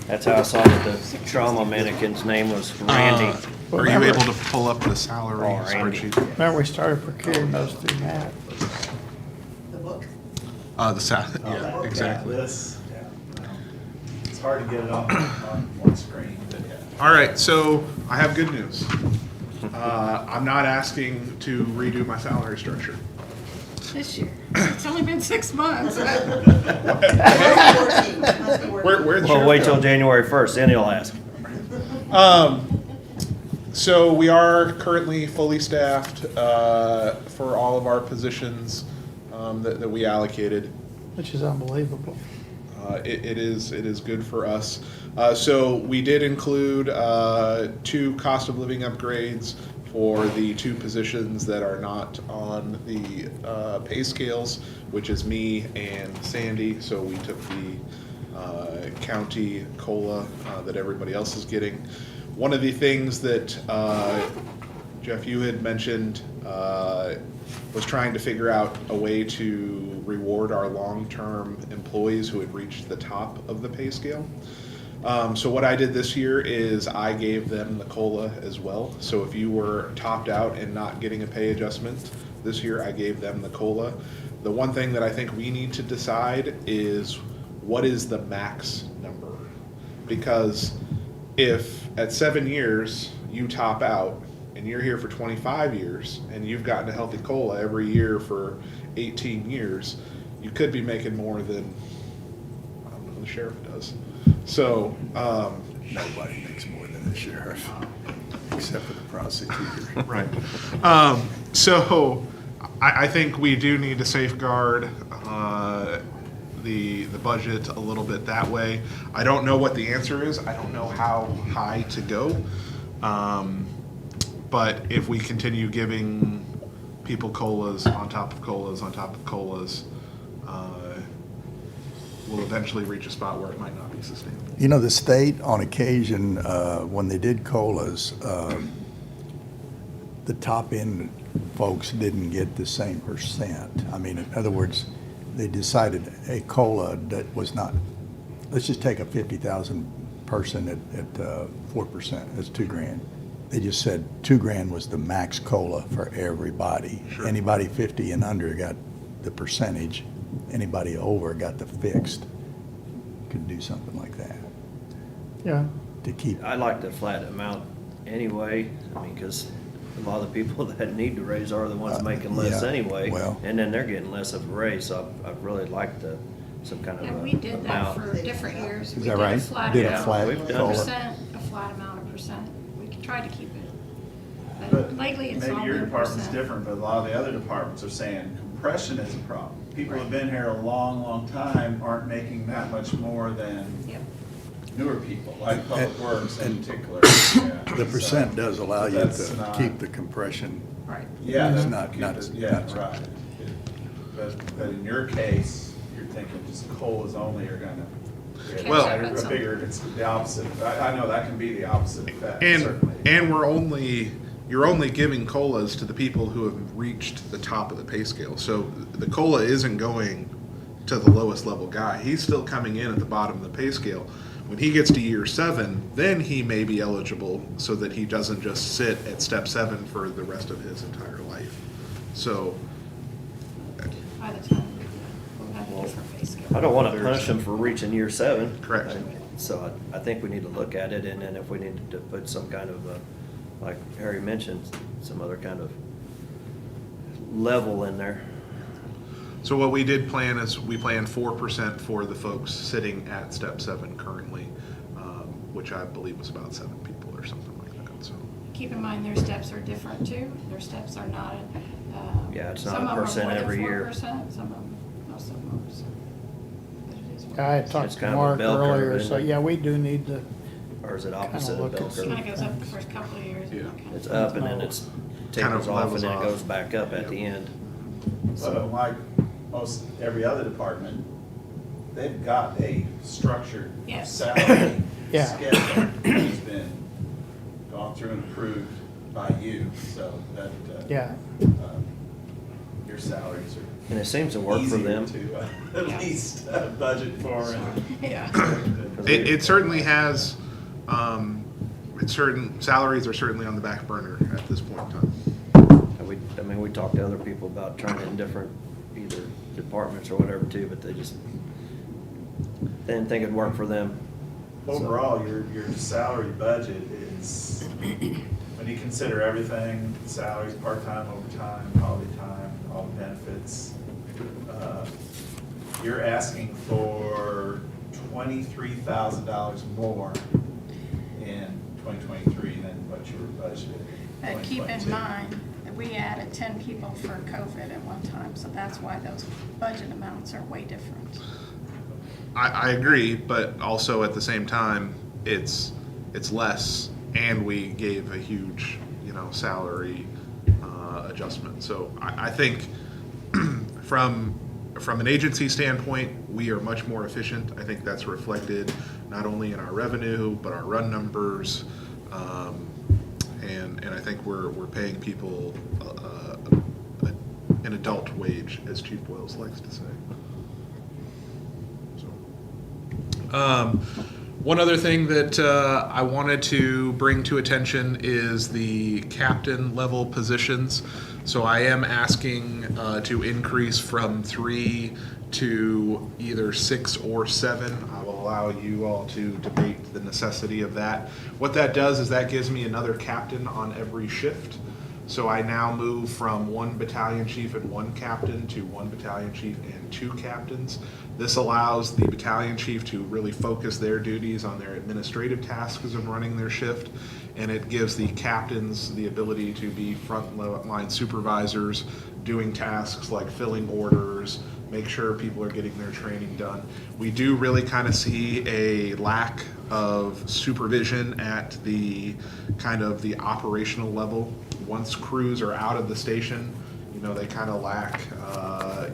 S12: That's how I saw that the trauma mannequin's name was Randy.
S15: Are you able to pull up the salary
S12: Oh, Randy.
S15: spreadsheet?
S2: Remember, we started procuring those through Matt.
S7: The book.
S15: Yeah, exactly.
S9: This, yeah. It's hard to get it on one screen, but yeah.
S15: All right, so I have good news. I'm not asking to redo my salary structure.
S5: This year. It's only been 6 months.
S15: Where'd the
S12: Well,
S15: sheriff
S12: wait
S15: go?
S12: till January 1st, then he'll ask.
S15: So we are currently fully staffed for all of our positions that we allocated.
S2: Which is unbelievable.
S15: It is good for us. So we did include 2 cost of living upgrades for the 2 positions that are not on the pay scales, which is me and Sandy. So we took the county COLA that everybody else is getting. One of the things that Jeff, you had mentioned was trying to figure out a way to reward our long-term employees who had reached the top of the pay scale. So what I did this year is I gave them the COLA as well. So if you were topped out and not getting a pay adjustment this year, I gave them the COLA. The one thing that I think we need to decide is what is the max number? Because if at 7 years you top out and you're here for 25 years and you've gotten a healthy COLA every year for 18 years, you could be making more than, I don't know, the sheriff does. So,
S6: Nobody makes more than the sheriff, except for the prosecutor.
S15: right. So I think we do need to safeguard the budget a little bit that way. I don't know what the answer is. I don't know how high to go. But if we continue giving people COLAs on top of COLAs on top of COLAs, will eventually reach a spot where it might not be sustainable.
S6: You know, the state, on occasion, when they did COLAs, the top end folks didn't get the same percent. I mean, in other words, they decided a COLA that was not, let's just take a 50,000 person at 4%, that's $2,000. They just said $2,000 was the max COLA for everybody.
S15: Sure.
S6: Anybody 50 and under got the percentage, anybody over got the fixed. Could do something like that
S2: Yeah,
S6: to keep.
S12: I like the flat amount anyway, I mean, because a lot of the people that need to raise are the ones making less
S6: yeah,
S12: anyway.
S6: well.
S12: And then they're getting less of a raise, so I really like some kind of
S5: And
S12: a
S5: we did that
S12: amount.
S5: for different years.
S6: Is that right? Did a flat
S12: We've done
S5: A
S6: COLA?
S5: percent, a flat amount of percent. We could try to keep it. But
S9: But
S5: lately, it's all
S9: maybe your
S5: been
S9: department's
S5: percent.
S9: different, but a lot of the other departments are saying compression is a problem. People who've been here a long, long time aren't making that much more than
S5: Yep.
S9: newer people, like Public Works in
S6: and
S9: particular.
S6: The percent does allow you
S9: That's
S6: to
S9: not-
S6: keep the compression.
S5: Right.
S9: Yeah,
S6: It's
S9: that-
S6: not-
S9: keep
S6: not-
S9: it- yeah,
S6: not-
S9: right. But in your case, you're thinking just COLAs only are gonna. get
S15: Well-
S9: better. I figured it's the opposite. I know that can be the opposite effect,
S15: And
S9: certainly.
S15: you're only giving COLAs to the people who have reached the top of the pay scale. So the COLA isn't going to the lowest level guy. He's still coming in at the bottom of the pay scale. When he gets to year 7, then he may be eligible so that he doesn't just sit at step 7 for the rest of his entire life. So,
S5: By the time we'll have a different pay scale.
S12: I don't want to punish them for reaching year 7.
S15: Correct.
S12: So I think we need to look at it, and then if we need to put some kind of, like Harry mentioned, some other kind of level in there.
S15: so what we did plan is we planned 4% for the folks sitting at step 7 currently, which I believe was about 7 people or something like that. So.
S5: Keep in mind, their steps are different too. Their steps are not,
S12: Yeah, it's not
S5: some
S12: a
S5: of them are
S12: percent
S5: more than
S12: every year.
S5: 4%, some of them, most of them are, so. But it is what
S2: I
S5: it
S2: had
S5: is.
S2: talked
S12: It's
S2: to
S12: kind of a
S2: Mark
S12: bell curve,
S2: earlier,
S12: isn't
S2: so
S12: it?
S2: yeah, we do need to,
S12: Or is it opposite
S2: Kinda
S12: of
S2: look
S12: bell
S2: at
S12: curve?
S5: Kind of goes up the first couple of years. and
S15: Yeah.
S5: then kinda
S12: It's up and then it's
S15: Kind of
S12: tapers off and
S15: levels
S12: then it
S15: off.
S12: goes back up at the end.
S9: But like most, every other department, they've got a structured
S5: Yes.
S9: salary
S2: Yeah.
S9: schedule that's been gone through and approved by you, so that,
S2: yeah.
S9: your salaries are
S12: And it seems to work for
S9: easier
S12: them.
S9: to
S5: Yeah.
S9: at least budget for and.
S5: Yeah.
S15: It certainly has, salaries are certainly on the back burner at this point in time.
S12: And we talked to other people about trying it in different, either departments or whatever too, but they just didn't think it'd work for them.
S9: Overall, your salary budget is, when you consider everything, salaries, part-time, overtime, holiday time, all the benefits, you're asking for $23,000 more in 2023 than what you were budgeted in
S5: And keep in
S9: 2022.
S5: mind that we added 10 people for COVID at one time, so that's why those budget amounts are way different.
S15: I agree, but also at the same time, it's less, and we gave a huge, salary adjustment. So I think from an agency standpoint, we are much more efficient. I think that's reflected not only in our revenue, but our run numbers. And I think we're paying people an adult wage, as Chief Boyles likes to say. One other thing that I wanted to bring to attention is the captain level positions. So I am asking to increase from 3 to either 6 or 7. I will allow you all to debate the necessity of that. What that does is that gives me another captain on every shift. So I now move from 1 battalion chief and 1 captain to 1 battalion chief and 2 captains. This allows the battalion chief to really focus their duties on their administrative tasks of running their shift, and it gives the captains the ability to be frontline supervisors, doing tasks like filling orders, make sure people are getting their training done. We do really kind of see a lack of supervision at the kind of the operational level. Once crews are out of the station, they kind of lack, a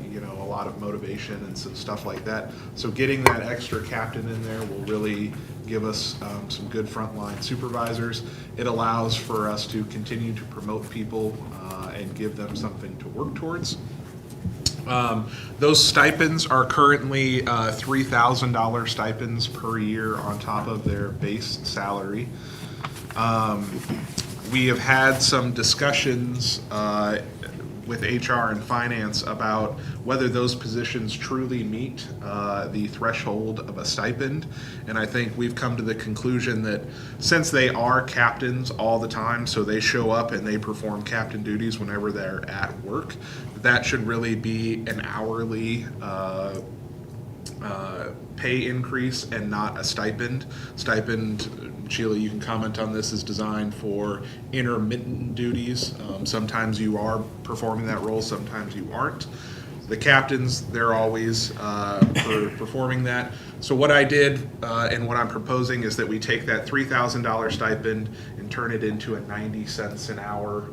S15: lot of motivation and some stuff like that. So getting that extra captain in there will really give us some good frontline supervisors. It allows for us to continue to promote people and give them something to work towards. Those stipends are currently $3,000 stipends per year on top of their base salary. We have had some discussions with HR and finance about whether those positions truly meet the threshold of a stipend. And I think we've come to the conclusion that since they are captains all the time, so they show up and they perform captain duties whenever they're at work, that should really be an hourly pay increase and not a stipend. Stipend, Sheila, you can comment on this, is designed for intermittent duties. Sometimes you are performing that role, sometimes you aren't. The captains, they're always performing that. So what I did and what I'm proposing is that we take that $3,000 stipend and turn it into a 90 cents an hour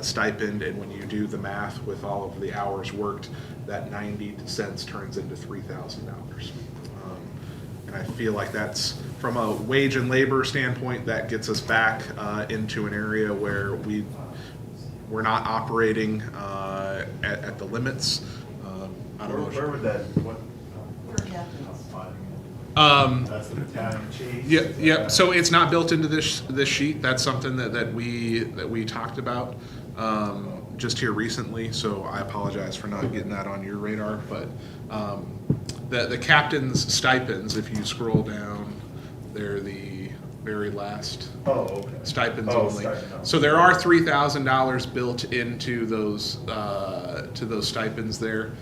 S15: stipend, and when you do the math with all of the hours worked, that 90 cents turns into $3,000. And I feel like that's, from a wage and labor standpoint, that gets us back into an area where we're not operating at the limits. I don't know.
S9: Where would that, what? That's the battalion chief?
S15: Yeah. So it's not built into this sheet. That's something that we talked about just here recently. So I apologize for not getting that on your radar. But the captain's stipends, if you scroll down, they're the very last stipends only.
S9: Stipend.
S15: So there are $3,000 built into those stipends there.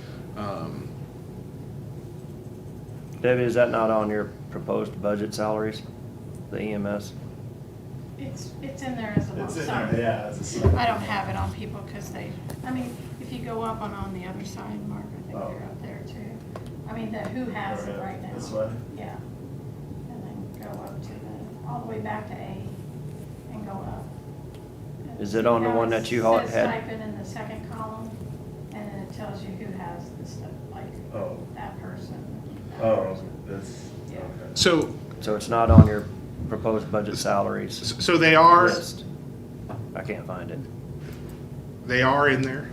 S12: Debbie, is that not on your proposed budget salaries, the EMS?
S5: It's in there as a lump
S9: It's in
S5: sum.
S9: there, yeah, it's a sum.
S5: I don't have it on people because if you go up on the other side, Mark, I think they're up there too. I mean, who has it right now?
S9: This one?
S5: Yeah. And then go up to all the way back to A and go up.
S12: Is it on the one that you
S5: It says
S12: had?
S5: stipend in the second column, and then it tells you who has the stuff, like that person. that person.
S9: This,
S5: Yeah.
S15: So
S12: So it's not on your proposed budget salaries
S15: so they are
S12: list? I can't find it.
S15: they are in there.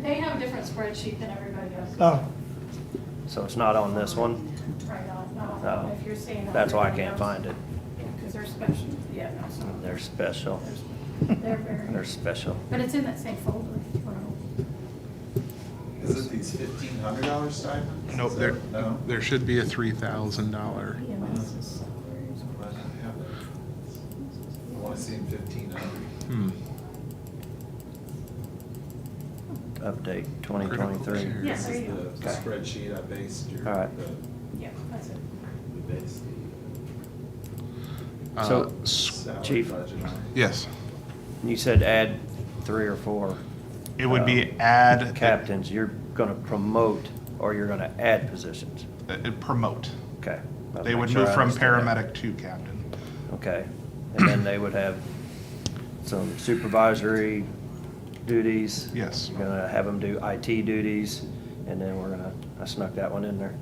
S5: They have a different spreadsheet than everybody else.
S2: Oh,
S12: So it's not on this one?
S5: Right on, not
S12: No.
S5: on, if you're seeing.
S12: That's why I
S5: everybody
S12: can't
S5: else.
S12: find it.
S5: Yeah, because they're special, yeah, no, it's not.
S12: They're special.
S5: They're very,
S12: They're special.
S5: but it's in that same folder.
S9: is it these $1,500 stipends?
S15: Nope,
S9: Is
S15: there,
S9: that- No?
S15: there should be a $3,000.
S5: EMS is salaries.
S9: I want to see 1,500.
S12: Update 2023.
S5: Yeah,
S9: This
S5: there
S9: is
S5: you go.
S9: the spreadsheet I based your,
S12: All right.
S5: Yeah, that's it.
S9: the base,
S12: So,
S15: Uh,
S9: salary
S12: Chief,
S9: budget on.
S15: Yes,
S12: you said add 3 or 4
S15: it would be add,
S12: captains. You're gonna promote or you're gonna add positions?
S15: promote.
S12: Okay. I'll
S15: They
S12: make
S15: would
S12: sure
S15: move
S12: I
S15: from
S12: understand that.
S15: paramedic to captain.
S12: Okay, and then they would have some supervisory duties.
S15: Yes.
S12: You're gonna have them do IT duties, and then I snuck that one in there.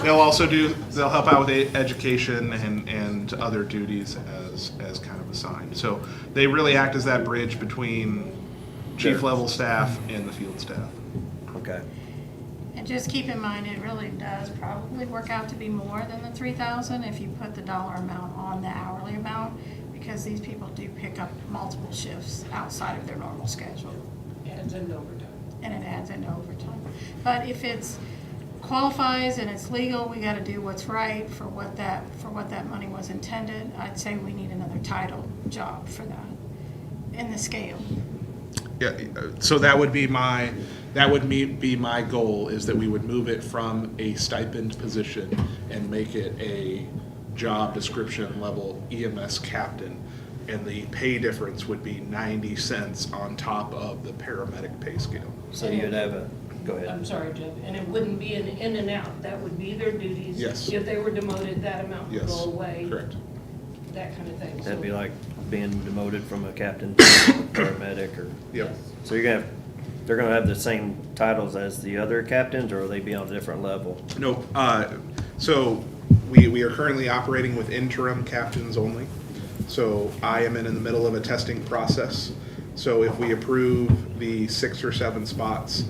S15: They'll help out with education and other duties as kind of assigned. So they really act as that bridge between chief level staff and the field staff.
S12: Okay.
S5: And just keep in mind, it really does probably work out to be more than the 3,000 if you put the dollar amount on the hourly amount, because these people do pick up multiple shifts outside of their normal schedule.
S14: Adds into overtime.
S5: And it adds into overtime. But if it's qualifies and it's legal, we gotta do what's right for what that money was intended. I'd say we need another title job for that in the scale.
S15: Yeah, so that would be my goal, is that we would move it from a stipend position and make it a job description level EMS captain. And the pay difference would be 90 cents on top of the paramedic pay scale.
S12: So you'd have go ahead.
S14: I'm sorry, Jeff, and it wouldn't be an in and out, that would be their duties.
S15: Yes.
S14: If they were demoted, that amount would
S15: Yes,
S14: go away.
S15: correct.
S14: That kind of thing.
S12: That'd be like being demoted from a captain to a paramedic, or?
S15: Yep.
S12: So they're gonna have the same titles as the other captains, or will they be on a different level?
S15: No, so we are currently operating with interim captains only. So I am in the middle of a testing process. So if we approve the 6 or 7 spots,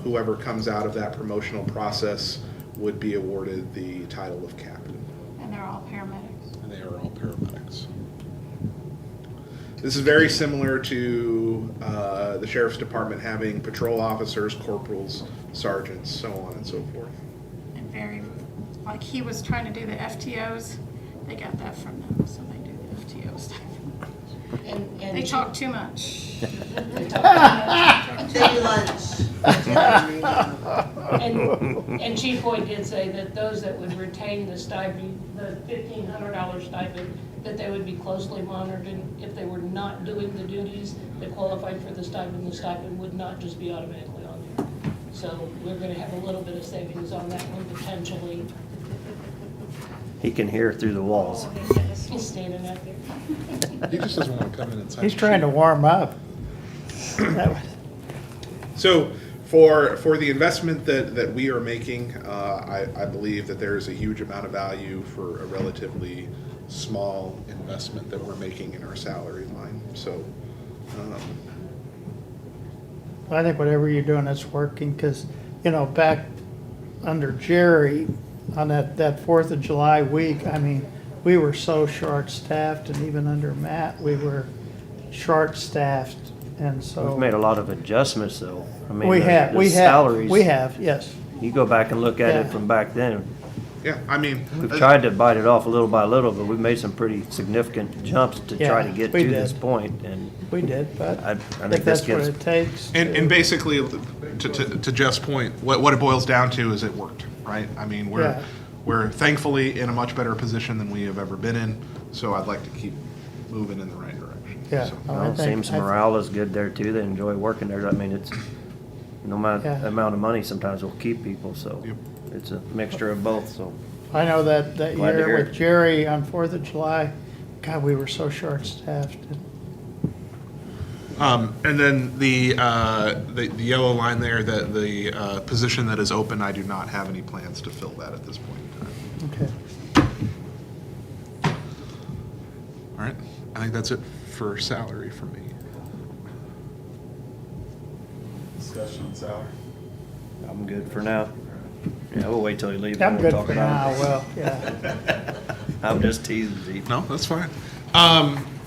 S15: whoever comes out of that promotional process would be awarded the title of captain.
S5: And they're all paramedics.
S15: And they are all paramedics. This is very similar to the sheriff's department having patrol officers, corporals, sergeants, so on and so forth.
S5: And very, like he was trying to do the FTOs, they got that from them, so they do the FTO stuff.
S14: And
S5: They talk too much.
S14: They talk
S7: Day lunch.
S14: And Chief Boyd did say that those that would retain the stipend, the $1,500 stipend, that they would be closely monitored, and if they were not doing the duties that qualified for the stipend would not just be automatically on there. So we're gonna have a little bit of savings on that one potentially.
S12: He can hear through the walls.
S14: He's standing out there.
S15: He just doesn't want to come in and sign.
S2: He's trying to warm up. That was-
S15: So for the investment that we are making, I believe that there is a huge amount of value for a relatively small investment that we're making in our salary line. So,
S2: I think whatever you're doing, it's working, because, back under Jerry, on that 4th of July week, I mean, we were so short-staffed, and even under Matt, we were short-staffed, and so.
S12: We've made a lot of adjustments, though. I mean,
S2: We
S12: the-
S2: have,
S12: the
S2: we have,
S12: salaries,
S2: we have, yes.
S12: You go back and look at
S2: Yeah.
S12: it from back then.
S15: yeah, I mean.
S12: We've tried to bite it off little by little, but we've made some pretty significant jumps to try to
S2: Yeah,
S12: get
S2: we
S12: to this
S2: did.
S12: point, and
S2: We did, but
S12: I
S2: if
S12: think this
S2: that's what
S12: gives,
S2: it takes.
S15: And
S2: to-
S15: basically, to Jeff's point, what it boils down to is it worked, right? I mean,
S2: Yeah.
S15: we're thankfully in a much better position than we have ever been in, so I'd like to keep moving in the right direction.
S2: Yeah.
S15: So-
S2: I
S12: well, it
S2: think-
S12: seems
S2: I-
S12: morale is good there too. They enjoy working there. I mean, it's, no matter
S2: Yeah.
S12: the amount of money sometimes will keep people, so
S15: Yep.
S12: it's a mixture of both, so.
S2: I know that
S12: Glad to
S2: year
S12: hear
S2: with
S12: it.
S2: Jerry on 4th of July, God, we were so short-staffed.
S15: And then the yellow line there, the position that is open, I do not have any plans to fill that at this point in time.
S2: Okay.
S15: All right, I think that's it for salary for me.
S9: Discussion on salary.
S12: I'm good for now. Yeah, we'll wait till you leave.
S2: I'm
S12: and we'll
S2: good
S12: talk
S2: for now,
S12: about it.
S2: well, yeah.
S12: I'm just teasing, Chief.
S15: No, that's fine.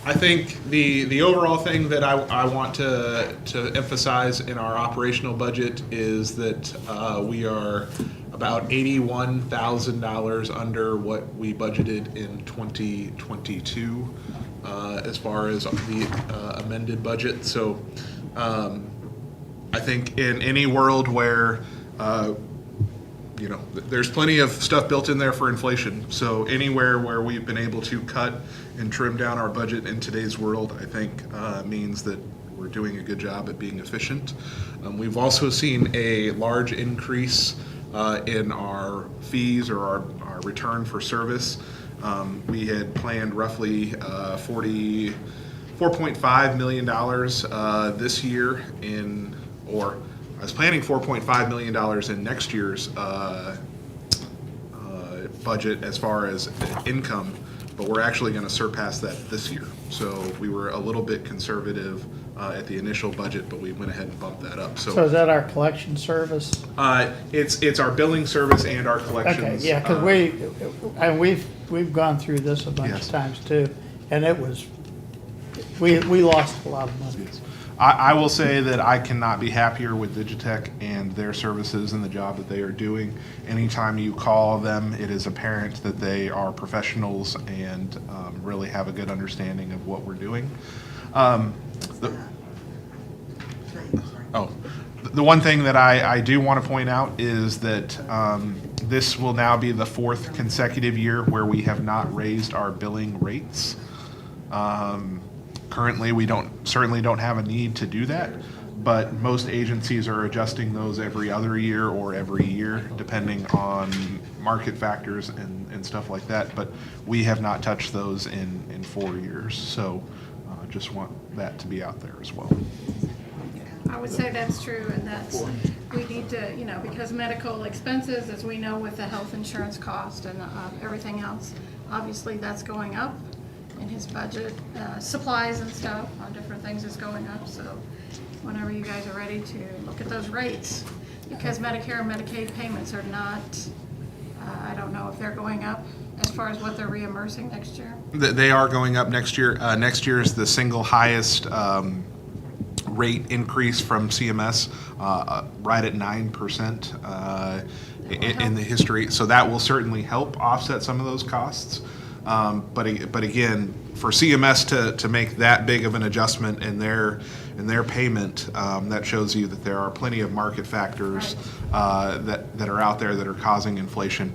S15: I think the overall thing that I want to emphasize in our operational budget is that we are about $81,000 under what we budgeted in 2022 as far as the amended budget. So I think in any world where there's plenty of stuff built in there for inflation. So anywhere where we've been able to cut and trim down our budget in today's world, I think means that we're doing a good job at being efficient. We've also seen a large increase in our fees or our return for service. We had planned roughly $4.5 million this year I was planning $4.5 million in next year's budget as far as income, but we're actually going to surpass that this year. So we were a little bit conservative at the initial budget, but we went ahead and bumped that up.
S2: So is that our collection service?
S15: It's our billing service and our
S2: Okay,
S15: collections.
S2: yeah, because we've gone through this a bunch of
S15: Yes.
S2: times too, and it was, we lost a lot of money.
S15: I will say that I cannot be happier with Digitech and their services and the job that they are doing. Anytime you call them, it is apparent that they are professionals and really have a good understanding of what we're doing. The one thing that I do want to point out is that this will now be the 4th consecutive year where we have not raised our billing rates. Currently, we certainly don't have a need to do that, but most agencies are adjusting those every other year or every year, depending on market factors and stuff like that. But we have not touched those in 4 years, so just want that to be out there as well.
S5: I would say that's true, and that's, we need to, you know, because medical expenses, as we know with the health insurance cost and everything else, obviously that's going up in his budget. Supplies and stuff on different things is going up, so whenever you guys are ready to look at those rates, because Medicare and Medicaid payments are not, I don't know if they're going up as far as what they're reimbursing next year.
S15: They are going up next year. Next year is the single highest rate increase from CMS, right at 9% in the history. So that will certainly help offset some of those costs. But again, for CMS to make that big of an adjustment in their payment, that shows you that there are plenty of market factors that are out there that are causing inflation.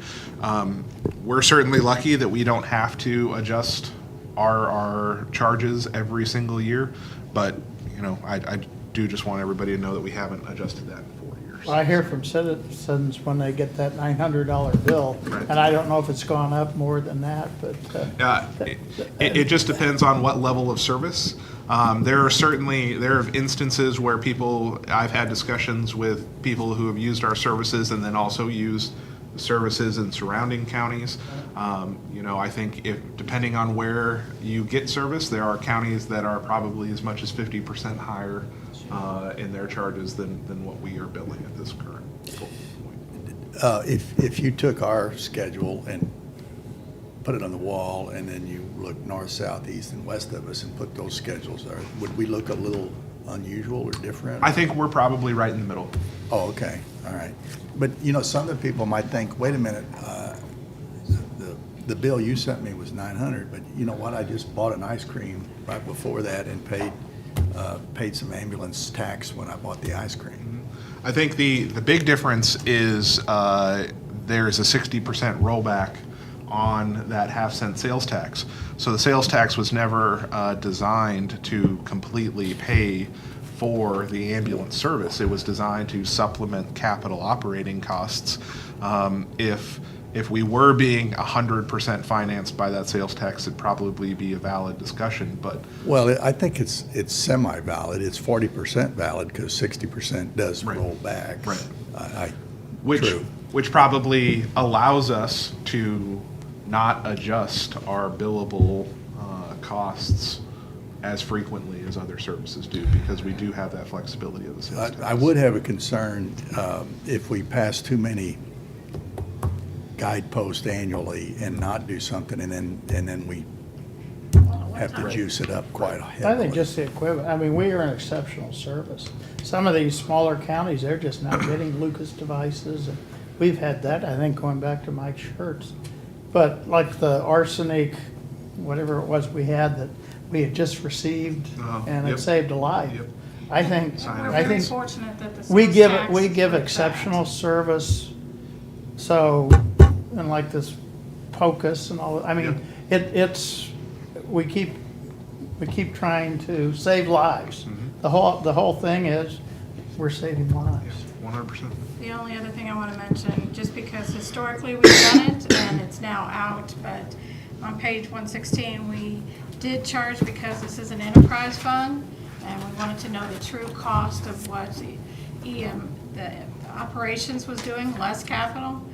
S15: We're certainly lucky that we don't have to adjust our charges every single year, but you know, I do just want everybody to know that we haven't adjusted that in 4 years.
S2: Well, I hear from citizens when they get that $900 bill,
S15: Right.
S2: and I don't know if it's gone up more than that, but.
S15: It just depends on what level of service. There are instances where I've had discussions with people who have used our services and then also used services in surrounding counties. You know, I think depending on where you get service, there are counties that are probably as much as 50% higher in their charges than what we are billing at this current point.
S6: If you took our schedule and put it on the wall, and then you look north, south, east, and west of us and put those schedules there, would we look a little unusual or different?
S15: I think we're probably right in the middle.
S6: Oh, okay, all right. But, you know, some of the people might think, wait a minute, the bill you sent me was $900, but you know what, I just bought an ice cream right before that and paid some ambulance tax when I bought the ice cream.
S15: I think the big difference is there's a 60% rollback on that half-cent sales tax. So the sales tax was never designed to completely pay for the ambulance service. It was designed to supplement capital operating costs. If we were being 100% financed by that sales tax, it'd probably be a valid discussion, but.
S6: Well, I think it's semi-valid. It's 40% valid because 60% does
S15: Right.
S6: roll back.
S15: Right.
S6: True.
S15: Which probably allows us to not adjust our billable costs as frequently as other services do, because we do have that flexibility of the sales tax.
S6: I would have a concern if we pass too many guideposts annually and not do something, and then we have to juice it up quite heavily.
S2: I think just the equivalent, I mean, we are an exceptional service. Some of these smaller counties, they're just not getting Lucas devices, and we've had that, I think, going back to Mike Schertz. But like the arsenic, whatever it was we had that we had just received, and
S15: Yep.
S2: it saved a life.
S15: Yep.
S2: I think,
S5: We're
S2: I
S5: very
S2: think
S5: fortunate that the
S2: we
S5: sales
S2: give,
S5: tax
S2: we give
S5: went
S2: exceptional
S5: back.
S2: service, so, and like this POCUS and all, I mean, it's, we keep trying to save lives. The whole thing is, we're saving lives.
S15: 100%.
S5: The only other thing I want to mention, just because historically we've done it and it's now out, but on page 116, we did charge because this is an enterprise fund, and we wanted to know the true cost of what the operations was doing, less capital.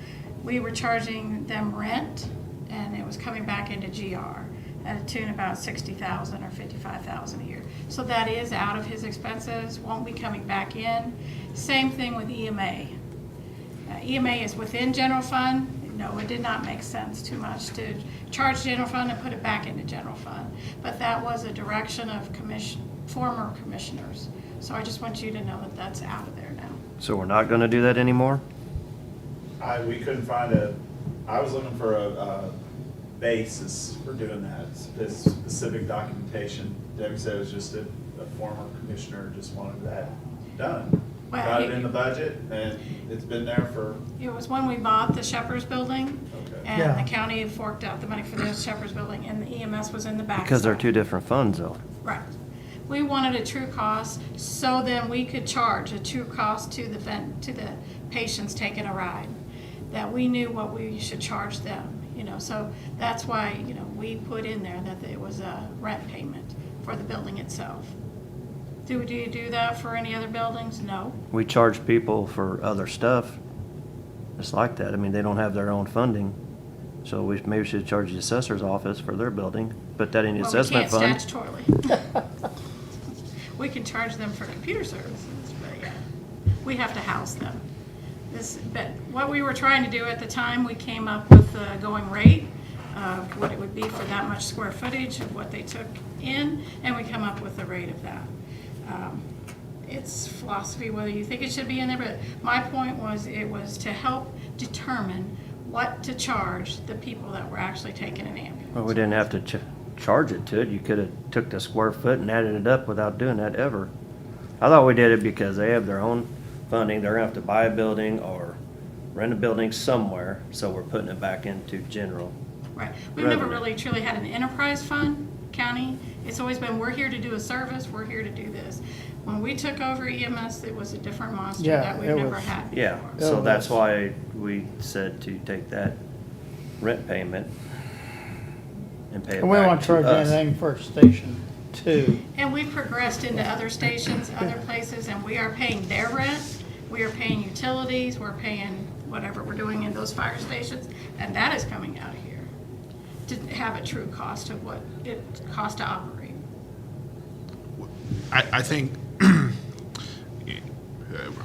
S5: We were charging them rent, and it was coming back into GR at a tune about $60,000 or $55,000 a year. So that is out of his expenses, won't be coming back in. Same thing with EMA. EMA is within general fund. No, it did not make sense too much to charge general fund and put it back into general fund. But that was a direction of former commissioners. So I just want you to know that that's out of there now.
S12: So we're not gonna do that anymore?
S9: We couldn't find I was looking for a basis for doing that, this specific documentation. Debbie said it was just a former commissioner just wanted that done.
S5: Well,
S9: Got it in the budget, and it's been there for,
S5: It was when we bought the Shepherd's Building,
S9: okay.
S5: and
S2: Yeah.
S5: the county forked out the money for the Shepherd's Building, and the EMS was in the back.
S12: Because they're two different funds though.
S5: Right. We wanted a true cost, so then we could charge a true cost to the patients taking a ride, that we knew what we should charge them, you know, so that's why, you know, we put in there that it was a rent payment for the building itself. Do you do that for any other buildings? No.
S12: We charge people for other stuff. It's like that. I mean, they don't have their own funding. So we maybe should charge the assessor's office for their building, put that in the
S5: Well,
S12: assessment fund.
S5: we can't statutorily. We can charge them for computer services, but yeah, we have to house them. But what we were trying to do at the time, we came up with the going rate of what it would be for that much square footage of what they took in, and we come up with the rate of that. It's philosophy whether you think it should be in there, but my point was it was to help determine what to charge the people that were actually taking an ambulance.
S12: Well, we didn't have to charge it to it. You could have took the square foot and added it up without doing that ever. I thought we did it because they have their own funding. They're gonna have to buy a building or rent a building somewhere, so we're putting it back into general.
S5: Right. We've never
S12: revenue.
S5: really truly had an enterprise fund, county. It's always been, we're here to do a service, we're here to do this. When we took over EMS, it was a different monster
S2: Yeah,
S5: that we've
S2: it
S5: never
S2: was-
S5: had
S12: Yeah,
S5: before.
S12: so
S2: Yeah,
S12: that's
S2: that's-
S12: why we said to take that rent payment and pay it
S2: And we
S12: back
S2: won't
S12: to
S2: charge
S12: us.
S2: anything for station two.
S5: And we've progressed into other stations, other places, and we are paying their rent, we are paying utilities, we're paying whatever we're doing in those fire stations, and that is coming out of here to have a true cost of what it costs to operate.
S15: I think,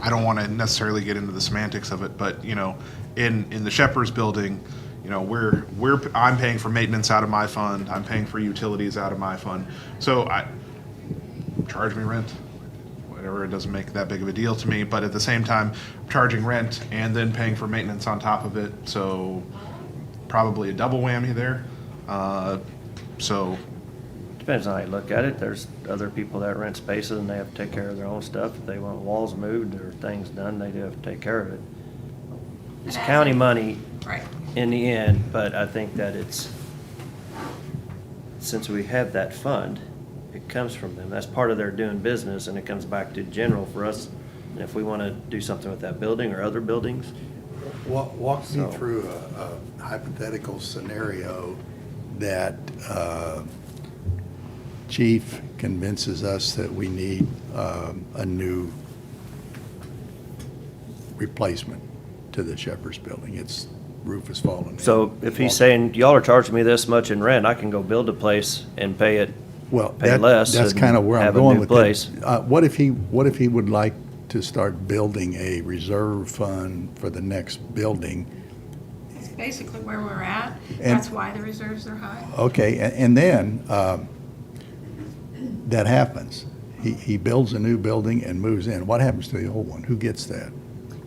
S15: I don't want to necessarily get into the semantics of it, but, you know, in the Shepherd's building, you know, I'm paying for maintenance out of my fund, I'm paying for utilities out of my fund. So charge me rent, whatever, it doesn't make that big of a deal to me, but at the same time, I'm charging rent and then paying for maintenance on top of it, so probably a double whammy there. So,
S12: Depends on how you look at it. There's other people that rent spaces and they have to take care of their own stuff. If they want walls moved or things done, they do have to take care of it. It's
S5: And as
S12: county
S5: a-
S12: money
S5: Right.
S12: in the end, but I think that since we have that fund, it comes from them. That's part of their doing business, and it comes back to general for us. And if we want to do something with that building or other buildings,
S6: Walk me
S12: So-
S6: through a hypothetical scenario that Chief convinces us that we need a new replacement to the Shepherd's building. Its roof is falling in.
S12: so if he's saying, y'all are charging me this much in rent, I can go build a place and pay it,
S6: Well,
S12: pay less
S6: that's
S12: and
S6: kind of where I'm
S12: have a
S6: going
S12: new
S6: with
S12: place.
S6: it. What if he would like to start building a reserve fund for the next building?
S5: It's basically where we're at.
S6: And-
S5: That's why the reserves are high.
S6: Okay, and then, that happens. He builds a new building and moves in. What happens to the old one? Who gets that?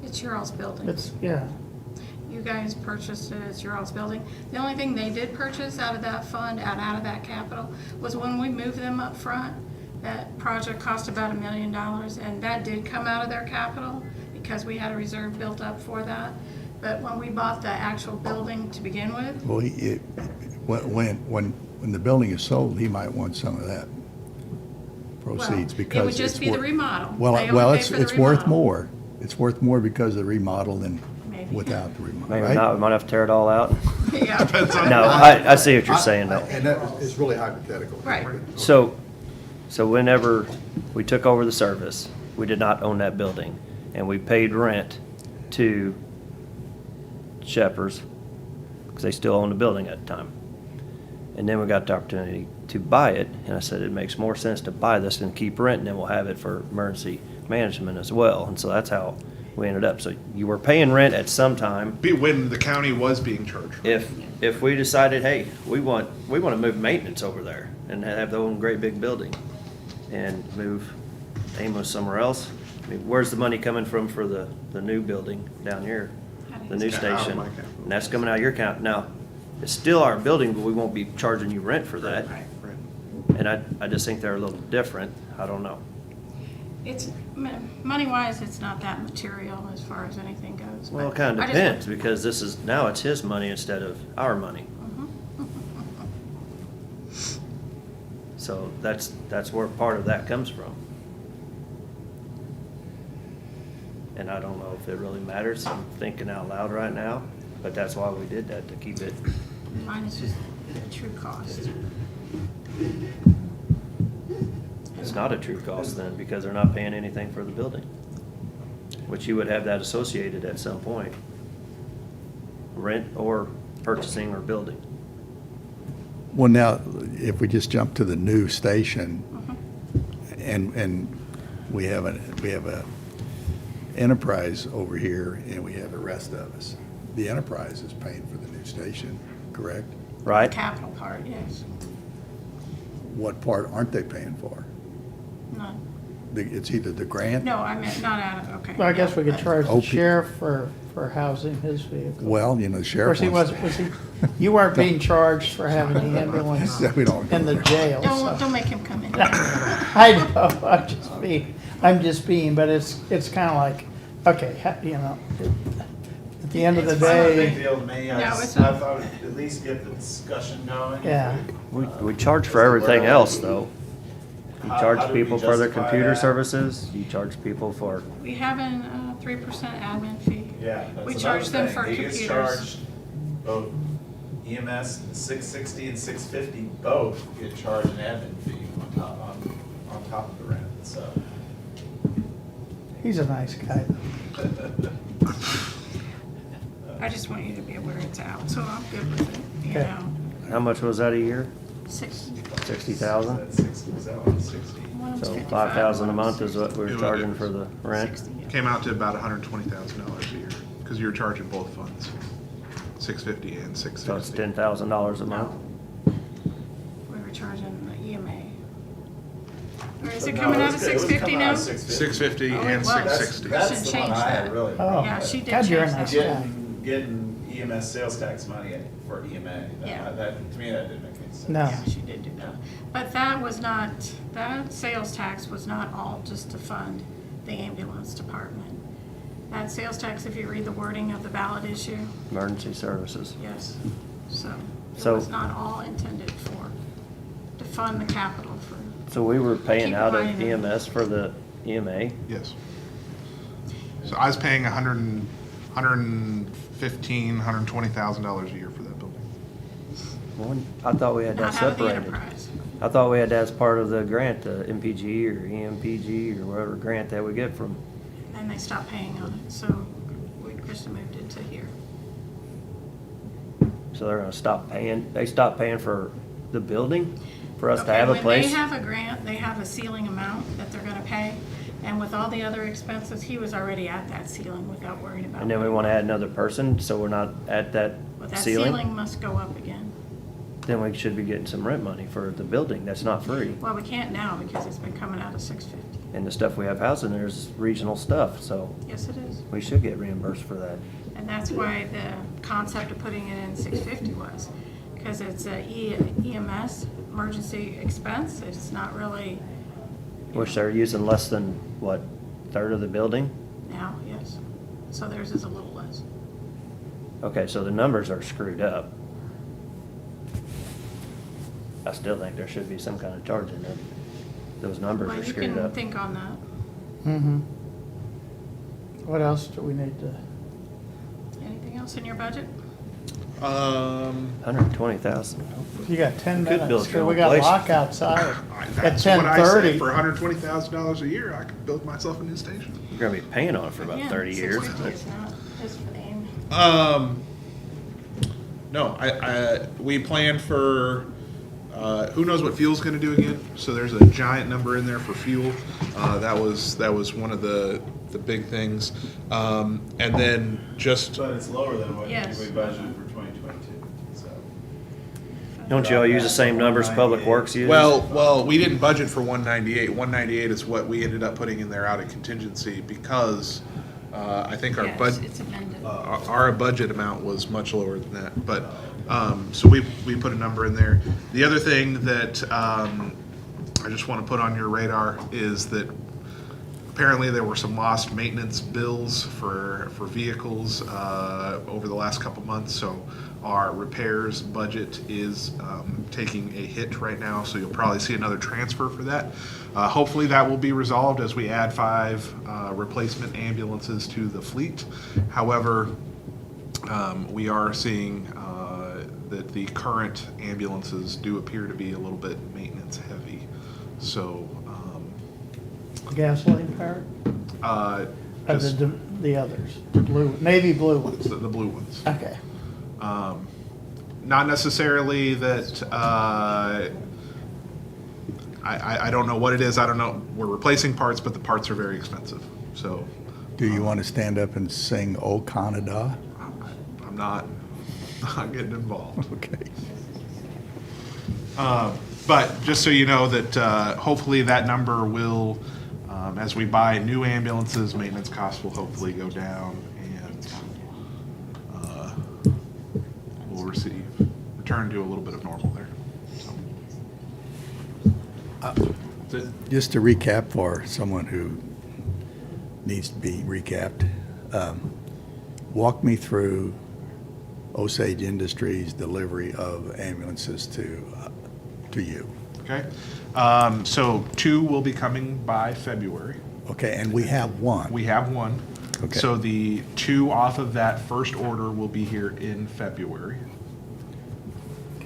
S5: It's your all's building.
S2: It's, yeah,
S5: You guys purchased it, it's your all's building. The only thing they did purchase out of that fund, out of that capital, was when we moved them up front, that project cost about $1 million, and that did come out of their capital because we had a reserve built up for that. But when we bought the actual building to begin with,
S6: Well, when the building is sold, he might want some of that proceeds
S5: it
S6: because
S5: would just
S6: it's
S5: be the
S6: wor-
S5: remodel.
S6: Well,
S5: They
S6: well,
S5: only pay for the
S6: it's worth
S5: remodel.
S6: more. It's worth more because of the remodel than
S5: Maybe.
S6: without the remodel,
S12: maybe
S6: right?
S12: not, we might have to tear it all out.
S5: Yeah,
S12: No, I see what you're saying though.
S6: And that is really hypothetical.
S5: Right.
S12: So whenever we took over the service, we did not own that building, and we paid rent to Shepherd's, because they still owned the building at the time. And then we got the opportunity to buy it, and I said it makes more sense to buy this than keep rent, and then we'll have it for emergency management as well. And so that's how we ended up. So you were paying rent at some time.
S15: when the county was being charged.
S12: If we decided, hey, we want to move maintenance over there and have their own great big building and move Amos somewhere else, I mean, where's the money coming from for the new building down here? The new
S15: It's out of
S12: station,
S15: my capital.
S12: and that's coming out of your account. Now, it's still our building, but we won't be charging you rent for that. And I just think they're a little different. I don't know.
S5: it's, money-wise, it's not that material as far as anything goes.
S12: Well, it
S5: but
S12: kind
S5: I
S12: of
S5: just want-
S12: depends, because now it's his money instead of our money. So that's where part of that comes from. And I don't know if it really matters, I'm thinking out loud right now, but that's why we did that, to keep it.
S5: Mine is just the true cost.
S12: It's not a true cost then, because they're not paying anything for the building. Which you would have that associated at some point. Rent or purchasing or building.
S6: Well, now, if we just jump to the new station, and we have a enterprise over here, and we have the rest of us. The enterprise is paying for the new station, correct?
S12: Right?
S5: Capital part, yes.
S6: What part aren't they paying for?
S5: None.
S6: It's either the grant.
S5: No, I meant not out of, okay.
S2: Well, I guess we could charge the
S6: OP.
S2: sheriff for housing his vehicle.
S6: Well, you know, the
S2: Of
S6: sheriff.
S2: course, he
S6: wants
S2: wasn't, you weren't being charged for having the ambulance
S6: We don't go
S2: in the
S6: there.
S2: jail,
S5: Don't
S2: so.
S5: make him come in.
S2: I know, I'm just being, but it's kinda like, okay, you know, at the end of the
S9: It's not a big
S2: day,
S9: deal to me,
S5: No,
S9: I
S5: it's
S9: just,
S5: not.
S9: I thought it'd at least get the discussion going.
S2: yeah.
S12: We charge for everything else, though. You
S9: How
S12: charge
S9: do we
S12: people for their
S9: justify
S12: computer
S9: that?
S12: services, you charge people for,
S5: We have a 3% admin fee.
S9: Yeah,
S5: We
S9: that's
S5: charge
S9: another
S5: them for
S9: thing. He gets
S5: computers.
S9: charged, both EMS, 660 and 650, both get charged an admin fee on top of the rent, so.
S2: He's a nice guy, though.
S5: I just want you to be aware it's out, so I'm good with it, you
S2: Okay.
S5: know.
S12: how much was that a year?
S5: 60.
S12: 60,000?
S9: That's 60, is that one 60?
S5: One of them's
S12: So
S5: 55,
S12: 5,000 a
S5: one of
S12: month
S5: them's
S12: is what we
S15: It
S12: were
S15: would-
S12: charging for the rent?
S5: 60, yeah.
S15: Came out to about $120,000 a year, because you're charging both funds, 650 and
S12: So it's
S15: 660.
S12: $10,000 a month?
S5: We were charging the EMA. Or is
S9: But
S5: it
S9: no,
S5: coming out of
S9: was good. It was
S5: 650
S9: coming out
S5: now?
S9: of 650.
S15: 650
S5: Oh, it
S15: and
S5: was.
S15: 660.
S9: That's
S5: Should
S9: the one
S5: change
S9: I had
S5: that.
S9: really.
S2: Oh,
S5: Yeah, she did
S2: God, you're a
S5: change
S2: nice
S5: that.
S2: guy.
S9: Getting EMS sales tax money for EMA.
S5: Yeah.
S9: That, to me, that didn't make any sense.
S2: No.
S5: Yeah, she did do that. But that was not, that sales tax was not all just to fund the ambulance department. That sales tax, if you read the wording of the ballot issue,
S12: Emergency services.
S5: yes. So it
S12: So-
S5: was not all intended to fund the capital for,
S12: So we were paying
S5: Keep
S12: out of
S5: reminding them.
S12: EMS for the E EMA?
S15: Yes. So I was paying $115,000, $120,000 a year for that building.
S12: I thought we had that
S5: not out of the
S12: separated.
S5: enterprise.
S12: I thought we had that as part of the grant, the MPG or EMPG or whatever grant that we get from.
S5: And they stopped paying on it, so Krista moved it to here.
S12: So they're gonna stop paying, they stopped paying for the building for us to
S5: Okay,
S12: have a
S5: When
S12: place?
S5: they have a grant, they have a ceiling amount that they're gonna pay, and with all the other expenses, he was already at that ceiling without worrying about.
S12: And then we wanna add another person, so we're not at that
S5: But that
S12: ceiling?
S5: ceiling must go up again.
S12: Then we should be getting some rent money for the building, that's not free.
S5: Well, we can't now because it's been coming out of 650.
S12: And the stuff we have housing there is regional stuff, so
S5: Yes, it is.
S12: we should get reimbursed for that.
S5: And that's why the concept of putting it in 650 was, because it's a EMS, emergency expense, it's not really
S12: Which they're using less than, what, third of the building?
S5: now, yes. So theirs is a little less.
S12: Okay, so the numbers are screwed up. I still think there should be some kind of charge in it. Those numbers
S5: Well,
S12: are
S5: you
S12: screwed
S5: can
S12: up.
S5: think on that.
S2: Mm-hmm. What else do we need to?
S5: Anything else in your budget?
S12: 120,000.
S2: You got 10
S12: We could build
S2: minutes,
S12: your
S2: we
S12: own
S2: got
S12: place.
S2: lock outside at
S15: That's what I
S2: 10:30.
S15: said, for $120,000 a year, I could build myself a new station.
S12: You're gonna be paying on it for about
S5: Again,
S12: 30 years.
S5: 650 is not just for the aim.
S15: No, we plan for, who knows what fuel's gonna do again? So there's a giant number in there for fuel. That was one of the big things. And then just,
S9: But it's lower than what we
S5: Yes.
S9: budgeted for 2022, so.
S12: Don't you all use the same numbers Public Works uses?
S15: well, we didn't budget for 198. 198 is what we ended up putting in there out of contingency because, I think our
S5: Yes,
S15: budget.
S5: it's amended.
S15: Our budget amount was much lower than that, but, so we put a number in there. The other thing that, I just want to put on your radar is that apparently there were some lost maintenance bills for vehicles, over the last couple months, so Our repairs budget is taking a hit right now, so you'll probably see another transfer for that. Hopefully that will be resolved as we add 5 replacement ambulances to the fleet. However, we are seeing that the current ambulances do appear to be a little bit maintenance heavy. So,
S2: Gasoline powered?
S15: just
S2: The others, blue, navy blue ones.
S15: the blue ones.
S2: Okay.
S15: Not necessarily that, I don't know what it is, I don't know, we're replacing parts, but the parts are very expensive, so
S6: Do you want to stand up and sing O Canada?
S15: I'm not getting involved.
S6: Okay.
S15: But just so you know that hopefully that number will, as we buy new ambulances, maintenance costs will hopefully go down and we'll return to a little bit of normal there. So.
S6: Just to recap for someone who needs to be recapped, walk me through Osage Industries' delivery of ambulances to you.
S15: Okay, so 2 will be coming by February.
S6: Okay, and we have one.
S15: We have 1.
S6: Okay.
S15: So the 2 off of that first order will be here in February.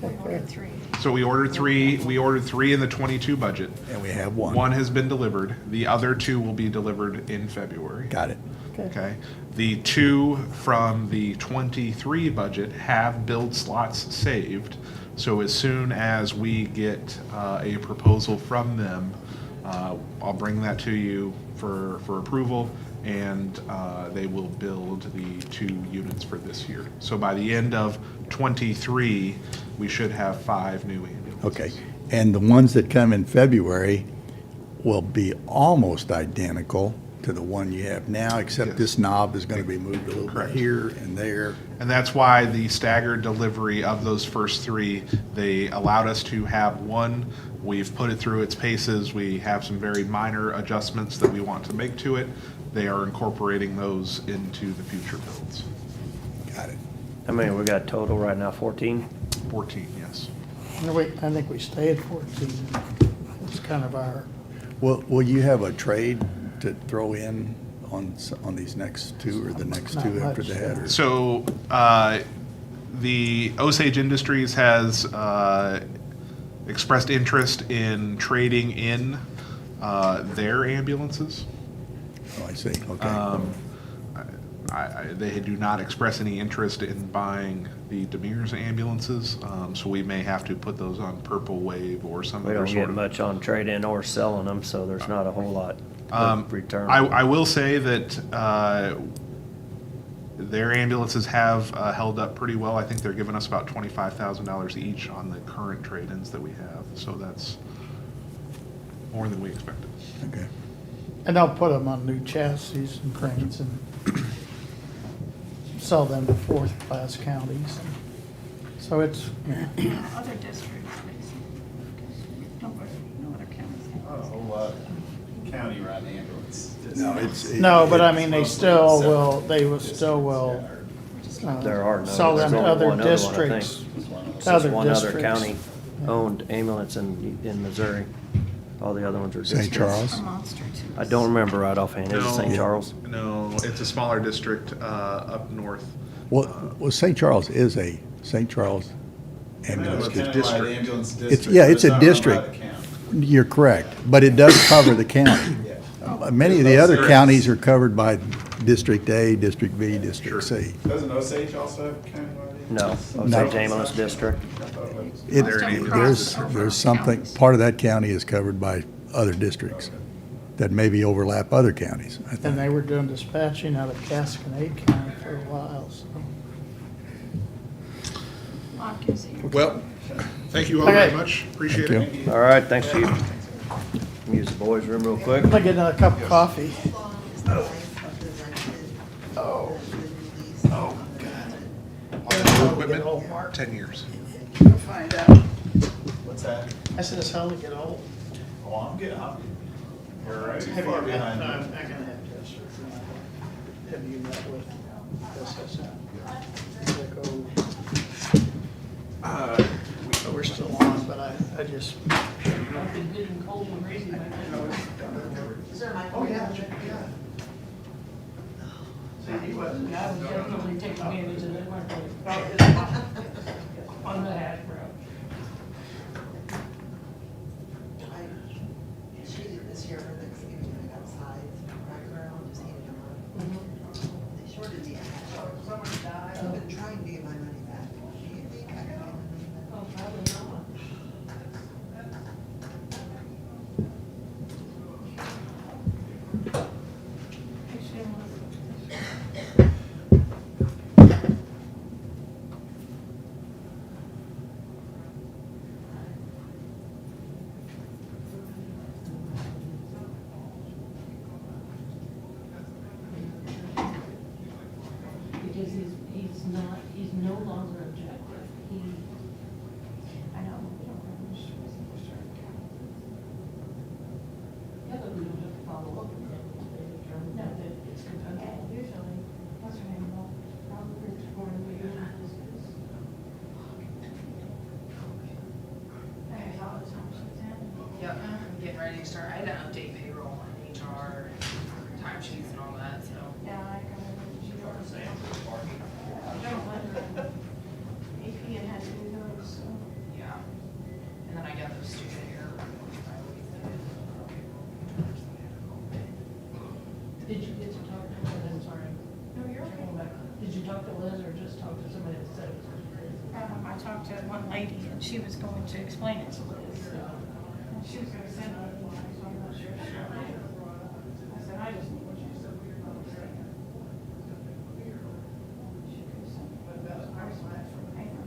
S2: Okay, good.
S15: So we ordered 3. We ordered 3 in the 22 budget.
S6: And we have one.
S15: 1 has been delivered. The other 2 will be delivered in February.
S6: Got it.
S15: Okay. The 2 from the 23 budget have build slots saved. So as soon as we get a proposal from them, I'll bring that to you for approval, and they will build the 2 units for this year. So by the end of 23, we should have 5 new ambulances.
S6: Okay, and the ones that come in February will be almost identical to the one you have now, except
S15: Yes.
S6: this knob is going to be moved a little
S15: Correct.
S6: bit here and there.
S15: And that's why the staggered delivery of those first 3, they allowed us to have 1. We've put it through its paces. We have some very minor adjustments that we want to make to it. They are incorporating those into the future builds.
S6: Got it.
S12: How many we got total right now, 14?
S15: 14, yes.
S2: I think we stay at 14. It's kind of our,
S6: Will you have a trade to throw in on these next 2 or the next
S2: Not
S6: 2 after
S2: much,
S6: that? Or-
S15: So the Osage Industries has expressed interest in trading in their ambulances.
S6: Oh, I see, okay.
S15: They do not express any interest in buying the Demir's ambulances, so we may have to put those on Purple Wave or some
S12: We
S15: other
S12: don't
S15: sort
S12: get
S15: of.
S12: much on trade-in or selling them, so there's not a whole lot of return.
S15: I will say that their ambulances have held up pretty well. I think they're giving us about $25,000 each on the current trade-ins that we have, so that's more than we expected.
S6: Okay.
S2: and they'll put them on new chassis and cranes and sell them to 4th-class counties. So it's,
S5: Other districts, no other counties.
S9: Not a whole lot county run ambulance.
S6: No, it's.
S2: no, but I mean, they still will,
S12: There are no.
S2: sell them
S12: there's
S2: to
S12: only
S2: other
S12: one other one, I
S2: districts.
S12: think.
S2: to other
S12: Just one other
S2: districts.
S12: county-owned ambulance in Missouri. All the other ones are
S6: St.
S12: districts.
S6: Charles?
S5: A monster too.
S12: I don't remember right offhand. Is it St.
S15: No.
S12: Charles?
S15: No, it's a smaller district up north.
S6: Well, St. Charles is a St. Charles ambulance district.
S9: Countywide ambulance
S6: It's,
S9: district.
S6: yeah,
S9: but
S6: it's a
S9: not run by
S6: district.
S9: the county.
S6: You're correct, but it does cover the county. Many of the other counties are covered by District A, District B, District C.
S9: Doesn't Osage also have countywide?
S12: No,
S6: No.
S12: Osage Ambulance District.
S9: I thought it was.
S6: It,
S5: Most of them cross over
S6: there's something,
S5: counties.
S6: part of that county is covered by other districts that maybe overlap other counties, I
S2: And
S6: think.
S2: they were doing dispatching out of Cascade County for a while, so.
S5: Mark is here.
S15: Well, thank you all very
S2: Okay.
S15: much. Appreciate
S6: Thank
S15: it.
S12: All right, thanks, Chief. Use the boys' room real quick.
S2: I'm gonna get another cup of coffee.
S15: All the new equipment, 10 years.
S2: You'll find out.
S9: What's that?
S2: I said, it's how to get old.
S9: Oh, I'm getting up. You're right.
S2: Have you
S9: Far
S2: met,
S9: behind you.
S2: I can have this. Have you met with SSM? Like, oh, We're still on, but I just.
S14: I've been good and cold and crazy.
S7: Is there a mic?
S2: Oh, yeah, yeah. See, he wasn't.
S14: I would definitely take advantage of that, on the hash brown.
S7: She did this year for Thanksgiving, I got sides, cracker, I just heated them up. They shorted the hash. I've been trying to get my money back. Do you think I can get my money back?
S14: Oh, probably not. Because he's no longer objective.
S5: I know, we don't have much choice in the sheriff county.
S14: Yeah, but we don't have to follow up with it. They determine that it's
S5: And
S14: compensable.
S5: usually, what's her name, probably it's going to be, there's all the time she's in.
S16: Yep, I'm getting ready to start. I had to update payroll and HR, timesheets and all that, so.
S5: Yeah, I kind of, she always. I don't let her, AP and had to do those, so.
S16: Yeah. And then I got those stupid error.
S14: Did you get to talk to Liz? I'm sorry.
S5: No, you're okay.
S14: Going back. Did you talk to Liz or just talk to somebody that said it was?
S5: I talked to one lady and she was going to explain it to Liz. And she was gonna send me one, so I'm not sure. I said, I just need what you said. She could send me those ours left from paper.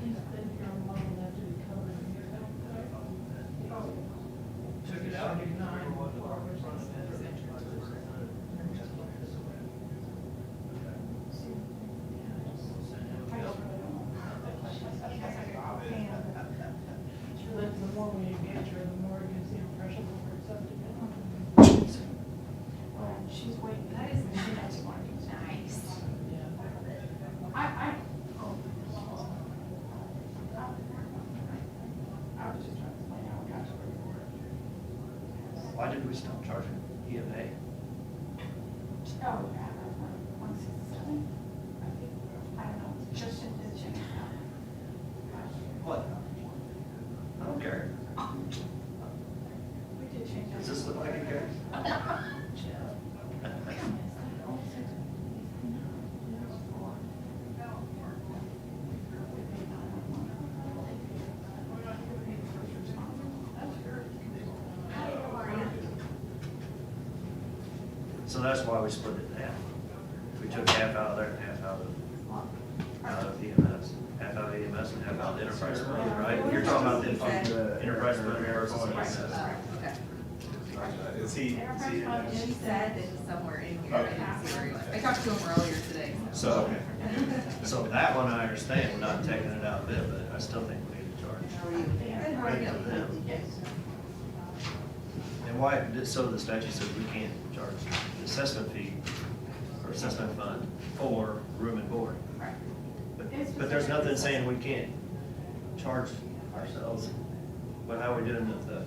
S14: He's been here long enough to be covered. Took it out, did not. The more we engage her, the more it gives the impression that we're accepting it.
S5: Well, she's waiting. That is, she knows one.
S16: Nice.
S5: I was just trying to explain how I got to where we were.
S12: Why did we stop charging EMA?
S5: Oh, yeah, 167. I don't know, just in the check.
S12: What? I don't care.
S5: We did change.
S12: Does this look like it cares? So that's why we split it in half. We took half out of there and half out of EMS. Half out of EMS and half out of enterprise money, right? You're talking about the enterprise money versus EMS.
S16: Okay.
S9: Is he?
S16: She said it was somewhere in here. I didn't see where he was. I talked to him earlier today.
S12: So that one I understand, we're not taking it out of it, but I still think we need to charge.
S7: How are you?
S12: Right to them. And why, so the statute says we can't charge the assessment fee or assessment fund for room and board.
S16: Right.
S12: But there's nothing saying we can't charge ourselves. But how are we doing with the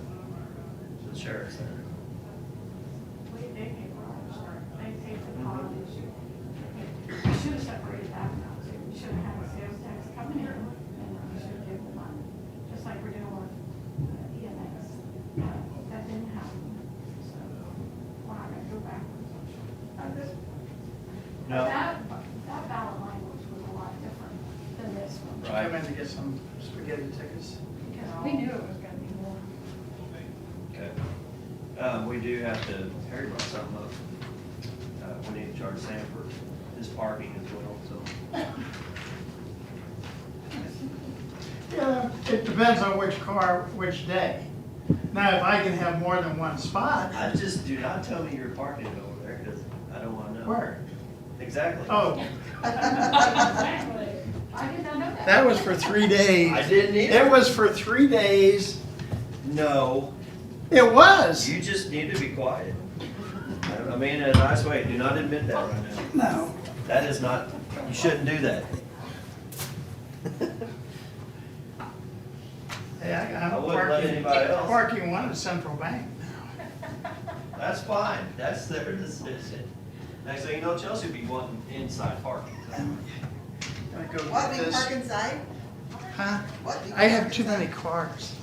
S12: sheriff's center?
S5: They pay for ours, they pay for the holiday issue. We should have separated that out too. We should have had a sales tax coming in, and we should have given the money, just like we're doing with EMS. That didn't happen, so we're not gonna go backwards.
S12: No.
S5: That ballot language was a lot different than this one.
S12: Right.
S2: Come in to get some spaghetti tickets.
S5: Because we knew it was gonna be more.
S12: Okay. We do have to, Harry brought something up. We need to charge Sam for his parking as well, so.
S2: Yeah, it depends on which car, which day. Now, if I can have more than one spot.
S12: I just, do not tell me you're parking over there, because I don't want to know.
S2: Where?
S12: Exactly.
S2: Oh,
S5: Exactly. I did not know that.
S2: that was for 3 days.
S12: I didn't either.
S2: It was for 3 days.
S12: No,
S2: It was.
S12: you just need to be quiet. I mean, in a nice way, do not admit that right now.
S2: No.
S12: That is not, you shouldn't do that.
S2: Hey,
S12: I
S2: I'm
S12: wouldn't let anybody else.
S2: parking one at Central Bank.
S12: That's fine, that's their decision. Next thing you know, Chelsea will be wanting inside parking.
S2: Gonna go
S7: What,
S2: get
S7: we
S2: this.
S7: park inside?
S2: Huh?
S7: What, we
S2: I have
S7: park
S2: too
S7: inside?
S2: many cars.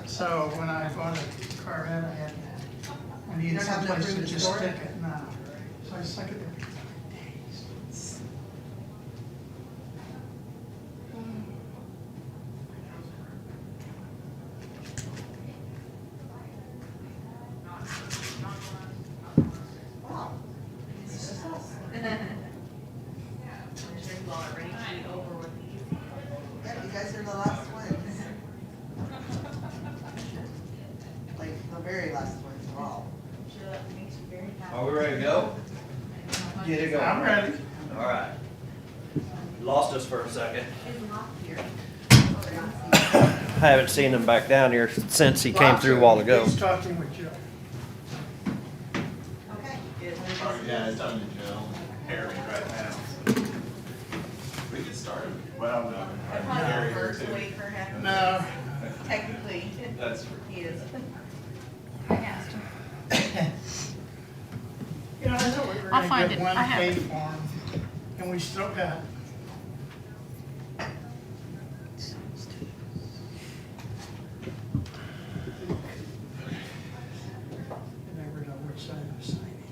S2: So when I bought a Corvette, I
S7: You
S2: needed
S7: don't have enough
S2: someplace
S7: room
S2: to
S7: to
S2: just
S7: store
S2: stick
S7: it?
S2: it now. So I stuck it there for 3 days.
S7: Wow. Yeah, you guys are the last ones. Like, the very last ones of all.
S12: Are we ready to go? Get it going.
S2: I'm ready.
S12: All right. Lost us for a second. I haven't seen him back down here since he came through a while ago.
S2: He's talking with Joe.
S7: Okay.
S9: Yeah, it's on the Joe, Harry right now. We can start. Well, no. Harry here too.
S16: for him.
S2: No.
S16: Technically,
S9: That's.
S16: he is.
S5: I asked him.
S2: You know, I thought we were
S5: I'll
S2: gonna
S5: find
S2: get
S5: it.
S2: one
S5: I have
S2: paid
S5: it.
S2: for him, and we still got. I never know which side I'm signing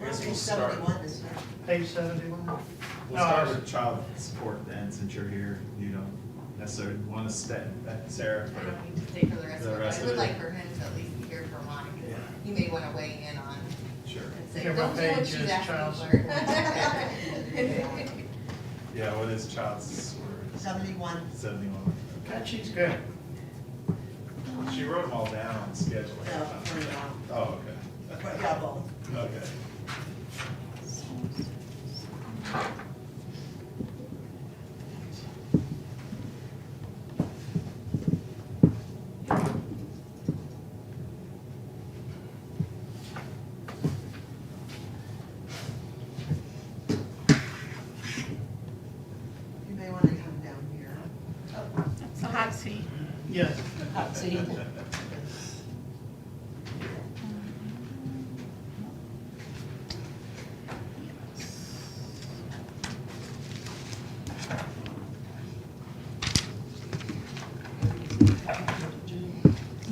S9: I guess we'll
S7: Page
S9: start.
S7: 71 is here.
S2: on. Page 71.
S9: We'll start with child support then, since you're here. You don't necessarily want to stay, Sarah.
S16: I don't need to stay for the rest
S9: The
S16: of it.
S9: rest
S16: I
S9: of
S16: would
S9: it.
S16: like for him to at least be here for mine.
S9: Yeah.
S16: You may want to weigh in on
S9: Sure.
S16: and say,
S2: Yeah,
S16: don't
S2: what
S16: do what
S2: page
S16: she's
S2: is child
S16: asking for.
S9: Yeah, what is child support?
S7: 71.
S9: 71.
S2: God, she's good.
S9: She wrote them all down on the schedule.
S7: No, for now.
S9: Oh, okay.
S7: But yeah, both.
S9: Okay.
S7: You may want to come down here.
S5: It's a hot seat.
S2: Yes.
S14: Hot seat.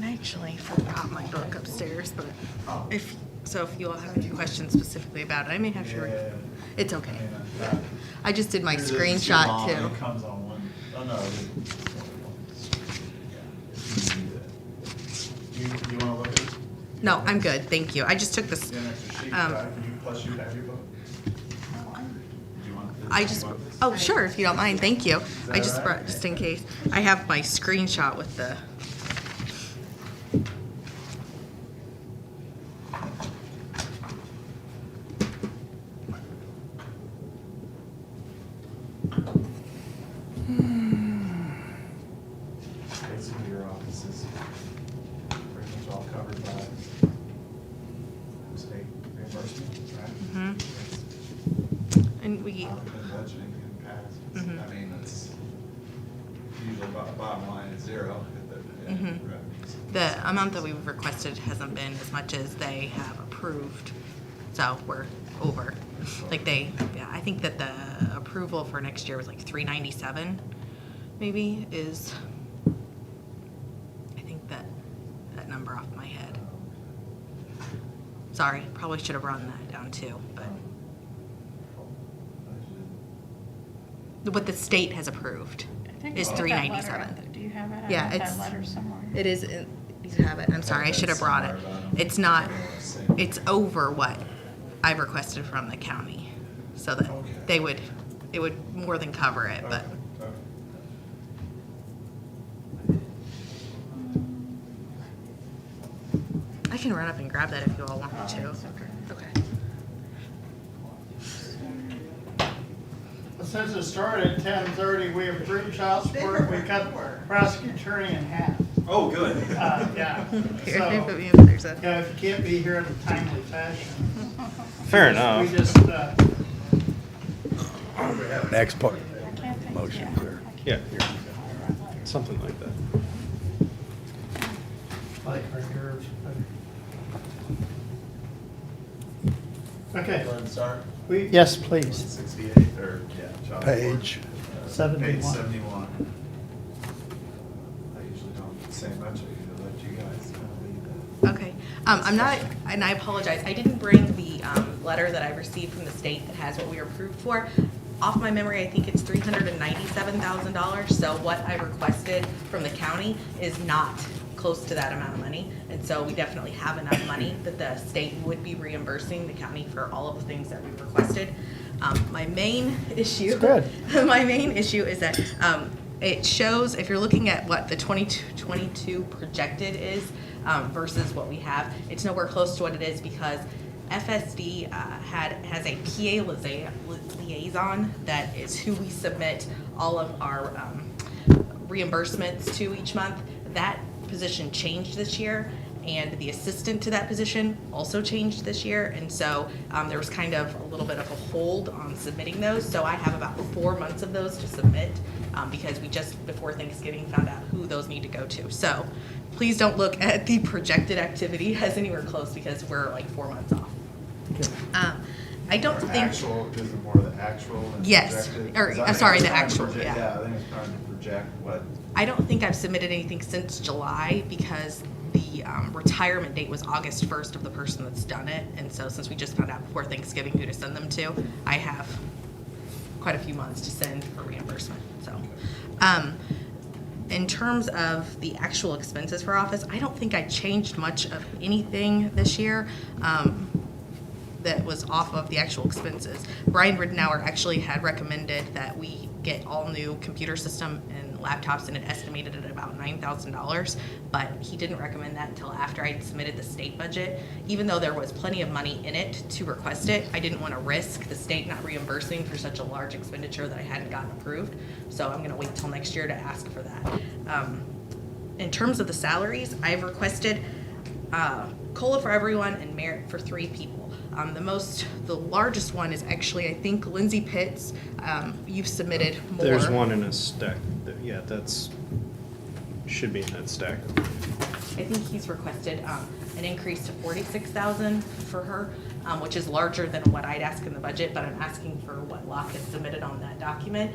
S17: I actually forgot my book upstairs, but if you all have any questions specifically about it, I may have to.
S9: Yeah.
S17: It's okay.
S9: Yeah.
S17: I just did my
S9: Yours is too
S17: screenshot
S9: long,
S17: too.
S9: It comes on one. Oh, no. You want to look at it?
S17: No, I'm good. Thank you. I just took this.
S9: You have an extra sheet? Plus you have your book? Do you want this?
S17: I
S9: Do
S17: just.
S9: you want this?
S17: Oh, sure. If you don't mind. Thank you.
S9: that
S17: I just
S9: all right?
S17: brought just in case. I have my screenshot with the.
S9: Basically, your office is pretty much all covered by state reimbursement, right?
S17: Mhm. And we.
S9: Been budgeting in the past.
S17: Mhm.
S9: I mean, it's usually bottom line is zero.
S17: Mhm. The amount that we've requested hasn't been as much as they have approved, so we're over. Like I think that the approval for next year was like 397, maybe, is, I think that number off my head. Sorry, probably should have run that down too, but what the state has approved
S5: I think
S17: is
S5: I got that letter.
S17: 397.
S5: Do you have it? I
S17: Yeah,
S5: have that
S17: it's.
S5: letter somewhere.
S17: It is, you have it, I'm sorry, I should have brought it. It's not, it's over what I've requested from the county, so that they would, it would more than cover it, but. I can run up and grab that if you all want me to. Okay.
S2: Well, since it started at 10:30, we approved child support, we cut prosecutor attorney in half.
S9: Oh, good.
S2: Yeah.
S17: Here,
S2: So,
S17: put me up, there's a.
S2: yeah, if you can't be here in a timely fashion.
S12: Fair enough.
S2: We just,
S6: Next part,
S5: I can't think.
S6: motion,
S5: Yeah.
S6: sir.
S12: Yeah, something like that.
S2: like our nerves. Okay. Yes, please.
S9: 68, or, yeah. child
S6: Page.
S9: support. Page
S2: 71.
S9: 71. I usually don't say much, I usually let you guys kind of lead that.
S17: Okay, I'm not, and I apologize, I didn't bring the letter that I received from the state that has what we were approved for. Off my memory, I think it's $397,000, so what I requested from the county is not close to that amount of money. And so we definitely have enough money that the state would be reimbursing the county for all of the things that we requested. My main issue.
S2: It's good.
S17: My main issue is that it shows, if you're looking at what the 22 projected is versus what we have, it's nowhere close to what it is because FSD has a PA liaison that is who we submit all of our reimbursements to each month. That position changed this year, and the assistant to that position also changed this year, and so there was kind of a little bit of a hold on submitting those. So I have about 4 months of those to submit because we just before Thanksgiving found out who those need to go to. So please don't look at the projected activity as anywhere close because we're like 4 months off. I don't think.
S9: Actual, is it more the actual and
S17: Yes,
S9: projected?
S17: or,
S9: 'Cause I
S17: I'm
S9: think
S17: sorry,
S9: it's
S17: the
S9: trying to
S17: actual,
S9: project-
S17: yeah.
S9: Yeah, I think it's trying to project what.
S17: I don't think I've submitted anything since July because the retirement date was August 1st of the person that's done it. And so since we just found out before Thanksgiving who to send them to, I have quite a few months to send for reimbursement, so. In terms of the actual expenses for office, I don't think I changed much of anything this year. That was off of the actual expenses. Brian Ridenour actually had recommended that we get all new computer system and laptops and it estimated at about $9,000, but he didn't recommend that until after I submitted the state budget. Even though there was plenty of money in it to request it, I didn't want to risk the state not reimbursing for such a large expenditure that I hadn't gotten approved. So I'm gonna wait till next year to ask for that. In terms of the salaries, I've requested COLA for everyone and merit for 3 people. The largest one is actually, I think, Lindsay Pitts. You've submitted more.
S12: There's one in a stack. Yeah, should be in that stack.
S17: I think he's requested an increase to 46,000 for her, which is larger than what I'd ask in the budget, but I'm asking for what Locke has submitted on that document.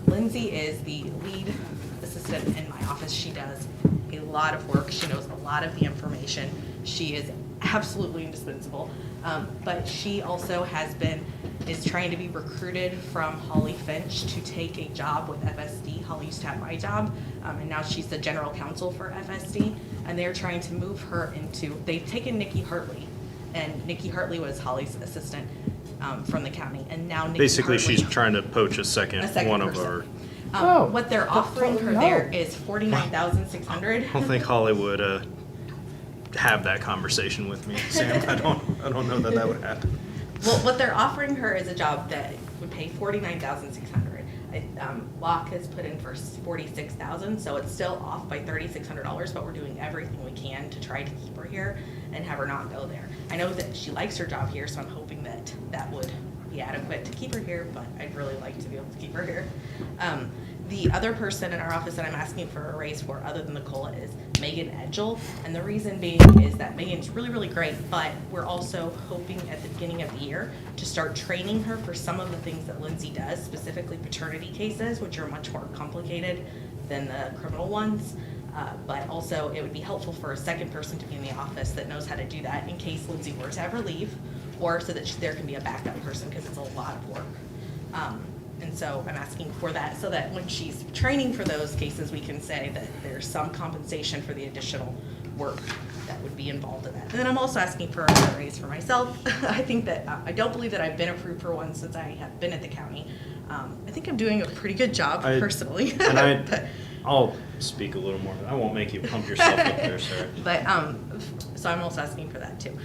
S17: Lindsay is the lead assistant in my office. She does a lot of work. She knows a lot of the information. She is absolutely indispensable. But she also is trying to be recruited from Holly Finch to take a job with FSD. Holly used to have my job, and now she's the general counsel for FSD, and they're trying to move her they've taken Nikki Hartley, and Nikki Hartley was Holly's assistant from the county, and now Nikki
S12: Basically,
S17: Hartley,
S12: she's trying to poach a second one of
S17: person.
S12: our.
S17: What they're offering her there is $49,600.
S12: I don't think Holly would have that conversation with me, Sam. I don't know that would happen.
S17: Well, what they're offering her is a job that would pay $49,600. Locke has put in for $46,000, so it's still off by $3,600. But we're doing everything we can to try to keep her here and have her not go there. I know that she likes her job here, so I'm hoping that that would be adequate to keep her here. But I'd really like to be able to keep her here. The other person in our office that I'm asking for a raise for, other than the COLA, is Megan Edgel. And the reason being is that Megan's really, really great, but we're also hoping at the beginning of the year to start training her for some of the things that Lindsay does, specifically paternity cases, which are much more complicated than the criminal ones. But also it would be helpful for a second person to be in the office that knows how to do that in case Lindsay were to ever leave, or so that there can be a backup person, because it's a lot of work. And so I'm asking for that so that when she's training for those cases, we can say that there's some compensation for the additional work that would be involved in that. And then I'm also asking for a raise for myself. I think that, I don't believe that I've been approved for one since I have been at the county. I think I'm doing a pretty good job personally.
S12: And I'll speak a little more. I won't make you pump yourself up there, Sarah.
S17: But, so I'm also asking for that too.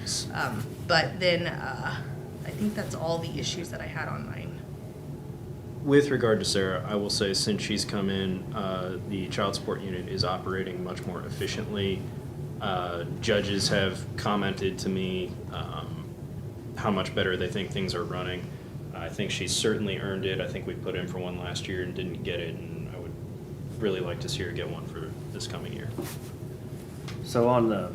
S17: But then, I think that's all the issues that I had on mine.
S12: With regard to Sarah, I will say since she's come in, the child support unit is operating much more efficiently. Judges have commented to me
S18: how much better they think things are running. I think she's certainly earned it. I think we put in for one last year and didn't get it, and I would really like to see her get one for this coming year.
S12: So on the,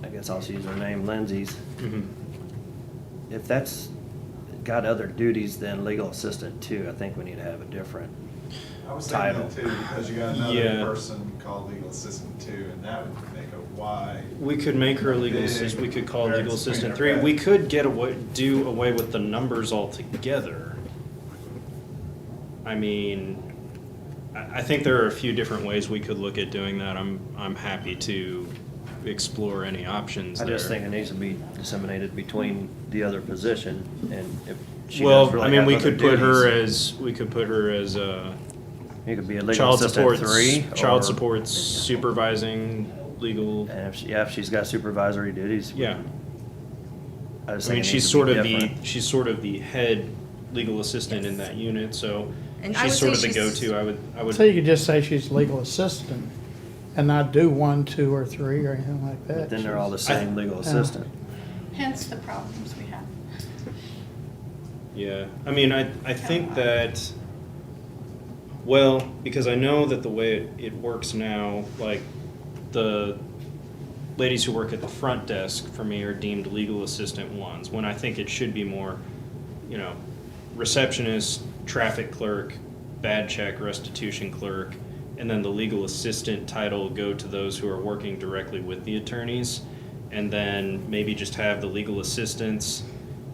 S12: I guess I'll use her name, Lindsay's. If that's got other duties than legal assistant too, I think we need to have a different
S9: I was thinking
S12: title.
S9: that too, because you got another
S18: Yeah.
S9: person called legal assistant too, and that would make a wide.
S18: We could make her a legal
S9: big
S18: assistant, we could call legal
S9: difference
S18: assistant
S9: between
S18: 3.
S9: our
S18: We
S9: pay.
S18: could do away with the numbers altogether. I mean, I think there are a few different ways we could look at doing that. I'm happy to explore any options
S12: I
S18: there.
S12: just think it needs to be disseminated between the other position, and if she does
S18: Well,
S12: really
S18: I mean,
S12: have
S18: we
S12: other
S18: could put her
S12: duties,
S18: as a
S12: it could be a legal
S18: child
S12: assistant
S18: support,
S12: 3.
S18: child
S12: or-
S18: support supervising legal.
S12: And if she's got supervisory duties.
S18: Yeah.
S12: I just
S18: I mean,
S12: think it
S18: she's
S12: needs to
S18: sort
S12: be
S18: of
S12: different.
S18: she's sort of the head legal assistant in that unit, so
S17: And I
S18: she's
S17: would
S18: sort of
S17: say
S18: the
S17: she's-
S18: go-to. I would.
S2: So you could just say she's legal assistant and not do 1, 2, or 3 or anything like that.
S12: But then they're all the same legal
S2: Yeah.
S12: assistant.
S5: Hence the problems we have.
S18: Yeah, I mean, I think that, well, because I know that the way it works now, like, the ladies who work at the front desk for me are deemed legal assistant 1s, when I think it should be more, you know, receptionist, traffic clerk, bad check, restitution clerk, and then the legal assistant title go to those who are working directly with the attorneys, and then maybe just have the legal assistants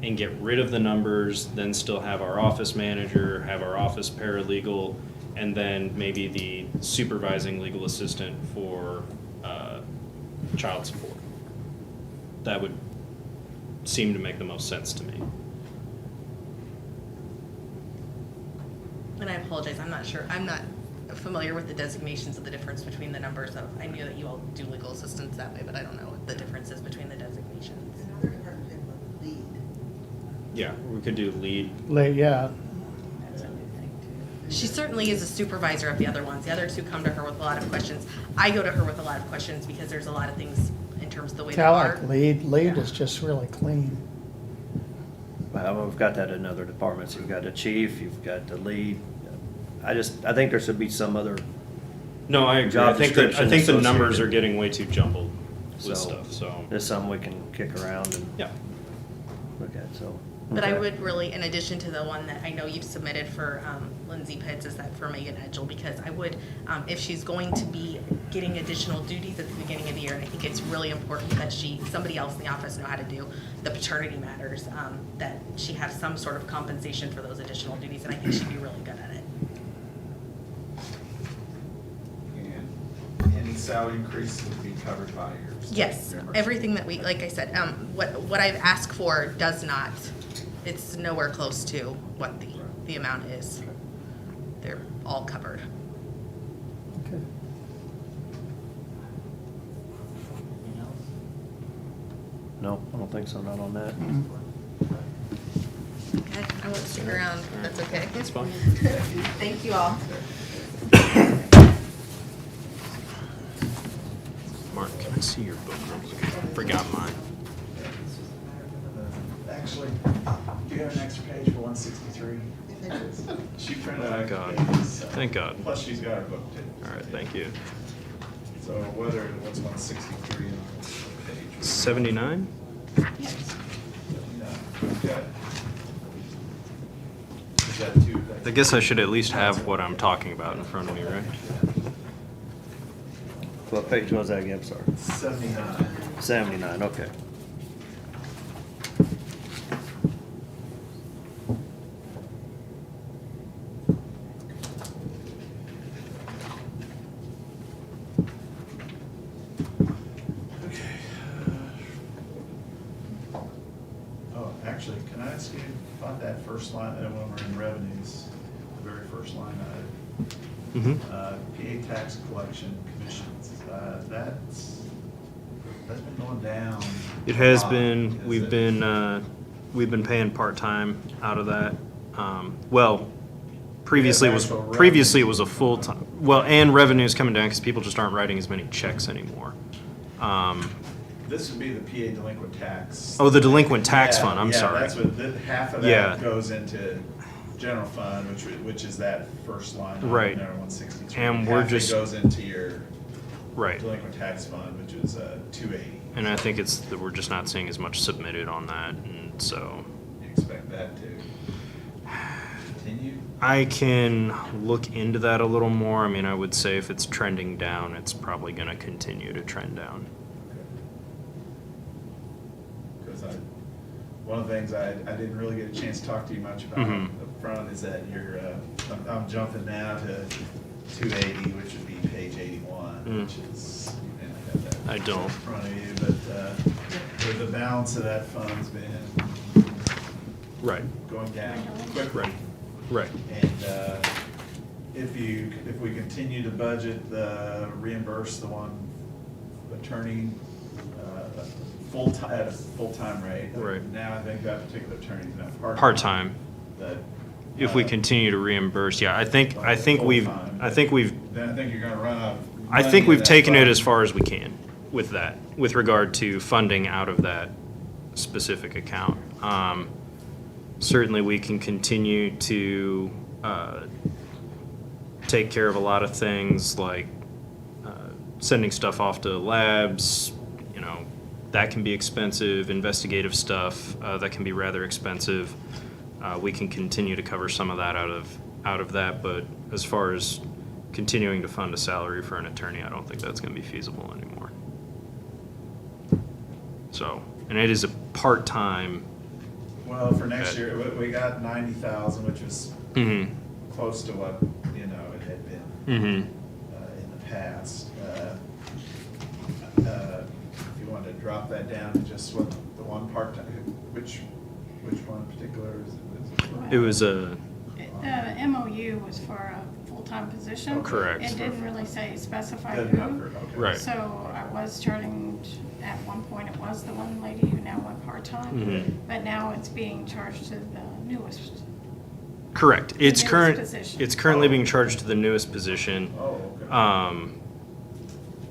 S18: and get rid of the numbers, then still have our office manager, have our office paralegal, and then maybe the supervising legal assistant for child support. That would seem to make the most sense to me.
S17: And I apologize, I'm not sure, I'm not familiar with the designations of the difference between the numbers of, I knew that you all do legal assistance that way, but I don't know what the difference is between the designations.
S7: Another department head would lead.
S18: Yeah, we could do lead.
S2: Yeah,
S17: She certainly is a supervisor of the other ones. The other two come to her with a lot of questions. I go to her with a lot of questions because there's a lot of things in terms of the way they
S2: I
S17: are.
S2: like lead is just really clean.
S12: Well, we've got that in other departments. You've got the chief, you've got the lead. I think there should be some other.
S18: No, I agree.
S12: Job
S18: I think the numbers
S12: description
S18: are getting way too jumbled with
S12: So,
S18: stuff, so.
S12: It's something we can kick around and
S18: Yeah.
S12: look at, so.
S17: But I
S12: okay.
S17: would really, in addition to the one that I know you've submitted for Lindsay Pitts, is that for Megan Edgel, because I would, if she's going to be getting additional duties at the beginning of the year, and I think it's really important that somebody else in the office know how to do the paternity matters, that she has some sort of compensation for those additional duties, and I think she'd be really good at it.
S9: And any salary increase would be covered by yours.
S17: Yes, everything that we, like I said, what I've asked for does not, it's nowhere close to what the amount is. They're all covered.
S2: Okay.
S12: No, I don't think so, not on that.
S17: Okay, I won't stick around, if that's okay.
S18: That's fine.
S17: Thank you all.
S18: Mark, can I see your book real quick? I forgot mine.
S9: Actually, do you have an extra page for 163? She printed out.
S18: Thank God.
S9: pages,
S18: Thank God.
S9: Plus she's got her book too.
S18: All right, thank you.
S9: So what's 163 on this page?
S18: 79?
S9: No. Okay. Is that two?
S18: I guess I should at least have what I'm talking about in front of me, right?
S12: What page was that again, sorry?
S9: 79.
S12: 79, okay.
S9: Oh, actually, can I ask you about that first line, when we're in revenues, the very first line item?
S18: Mm-hmm.
S9: PA tax collection commissions, that's been going down.
S18: It has
S9: a lot.
S18: been,
S9: Is
S18: we've been paying part-time out of that. Well, previously it was,
S9: actual
S18: previously it was a full-time, well, and revenue's coming down because people just aren't writing as many checks anymore.
S9: This would be the PA delinquent tax.
S18: Oh, the delinquent tax
S9: Yeah,
S18: fund, I'm sorry.
S9: Yeah, that's what, half of
S18: Yeah.
S9: that goes into general fund, which is that first line. item
S18: Right.
S9: there, 163.
S18: And we're
S9: Half of it
S18: just-
S9: goes into your
S18: Right.
S9: delinquent tax fund, which is 280.
S18: And I think it's that we're just not seeing as much submitted on that, and so
S9: You expect that to continue?
S18: I can look into that a little more. I mean, I would say if it's trending down, it's probably going to continue to trend down.
S9: Because one of the things I didn't really get a chance to talk to you much about
S18: Mhm.
S9: up front is that I'm jumping now to 280, which would be page 81, which is, you may not have that
S18: I don't.
S9: in front of you, but the balance of that fund's been
S18: Right.
S9: going down quickly.
S18: Right. Right.
S9: And if we continue to budget, reimburse the one attorney at a full-time rate.
S18: Right.
S9: Now I think that particular attorney's now
S18: Part-time.
S9: That,
S18: If we continue to reimburse, yeah, I think we've
S9: full-time.
S18: I think
S9: Then I think you're gonna run out of
S18: I
S9: money
S18: think
S9: in
S18: we've
S9: that
S18: taken it
S9: fund.
S18: as far as we can with that, with regard to funding out of that specific account. Certainly, we can continue to take care of a lot of things like sending stuff off to labs. You know, that can be expensive. Investigative stuff that can be rather expensive. We can continue to cover some of that out of that, but as far as continuing to fund a salary for an attorney, I don't think that's going to be feasible anymore. So, and it is a part-time.
S9: Well, for next year, we got 90,000, which was
S18: Mm-hmm.
S9: close to what, it had been.
S18: Mm-hmm.
S9: In the past. If you wanted to drop that down to just what the one part-time, which one in particular is it?
S18: It was a.
S5: The MOU was for a full-time position.
S18: Correct.
S5: It didn't really say specify
S9: Didn't
S5: who.
S9: have her, okay.
S18: Right.
S5: So I was charging, at one point, it was the one lady who now went part-time.
S18: Mhm.
S5: But now it's being charged to the newest.
S18: Correct. It's
S5: newest
S18: current.
S5: position.
S18: It's currently being charged to the newest position.
S9: Oh, okay.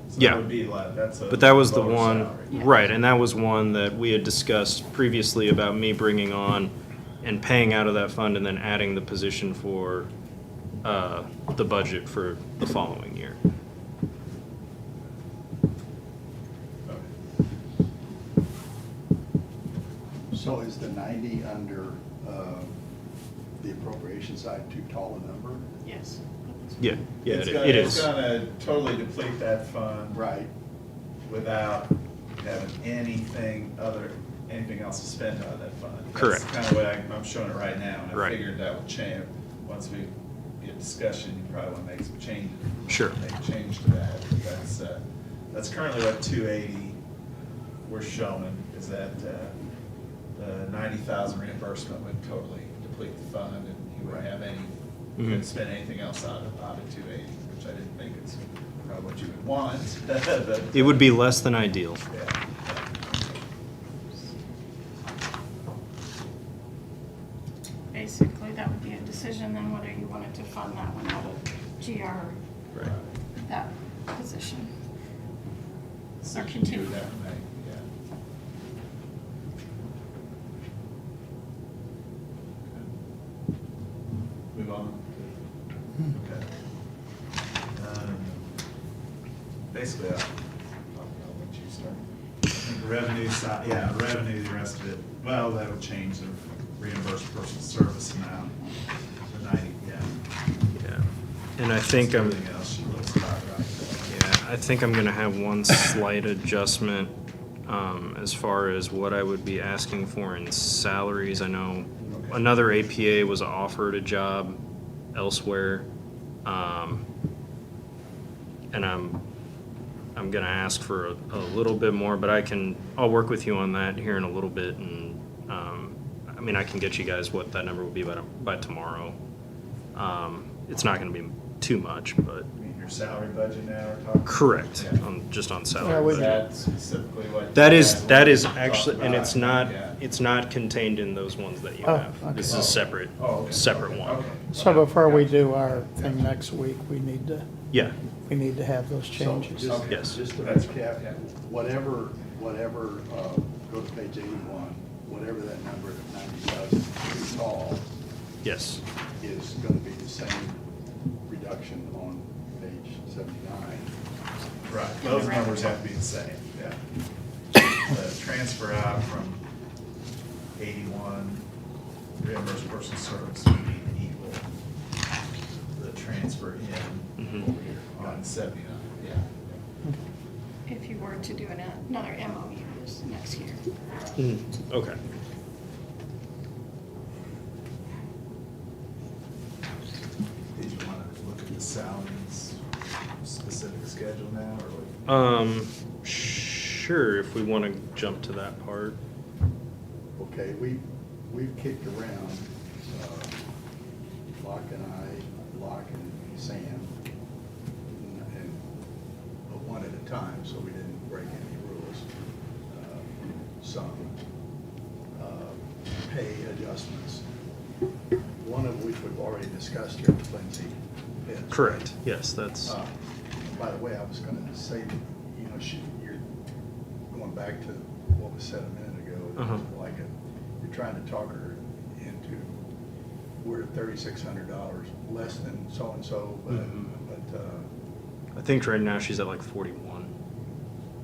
S9: So
S18: yeah.
S9: that would be like, that's a.
S18: But that was the
S9: lower
S18: one,
S9: salary.
S18: right? And that was one that we had discussed previously about me bringing on and paying out of that fund, and then adding the position for the budget for the following year.
S6: So is the 90 under the appropriation side too tall a number?
S5: Yes.
S18: Yeah. Yeah.
S9: It's
S18: It,
S9: gonna-
S18: it
S9: It's
S18: is.
S9: gonna totally deplete that fund.
S6: Right.
S9: Without having anything else to spend out of that fund.
S18: Correct.
S9: That's kind of the way I'm showing it right now, and I
S18: Right.
S9: figured that would change. Once we get discussion, you probably want to make some changes.
S18: Sure.
S9: Make a change to that. That's currently what 280 we're showing, is that the 90,000 reimbursement would totally deplete the fund, and you wouldn't have any, you couldn't spend anything else out of 280, which I didn't think is probably what you would want. But,
S18: It would be less than ideal.
S9: yeah.
S5: Basically, that would be a decision then whether you wanted to fund that one out of GR,
S18: Right.
S5: that position.
S9: So
S5: Or
S9: you
S5: continue.
S9: do that, right, yeah. Move on. Okay. Basically, I'll let you start. I think the revenue side, yeah, revenue, the rest of it, well, that would change the reimbursed personal service amount, the 90, yeah.
S18: Yeah. And I think I'm.
S9: Everything else she looks about right.
S18: Yeah, I think I'm gonna have one slight adjustment as far as what I would be asking for in salaries. I know
S9: Okay.
S18: another APA was offered a job elsewhere, and I'm gonna ask for a little bit more, but I'll work with you on that here in a little bit, and I mean, I can get you guys what that number will be by tomorrow. It's not gonna be too much, but.
S9: I mean, your salary budget now we're talking?
S18: Correct,
S9: Yeah.
S18: just on
S2: Yeah,
S18: salary.
S2: we-
S9: Is that specifically what?
S18: That
S9: you
S18: is,
S9: guys
S18: that is
S9: talked
S18: actually, and
S9: about?
S18: it's
S9: Yeah.
S18: not contained in those ones that you
S2: Oh,
S18: have.
S2: okay.
S18: This is a separate,
S9: Oh, okay.
S18: separate
S9: Okay.
S18: one.
S9: Okay.
S2: So before we do our thing next week, we need to
S18: Yeah,
S2: we need to have those changes.
S6: So just,
S18: Yes.
S6: just to
S9: That's-
S6: recap,
S9: yeah.
S6: whatever, go to page 81, whatever that number of 90,000 is tall
S18: yes,
S6: is gonna be the same reduction on page 79.
S9: Right, those numbers have to be the same, yeah. The transfer out from 81, reimbursed person service would be equal the transfer in
S18: Mhm.
S9: over here on 79, yeah.
S5: If you were to do another MOU this next year.
S18: okay.
S9: Did you want to look at the salaries specific schedule now, or what?
S18: Sure, if we want to jump to that part.
S6: Okay, we've kicked around, Locke and Sam, and but one at a time, so we didn't break any rules. Some pay adjustments, one of which we've already discussed here with Lindsay. Pitts.
S18: Correct, yes, that's,
S6: By the way, I was gonna say, you know, you're going back to what was said a minute ago,
S18: Uh-huh.
S6: like you're trying to talk her into, we're at $3,600 less than so-and-so, but,
S18: Mhm.
S6: but,
S18: I think right now she's at like 41.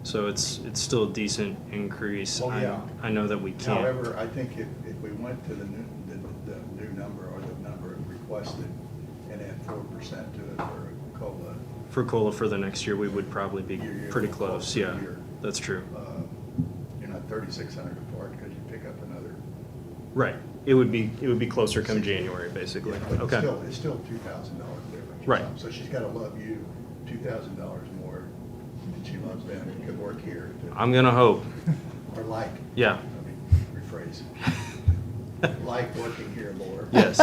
S18: So it's still a decent increase.
S6: Oh, yeah.
S18: I know that we can't.
S6: however, I think if we went to the new number or the number requested and add 4% to it for COLA,
S18: For COLA for the next year, we would probably be
S6: You're
S18: pretty
S6: close
S18: close,
S6: to
S18: yeah.
S6: your-
S18: That's true.
S6: you're not 3,600 apart because you pick up another.
S18: Right. It would be closer come January, basically.
S6: Yeah, but
S18: Okay.
S6: it's still $2,000 difference.
S18: Right.
S6: So she's gotta love you $2,000 more than she loves them who could work here.
S18: I'm gonna hope.
S6: Or like.
S18: Yeah.
S6: Let me rephrase. Like working here more.
S18: Yes.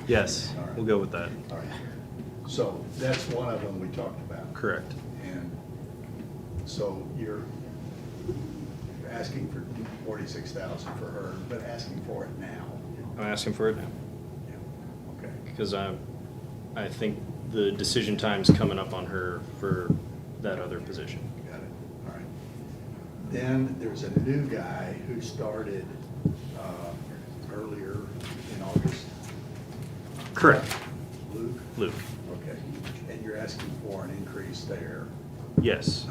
S18: Yes,
S6: All right.
S18: we'll go with that.
S6: All right. So that's one of them we talked about.
S18: Correct.
S6: And so you're asking for 46,000 for her, but asking for it now.
S18: I'm asking for it now.
S6: Yeah. Okay.
S18: Because I think the decision time's coming up on her for that other position.
S6: Got it. All right. Then there's a new guy who started earlier in August.
S18: Correct.
S6: Luke?
S18: Luke.
S6: Okay. And you're asking for an increase there.
S18: Yes.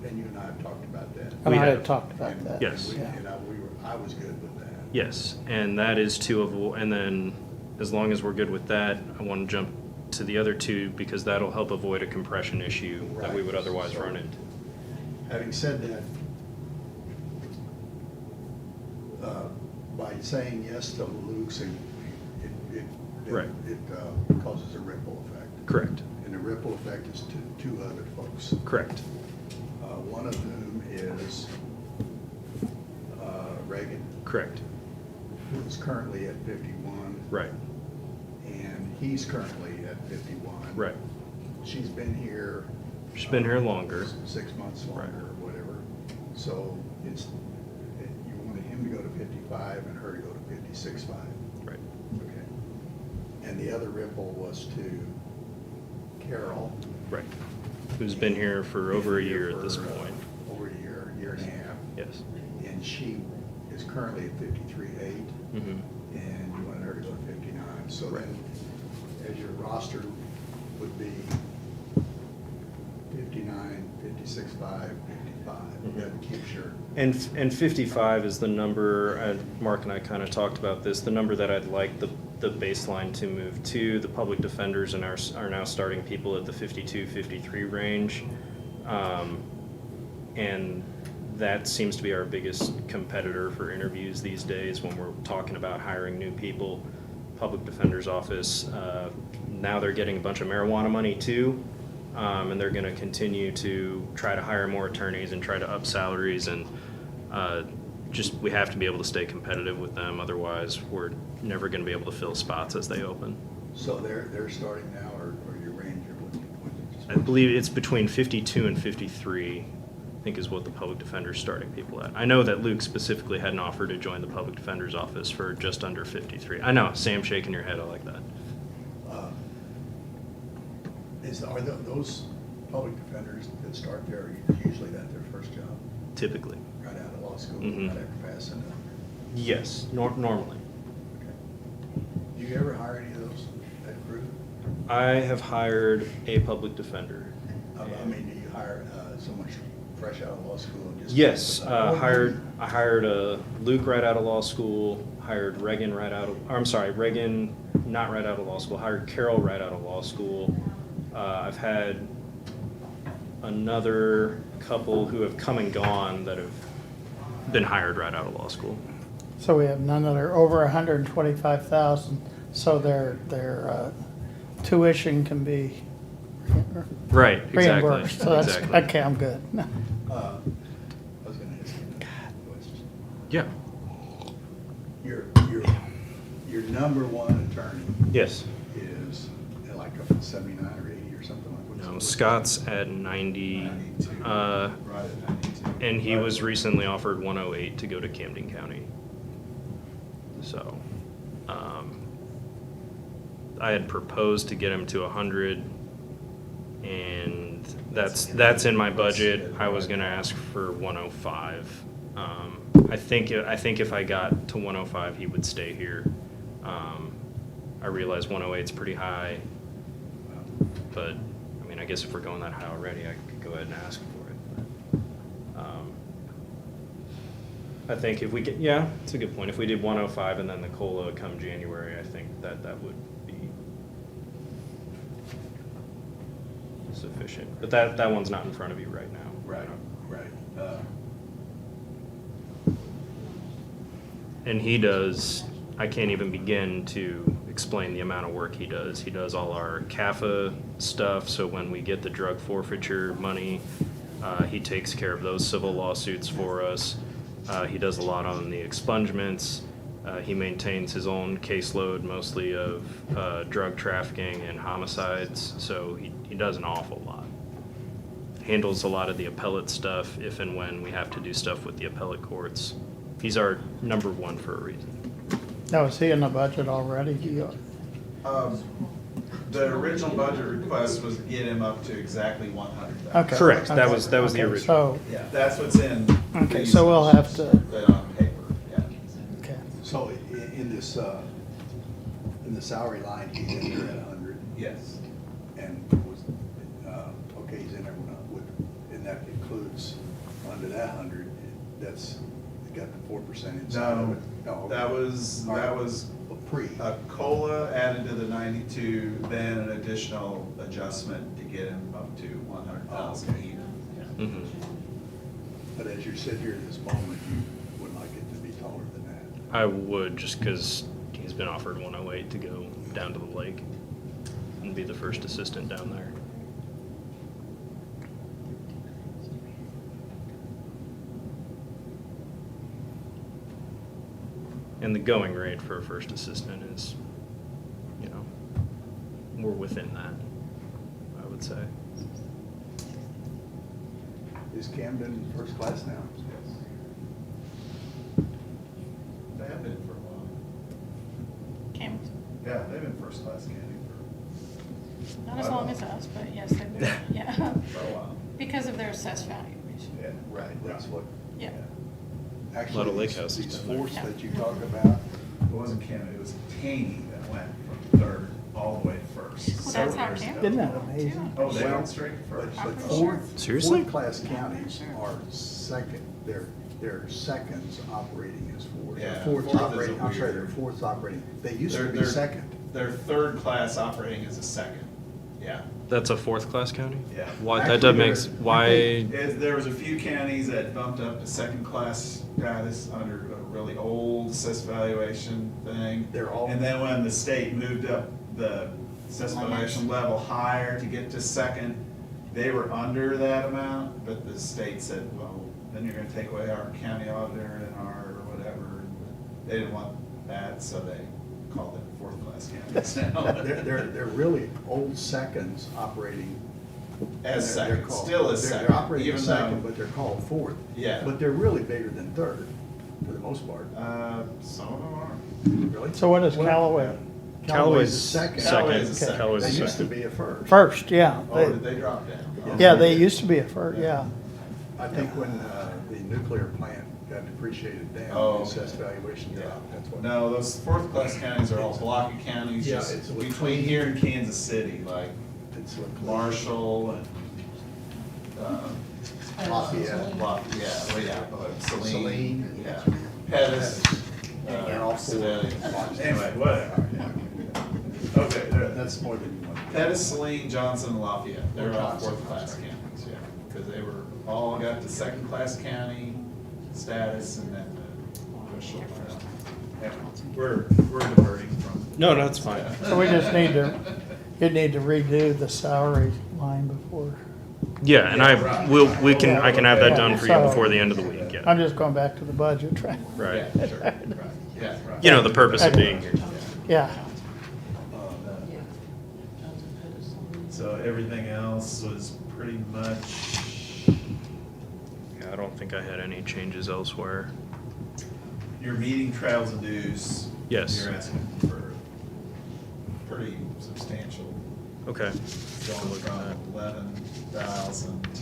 S6: And you and I have talked about that.
S2: And
S18: We
S2: I
S18: have.
S2: had talked about
S6: And-
S2: that.
S18: Yes.
S6: And
S2: Yeah.
S6: I was good with that.
S18: Yes, and that is two of, and then as long as we're good with that, I want to jump to the other two because that'll help avoid a compression issue that we would
S6: Right.
S18: otherwise
S6: So-
S18: run into.
S6: Having said that, by saying yes to Luke's, it
S18: Right.
S6: causes a ripple effect.
S18: Correct,
S6: And the ripple effect is to two other folks.
S18: correct,
S6: One of whom is Reagan,
S18: correct,
S6: who is currently at 51.
S18: right,
S6: And he's currently at 51.
S18: right.
S6: She's been here.
S18: She's been here longer.
S6: 6 months
S18: Right.
S6: longer or whatever. So you wanted him to go to 55 and her to go to 56.5.
S18: Right,
S6: Okay. And the other ripple was to Carol.
S18: right. Who's been here for over a year at this
S6: for,
S18: point.
S6: Over a year and a half.
S18: Yes.
S6: And she is currently at 53.8.
S18: Mm-hmm.
S6: And you wanted her to go to 59. So
S18: Right.
S6: then, as your roster would be 59, 56.5, 55. That keeps your.
S18: And 55 is the number, Mark and I kind of talked about this, the number that I'd like the baseline to move to. The public defenders are now starting people at the 52, 53 range. And that seems to be our biggest competitor for interviews these days when we're talking about hiring new people. Public defender's office, now they're getting a bunch of marijuana money too. And they're gonna continue to try to hire more attorneys and try to up salaries and we have to be able to stay competitive with them, otherwise we're never gonna be able to fill spots as they open.
S6: So they're starting now, or your range you're looking
S18: I believe it's between 52 and 53, I think is what the public defender's starting people at. I know that Luke specifically had an offer to join the public defender's office for just under 53. I know, Sam shaking your head, I like that.
S6: Are those public defenders that start there, usually that their first job,
S18: Typically.
S6: right out of law school,
S18: Mhm.
S6: right after passing?
S18: Yes, normally.
S6: Do you ever hire any of those, that group?
S18: I have hired a public defender.
S6: I mean, do you hire someone fresh out of law school and just?
S18: Yes, I hired Luke right out of law school, hired Reagan Reagan not right out of law school, hired Carol right out of law school. I've had another couple who have come and gone that have been hired right out of law school.
S2: So we have none that are over 125,000, so their tuition can be
S18: Right, exactly.
S2: reimbursed. So that's,
S18: exactly.
S2: okay, I'm good.
S6: I was gonna ask you a question.
S18: Yeah.
S6: Your number one attorney
S18: Yes.
S6: is like up at 79 or 80 or something like that?
S18: No, Scott's at 90,
S6: 92,
S18: uh,
S6: right at 92.
S18: and he was recently offered 108 to go to Camden County. So, I had proposed to get him to 100, and that's in my budget. I was gonna ask for 105. I think if I got to 105, he would stay here. I realize 108 is pretty high, but I mean, I guess if we're going that high already, I could go ahead and ask for it. I think if we get, yeah, it's a good point. If we did 105 and then the COLA come January, I think that would be sufficient. But that one's not in front of you right now.
S6: Right.
S18: And he does, I can't even begin to explain the amount of work he does. He does all our CAFA stuff, so when we get the drug forfeiture money, he takes care of those civil lawsuits for us. He does a lot on the expungements. He maintains his own caseload, mostly of drug trafficking and homicides, so he does an awful lot. Handles a lot of the appellate stuff if and when we have to do stuff with the appellate courts. He's our number one for a reason.
S2: Now, is he in the budget already?
S9: The original budget request was to get him up to exactly 100,000.
S2: Okay.
S18: Correct, that
S2: okay,
S18: was the
S2: okay,
S18: original.
S2: So,
S9: Yeah, that's what's in.
S2: okay,
S9: these
S2: so we'll have to,
S9: that on paper, yeah.
S2: okay.
S6: So in this, in the salary line, he's in there at 100?
S9: Yes.
S6: And was, okay, he's in there with, and that includes under that 100, that's got the 4% inside of it? No, okay.
S9: That was
S6: Pre.
S9: a COLA added to the 92, then an additional adjustment to get him up to 100,000 even. Yeah.
S18: Mhm.
S6: But as you sit here at this moment, you would like it to be taller than that?
S18: I would, just because he's been offered 108 to go down to the lake and be the first assistant down there. And the going rate for a first assistant is, we're within that, I would say.
S6: Is Camden first class now?
S9: They have been for a while. Yeah, they've been first class county
S5: Not as long as us, but yes, they've been, yeah.
S9: for a while.
S5: Because of their assessed valuation.
S9: Yeah.
S6: Right, that's what.
S5: Yeah.
S6: Actually,
S18: Lot of lake
S6: these-
S18: houses
S6: These
S18: down there.
S6: forts that you talk about,
S9: It wasn't Camden, it was Taney that went from third all the way to first.
S5: Well, that's how
S9: Years
S5: Camden-
S9: ago.
S2: Isn't that amazing?
S9: Oh, they
S6: Well,
S9: went straight to
S6: but
S9: first.
S5: I'm sure.
S18: Seriously?
S6: Fourth-class counties are second, their seconds operating as fourth.
S9: Yeah,
S6: Fourth's
S9: fourth is a
S6: operating, I'm sorry,
S9: weird-
S6: their fourth's operating, they used to
S9: They're-
S6: be
S9: they're-
S6: second.
S9: Their third class operating as a second, yeah.
S18: That's a fourth class county?
S9: Yeah.
S18: Why,
S6: Actually,
S18: that makes,
S6: they're-
S18: why,
S9: There was a few counties that bumped up to second class status under a really old assessed valuation thing.
S6: They're all-
S9: And then when the state moved up the assessed valuation level higher to get to second, they were under that amount, but the state said, well, then you're gonna take away our county auditor and our whatever. They didn't want that, so they called it fourth class counties now.
S6: They're really old seconds operating.
S9: As
S6: They're
S9: second,
S6: called-
S9: still as
S6: they're
S9: second,
S6: operating
S9: even
S6: as second,
S9: though,
S6: but they're called fourth.
S9: Yeah.
S6: But they're really bigger than third, for the most part.
S9: some of them are.
S6: Really?
S2: So what does
S6: Well,
S2: Callaway
S18: Callaway's
S6: second.
S9: Callaway's the
S18: second.
S9: second.
S18: Callaway's
S6: They
S18: the
S6: used to
S18: second.
S6: be a first.
S2: First, yeah.
S9: Oh, did they drop down?
S2: Yeah, they used to be a first, yeah.
S6: I think when the nuclear plant got depreciated down,
S9: Oh,
S6: the assessed valuation dropped, that's what.
S9: No, those fourth class counties are all block of counties,
S6: Yeah,
S9: just
S6: it's
S9: between here and Kansas City, like
S6: It's what
S9: Marshall and,
S6: Lafayette.
S9: Yeah, way down, Saline,
S6: Saline.
S9: yeah, Pettis,
S6: They're all four.
S9: Sedalia. Anyway, whatever. Okay,
S6: That's more than you want.
S9: Pettis, Saline, Johnson, and Lafayette, they're all fourth class counties, yeah, because they were, all got the second class county status and then the official. Anyway, we're diverting from.
S18: No, that's fine.
S2: So we just need to, you'd need to redo the salary line before.
S18: Yeah, and I can have that done for you before the end of the week, yeah.
S2: I'm just going back to the budget, right?
S18: Right.
S9: Yeah, sure, right, yeah, right.
S18: You know, the purpose of being here.
S2: Yeah.
S9: So everything else was pretty much,
S18: Yeah, I don't think I had any changes elsewhere.
S9: your meeting travels and dues.
S18: Yes.
S9: You're asking for pretty substantial,
S18: Okay.
S9: going from 11,000 to,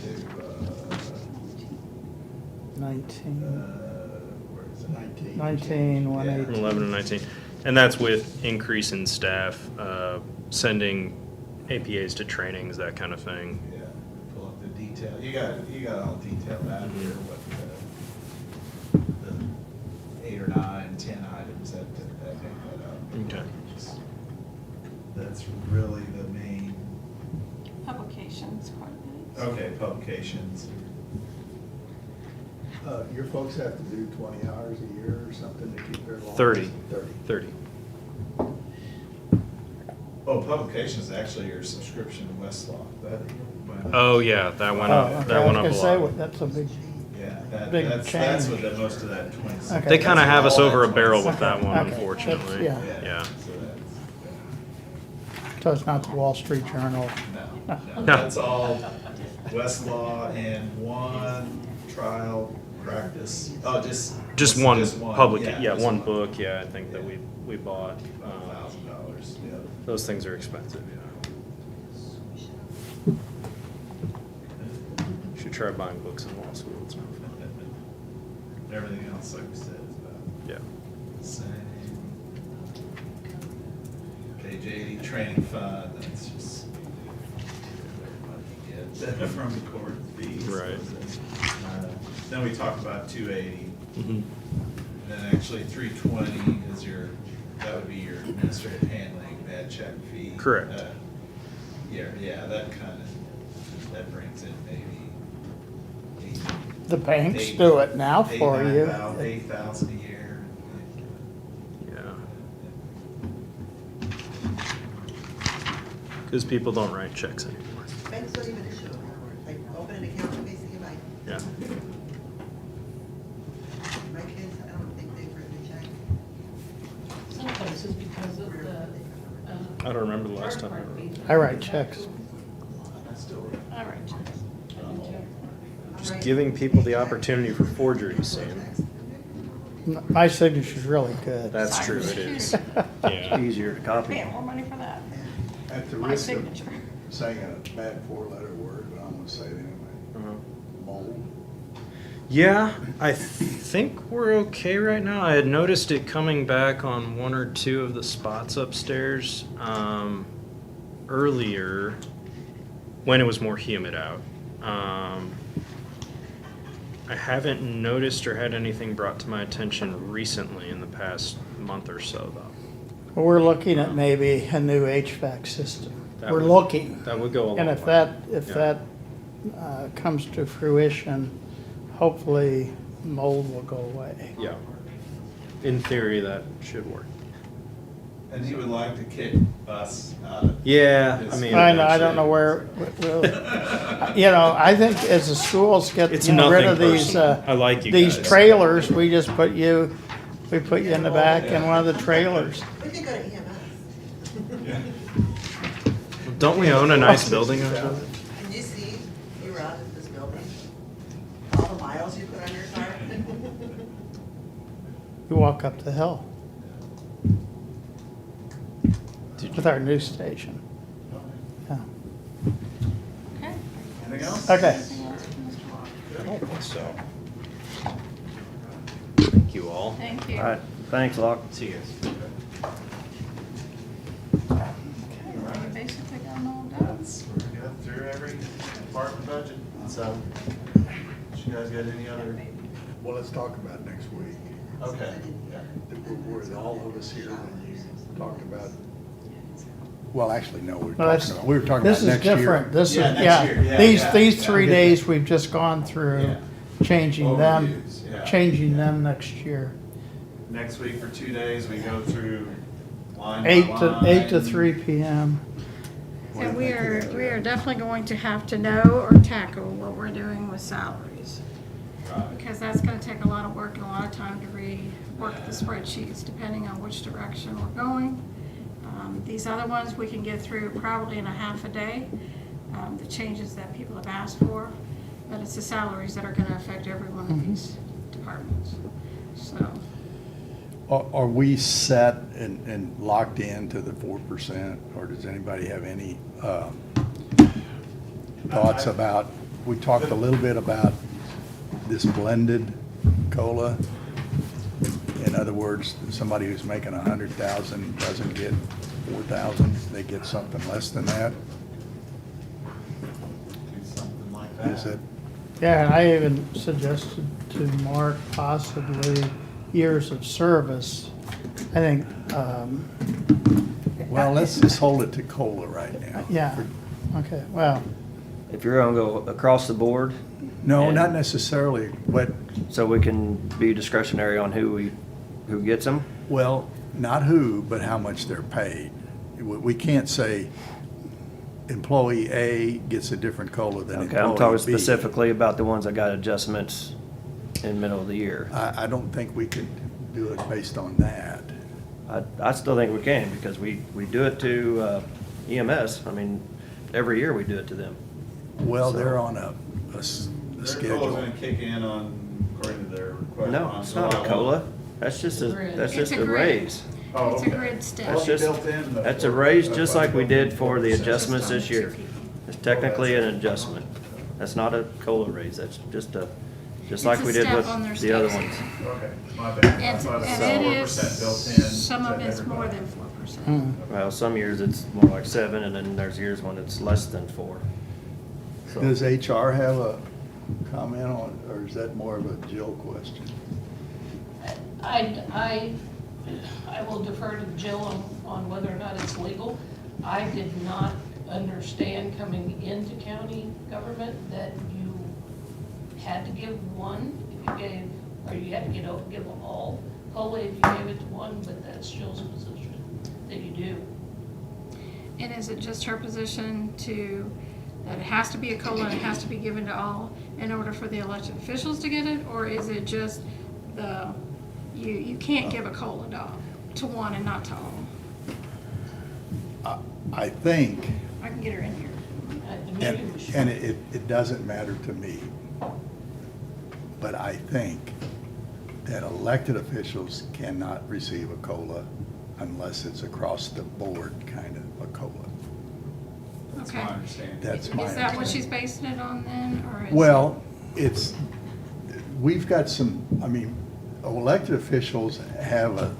S2: 19,
S9: where is it?
S2: 19,
S18: From
S2: 118.
S18: 11 to 19. And that's with increase in staff, sending APAs to trainings, that kind of thing.
S9: Yeah, pull up the detail, you got all detailed out here, what the 8 or 9, 10 items that make that up.
S18: Okay.
S9: That's really the main,
S5: Publications, quite a bit.
S9: okay, publications.
S6: Your folks have to do 20 hours a year or something to keep their laws?
S18: 30.
S6: 30.
S18: 30.
S9: Oh, publications is actually your subscription to Westlaw, that.
S18: Oh, yeah, that went
S2: Oh,
S18: up,
S2: okay,
S18: that went
S2: I
S18: up a
S2: was gonna say,
S18: lot.
S2: that's a big,
S9: Yeah,
S2: Big
S9: that's
S2: change.
S9: what the, most of that 26.
S2: Okay.
S18: They kind of have us
S9: All
S18: over a
S9: that
S18: barrel with
S9: 26.
S18: that one,
S2: Okay,
S18: unfortunately.
S2: that's-
S18: Yeah.
S9: So
S2: so it's not the Wall Street Journal.
S9: that's, no,
S18: No.
S9: that's all Westlaw and one trial practice, oh,
S18: Just one public, yeah,
S9: just
S18: one book, yeah, I think that we bought.
S9: $1,000, yeah.
S18: Those things are expensive, yeah. Should try buying books in law school, it's not fun.
S9: Everything else, like we said, is about
S18: Yeah.
S9: the same. Page 80, training fund, that's just what you get from the court fees.
S18: Right.
S9: Then we talked about 280,
S18: Mhm.
S9: and then actually 320 is that would be your administrative handling, bad check fee.
S18: Correct.
S9: Yeah, that brings in maybe
S2: The banks do it now for you.
S9: 8,000 a year.
S18: Yeah. Because people don't write checks anymore.
S7: Banks don't even issue them anymore. Like, open an account and basically buy.
S18: Yeah.
S7: My kids, I don't think they've written a check.
S14: Some places because of the,
S18: I don't remember the last time I
S14: card
S18: wrote.
S14: fees.
S2: I write checks.
S14: I write checks. I do too.
S18: Just giving people the opportunity for forgery, Sam.
S2: My signature's really good.
S18: That's true, it is. Yeah.
S12: Easier to copy.
S5: Pay more money for that.
S6: At the
S5: My
S6: risk of
S5: signature.
S6: saying a bad four-letter word, but I'm gonna say it anyway.
S18: Uh-huh.
S6: Mold.
S18: Yeah, I think we're okay right now. I had noticed it coming back on one or two of the spots upstairs earlier when it was more humid out. I haven't noticed or had anything brought to my attention recently in the past month or so, though.
S2: We're looking at maybe a new HVAC system.
S18: That
S2: We're
S18: would-
S2: looking.
S18: That would go a long way.
S2: And if
S18: Yeah.
S2: that comes to fruition, hopefully mold will go away.
S18: Yeah. In theory, that should work.
S9: And he would like to kick us out of.
S18: Yeah,
S9: this.
S18: I mean-
S2: I know, I don't know where, you know, I think as the schools get
S18: It's
S2: rid
S18: nothing
S2: of these,
S18: personal. I like you
S2: these
S18: guys.
S2: trailers, we just put you in the back in one of the trailers.
S7: We could go to EMS.
S18: Don't we own a nice building over there?
S7: Can you see, you were out of this building? All the miles you put on your car?
S2: You walk up the hill. with our news station. Yeah.
S5: Okay.
S9: Anything else?
S2: Okay.
S5: Anything else for Mr. Walker?
S18: I don't think so. Thank you all.
S5: Thank you.
S12: All right, thanks, Locke.
S18: See you guys.
S5: Okay, we're basically done all done.
S9: We're good through every department budget, so, you guys got any other?
S6: Well, let's talk about next week.
S9: Okay.
S6: Were all of us here when you talked about? Well, actually, no, we were talking
S2: This
S6: about
S2: is
S6: next year.
S2: different. This is,
S9: Yeah, next year.
S2: yeah,
S9: Yeah,
S2: these
S9: yeah.
S2: 3
S6: Yeah.
S2: days we've just gone through,
S9: Yeah.
S2: changing them,
S9: Overviews, yeah.
S2: changing them next year.
S9: Next week for 2 days, we go through line by
S2: 8 to
S9: line.
S2: 3 p.m.
S5: And we are definitely going to have to know or tackle what we're doing with salaries. Because that's gonna take a lot of work and a lot of time to rework the spreadsheets, depending on which direction we're going. These other ones, we can get through probably in a half a day, the changes that people have asked for. But it's the salaries that are gonna affect every one of these departments, so.
S6: Are we set and locked into the 4%, or does anybody have any thoughts about, we talked a little bit about this blended COLA. In other words, somebody who's making 100,000 doesn't get 4,000, they get something less than that.
S9: Do something like that.
S6: Is it?
S2: Yeah, and I even suggested to Mark possibly years of service. I think,
S6: Well, let's just hold it to COLA right now.
S2: yeah, okay, well,
S12: If you're gonna go across the board,
S6: No,
S12: And-
S6: not necessarily, but,
S12: so we can be discretionary on who gets them?
S6: well, not who, but how much they're paid. We can't say employee A gets a different COLA than
S12: Okay, I'm
S6: employee
S12: talking
S6: B.
S12: specifically about the ones that got adjustments in middle of the year.
S6: I don't think we could do it based on that.
S12: I still think we can, because we do it to EMS. I mean, every year we do it to them.
S6: Well,
S12: So-
S6: they're on a
S9: Their COLA's
S6: schedule.
S9: gonna kick in on, according to their request.
S12: No,
S9: on
S12: it's not a
S9: July
S12: COLA.
S9: 1.
S12: That's just
S5: Grid.
S12: that's
S5: It's
S12: just
S5: a
S12: a
S5: grid.
S12: raise.
S9: Oh,
S5: It's a
S9: okay.
S5: grid step.
S12: That's just,
S9: built in the
S12: that's a
S9: 4%.
S12: raise just like we did for the
S9: 4%.
S12: adjustments
S5: Just on
S12: this
S5: the
S12: year.
S5: two people.
S12: It's technically an adjustment. That's not a COLA raise. That's just a, just like
S5: It's a
S12: we did
S5: step
S12: with
S5: on their
S12: the other
S5: step.
S12: ones.
S9: Okay, my bad. I
S5: And,
S9: thought it was
S5: and it
S9: 4% built
S5: is,
S9: in
S5: some of
S9: to
S5: it's more
S9: everybody.
S5: than 4%.
S2: hmm.
S12: Well, some years it's more like 7, and then there's years when it's less than 4. So-
S6: Does HR have a comment on, or is that more of a Jill question?
S14: I will defer to Jill on whether or not it's legal. I did not understand coming into county government that you had to give one if you gave, or you had to give them all COLA if you gave it to one, but that's Jill's position, that you do.
S5: And is it just her position that it has to be a COLA and it has to be given to all in order for the elected officials to get it? Or is it just you can't give a COLA to one and not to all?
S6: I think,
S5: I can get her in here.
S14: Maybe we should.
S6: and it doesn't matter to me, but I think that elected officials cannot receive a COLA unless it's across the board kind of a COLA.
S9: That's
S5: Okay.
S9: my understanding.
S6: That's my
S5: Is that what she's
S6: understanding.
S5: basing it on then, or is?
S6: Well, we've got some, I mean, elected officials have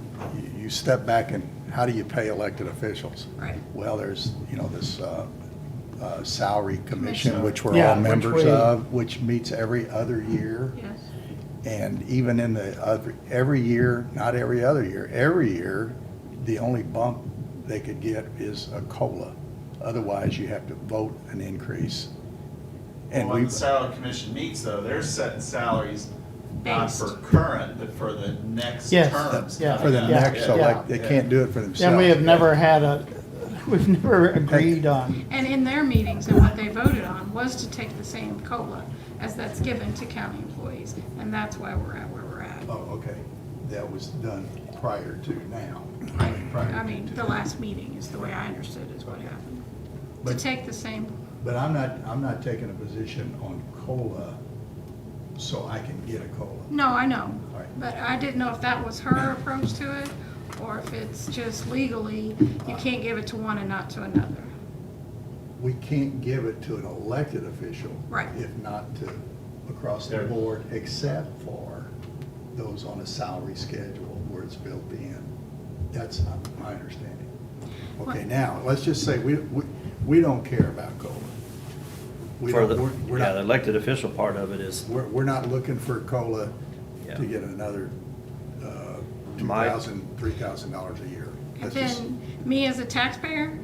S6: you step back and how do you pay elected officials?
S5: Right.
S6: Well, there's, this salary commission, which we're
S2: Yeah,
S6: all
S2: which
S6: members
S2: we-
S6: of, which meets every other year.
S5: Yes.
S6: And even in every year, not every other year, every year, the only bump they could get is a COLA. Otherwise, you have to vote an increase. And
S9: When the
S6: we've,
S9: salary commission meets though, they're setting salaries not
S5: Based.
S9: for current, but for the next
S2: Yes,
S9: terms.
S2: yeah,
S6: for the
S9: coming up.
S6: next, so
S2: yeah.
S6: like, they can't do it for themselves.
S2: And we have never we've never agreed on,
S5: And in their meetings, and what they voted on was to take the same COLA as that's given to county employees, and that's why we're at where we're at.
S6: Oh, okay. That was done prior to now. Prior
S5: I
S6: to
S5: mean, the
S6: today.
S5: last meeting is the way I understood is what happened. To
S6: But-
S5: take the same,
S6: But I'm not taking a position on COLA so I can get a COLA.
S5: no, I know,
S6: All right.
S5: but I didn't know if that was her approach to it, or if it's just legally, you can't give it to one and not to another.
S6: We can't give it to an elected official.
S5: Right.
S6: If not to, across the board, except for those on a salary schedule where it's built in. That's not my understanding. Okay, now, let's just say we don't care about COLA. We
S12: For
S6: don't,
S12: the,
S6: we're
S12: yeah, the
S6: not,
S12: elected official part of it is,
S6: we're not looking for COLA
S12: Yeah.
S6: to get another
S12: My-
S6: $3,000 a year.
S5: And
S6: That's just-
S5: then, me as a taxpayer,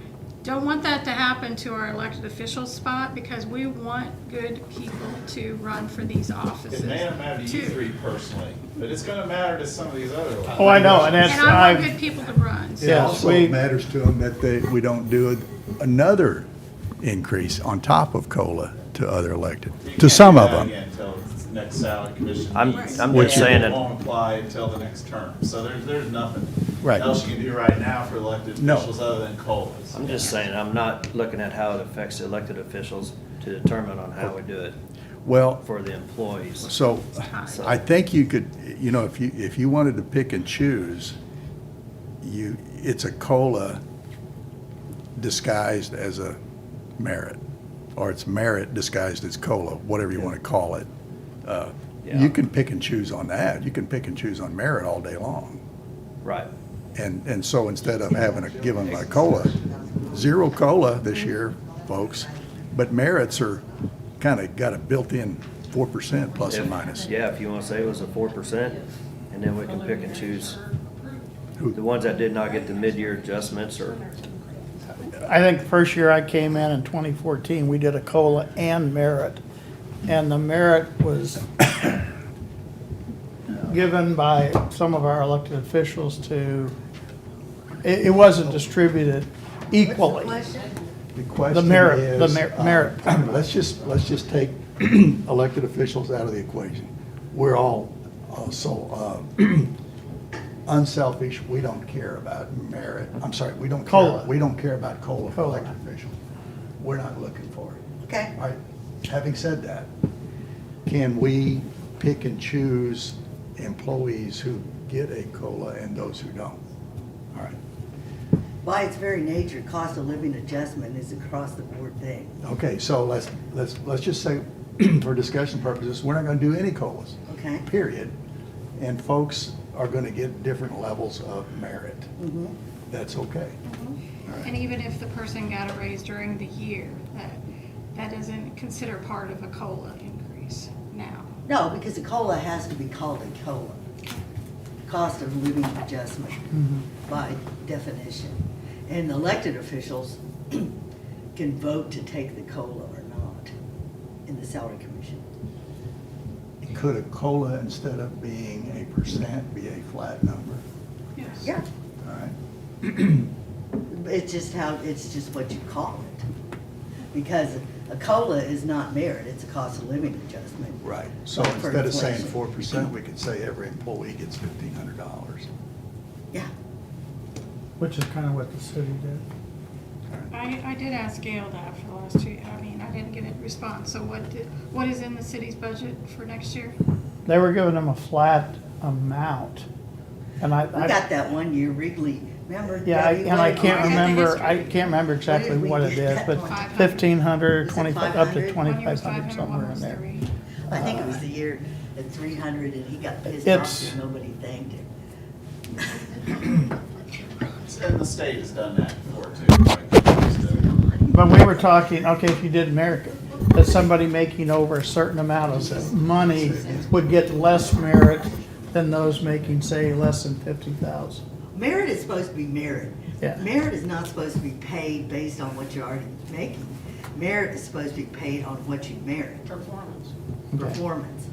S5: don't want that to happen to our elected officials spot, because we want good people to run for these offices.
S9: It may not matter to you
S5: too.
S9: three personally, but it's gonna matter to some of these other ones.
S2: Oh, I know, and that's,
S5: And I want
S2: I've,
S5: good people to run.
S6: It
S2: Yes,
S6: also
S2: we-
S6: matters to them that we don't do another increase on top of COLA to other elected,
S9: You
S6: to
S9: can't
S6: some
S9: do
S6: of
S9: that
S6: them.
S9: again until the next salary commission
S12: I'm-
S9: meets.
S12: I'm
S6: just
S9: And
S12: saying
S9: it
S12: that-
S9: won't apply until the next term. So there's nothing
S6: Right.
S9: else you can do right now for elected
S6: No.
S9: officials other than COLAs.
S12: I'm just saying, I'm not looking at how it affects the elected officials to determine on how we do it
S6: Well,
S12: for the employees.
S6: so I think you could, you know, if you wanted to pick and choose, it's a COLA disguised as a merit, or it's merit disguised as COLA, whatever you want to call it.
S12: Yeah.
S6: You can pick and choose on that. You can pick and choose on merit all day long.
S12: Right.
S6: And so instead of having to give them a COLA, zero COLA this year, folks, but merits are kind of got a built-in 4% plus or
S12: If-
S6: minus.
S12: Yeah, if you want to say it was a 4%, and then we can pick and choose
S6: Who-
S12: the ones that did not get the mid-year adjustments or,
S2: I think the first year I came in 2014, we did a COLA and merit. And the merit was given by some of our elected officials to, it wasn't distributed equally.
S6: The question
S2: merit-
S6: is,
S2: the merit part of it.
S6: let's just take elected officials out of the equation. We're all so unselfish, we don't care about merit. I'm sorry, we don't care,
S2: COLA.
S6: we don't care about COLA for
S2: COLA.
S6: elected officials. We're not looking for it.
S7: Okay.
S6: All right, having said that, can we pick and choose employees who get a COLA and those who don't? All right,
S19: By its very nature, cost of living adjustment is across the board thing.
S6: okay, so let's just say, for discussion purposes, we're not gonna do any COLAs.
S19: Okay.
S6: Period. And folks are gonna get different levels of merit.
S19: Mhm.
S6: That's okay.
S5: And even if the person got a raise during the year, that doesn't consider part of a COLA increase now.
S19: No, because a COLA has to be called a COLA. Cost of living adjustment by definition. And elected officials can vote to take the COLA or not in the salary commission.
S6: Could a COLA, instead of being a percent, be a flat number?
S5: Yes.
S19: Yeah,
S6: All right?
S19: it's just what you call it. Because a COLA is not merit, it's a cost of living adjustment.
S6: Right. So
S19: For
S6: instead of saying
S19: inflation.
S6: 4%, we could say every employee gets $1,500.
S19: Yeah.
S2: Which is kind of what the city did.
S5: I did ask Gail that for the last 2, I didn't get a response. So what is in the city's budget for next year?
S2: They were giving them a flat amount. And
S19: We got that one year, Wrigley, remember?
S2: Yeah,
S19: Debbie,
S2: and I
S19: what-
S2: can't
S5: I got the
S2: remember,
S5: history.
S2: I can't remember exactly
S19: did we
S2: what it
S19: get
S2: is,
S19: that
S2: but
S19: one?
S2: 1,500,
S19: Was it
S2: 25, up to
S19: 500?
S5: One year was
S2: 2,500,
S5: 500,
S2: somewhere
S5: one
S2: in
S5: was
S2: there.
S5: 3.
S19: I think it was the year at 300 and he got pissed off
S2: It's-
S19: because nobody thanked him.
S9: And the state has done that before too.
S2: But we were talking, okay, if you did merit, that somebody making over a certain amount of money would get less merit than those making, say, less than 50,000.
S19: Merit is supposed to be merit.
S2: Yeah.
S19: Merit is not supposed to be paid based on what you're already making. Merit is supposed to be paid on what you merit.
S5: Performance.
S19: Performance.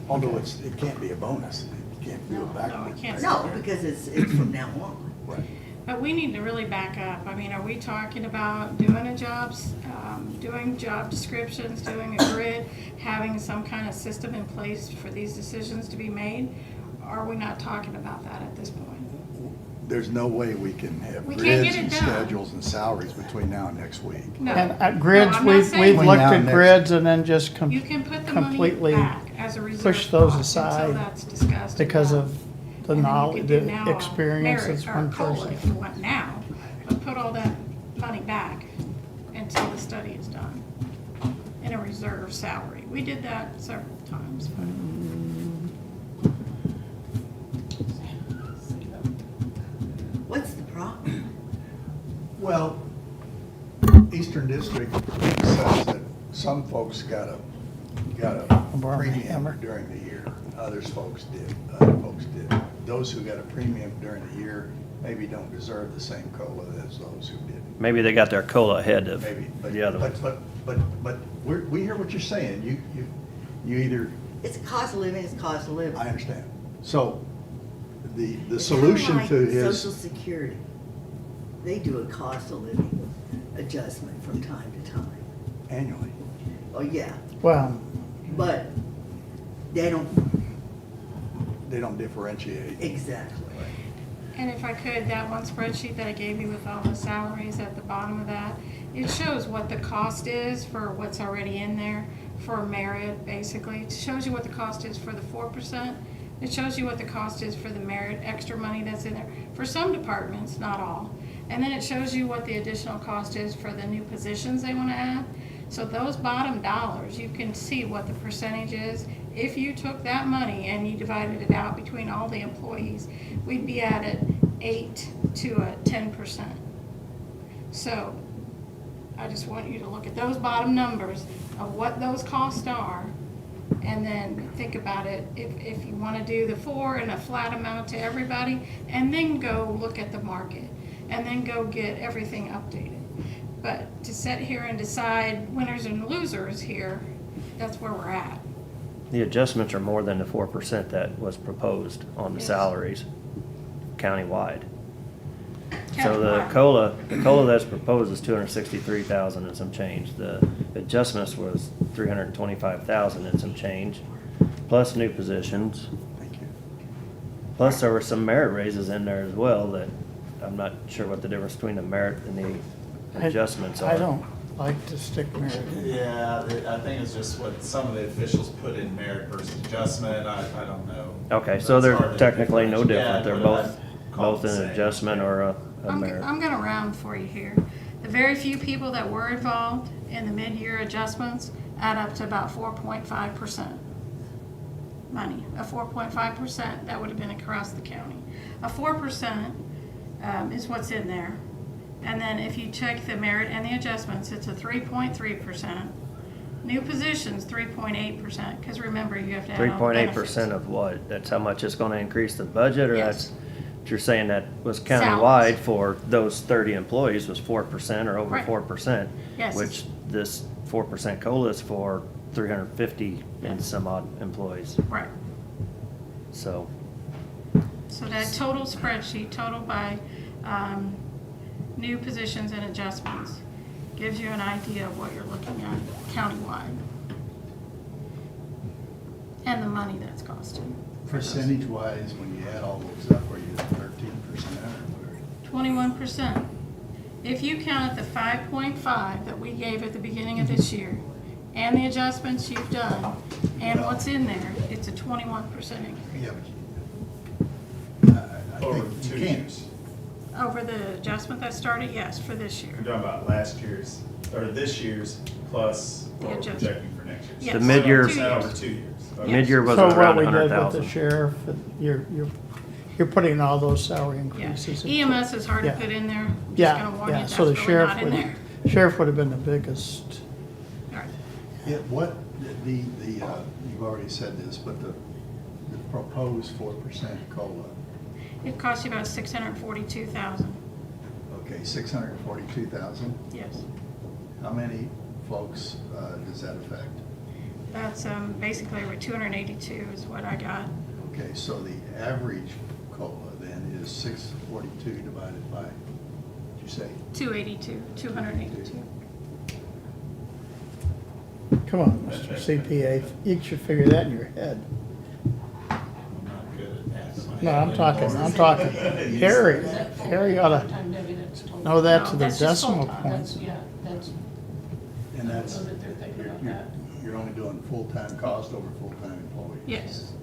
S6: Although it can't be a bonus. You can't do it
S5: No,
S6: backwards.
S5: it can't.
S19: No, because it's from now on.
S6: Right.
S5: But we need to really back up. Are we talking about doing doing job descriptions, doing a grid, having some kind of system in place for these decisions to be made? Or are we not talking about that at this point?
S6: There's no way we can have
S5: We can't
S6: grids
S5: get
S6: and
S5: it done.
S6: schedules and salaries between now and next week.
S5: No.
S2: And
S5: No,
S2: grids,
S5: I'm not
S2: we've
S5: saying
S2: looked
S6: that.
S2: at grids and then just
S5: You can put the money
S2: completely
S5: back as a reserve
S2: push those
S5: cost until
S2: aside
S5: that's discussed.
S2: because
S5: about
S2: of The
S5: And then you
S2: knowledge,
S5: could do
S2: the
S5: now a
S2: experience
S5: merit
S2: is
S5: or
S2: one
S5: COLA
S2: person.
S5: if you want now, but put all that money back until the study is done in a reserve salary. We did that several times, but.
S19: What's the problem?
S6: Well, Eastern District says that some folks got a premium during the year. Other folks did. Those who got a premium during the year maybe don't deserve the same COLA as those who didn't.
S12: Maybe they got their COLA ahead of
S6: Maybe, but,
S12: the other ones.
S6: but we hear what you're saying. You either,
S19: It's a cost of living, it's a cost of living.
S6: I understand. So the
S19: It's
S6: solution
S19: kinda
S6: to
S19: like
S6: his.
S19: Social Security, they do a cost of living adjustment from time to time.
S6: Annually.
S19: Oh, yeah,
S2: Well,
S19: but they don't,
S6: They don't differentiate.
S19: exactly.
S5: And if I could, that one spreadsheet that I gave you with all the salaries at the bottom of that, it shows what the cost is for what's already in there for merit, basically. It shows you what the cost is for the 4%. It shows you what the cost is for the merit, extra money that's in there. For some departments, not all. And then it shows you what the additional cost is for the new positions they want to add. So those bottom dollars, you can see what the percentage is. If you took that money and you divided it out between all the employees, we'd be at an 8 to a 10%. So I just want you to look at those bottom numbers of what those costs are, and then think about it, if you want to do the 4 and a flat amount to everybody, and then go look at the market, and then go get everything updated. But to sit here and decide winners and losers here, that's where we're at.
S12: The adjustments are more than the 4% that was proposed on the
S5: Yes.
S12: salaries countywide. So the
S5: Countywide.
S12: COLA that's proposed is 263,000 and some change. The adjustments was 325,000 and some change, plus new positions.
S6: Thank you.
S12: Plus there were some merit raises in there as well that I'm not sure what the difference between the merit and the adjustments are.
S2: I don't like to stick merit.
S9: Yeah, I think it's just what some of the officials put in merit versus adjustment, I don't know.
S12: Okay, so
S9: That's hard
S12: they're
S9: to
S12: technically no
S9: differentiate.
S12: different. They're
S9: Yeah,
S12: both,
S9: I'd call
S12: both
S9: it the
S12: an
S9: same.
S12: adjustment or a
S5: I'm
S12: merit.
S5: gonna round for you here. The very few people that were involved in the mid-year adjustments add up to about 4.5% money. A 4.5%, that would have been across the county. A 4% is what's in there. And then if you check the merit and the adjustments, it's a 3.3%. New positions, 3.8%, because remember, you have to add all the
S12: 3.8%
S5: benefits.
S12: of what? That's how much it's gonna increase the budget, or
S5: Yes.
S12: that's, you're saying that was countywide
S5: Salaries.
S12: for those 30 employees was 4% or over
S5: Right.
S12: 4%?
S5: Yes.
S12: Which this 4% COLA is for 350 and some odd employees,
S5: Right.
S12: so.
S5: So that total spreadsheet, total by new positions and adjustments, gives you an idea of what you're looking at countywide. And the money that's costing.
S6: Percentage-wise, when you add all those up, are you at 13% or?
S5: 21%. If you count at the 5.5 that we gave at the beginning of this year, and the adjustments you've done, and what's in there, it's a 21% increase.
S6: Yeah, but I
S9: Over
S6: think
S9: 2
S6: you can't.
S9: years.
S5: Over the adjustment that started, yes, for this year.
S9: You're talking about last year's, or this year's, plus
S5: The
S9: what we're
S5: adjustment.
S9: projecting for next year.
S5: Yes.
S12: The mid-year-
S5: 2
S9: Not
S5: years.
S9: over 2 years. Okay.
S12: Mid-year was
S2: So
S12: around
S2: what we did with the
S12: 100,000.
S2: sheriff, you're putting all those salary increases. into-
S5: EMS is hard to
S2: Yeah.
S5: put in there. I'm just
S2: Yeah,
S5: gonna warn you,
S2: yeah,
S5: that's
S2: so the
S5: really
S2: sheriff
S5: not in
S2: would,
S5: there.
S2: sheriff would have been the biggest.
S5: All right.
S6: Yeah, what, you've already said this, but the proposed 4% COLA,
S5: It costs you about $642,000,
S6: okay, 642,000.
S5: yes.
S6: How many folks does that affect?
S5: That's basically over 282 is what I got.
S6: Okay, so the average COLA then is 642 divided by, what'd you say?
S5: 282.
S2: Come on, Mr. CPA, you should figure that in your head.
S9: I'm not good at math.
S2: No, I'm talking, Harry ought to
S14: Full-time Debbie, that's total.
S2: know that
S5: No,
S2: to the
S5: that's just
S2: decimal
S5: full-time.
S2: point.
S14: That's, yeah, that's,
S6: And
S14: I
S6: that's,
S14: know that they're thinking about
S6: you're,
S14: that.
S6: you're only doing full-time cost over full-time employees.
S5: Yes.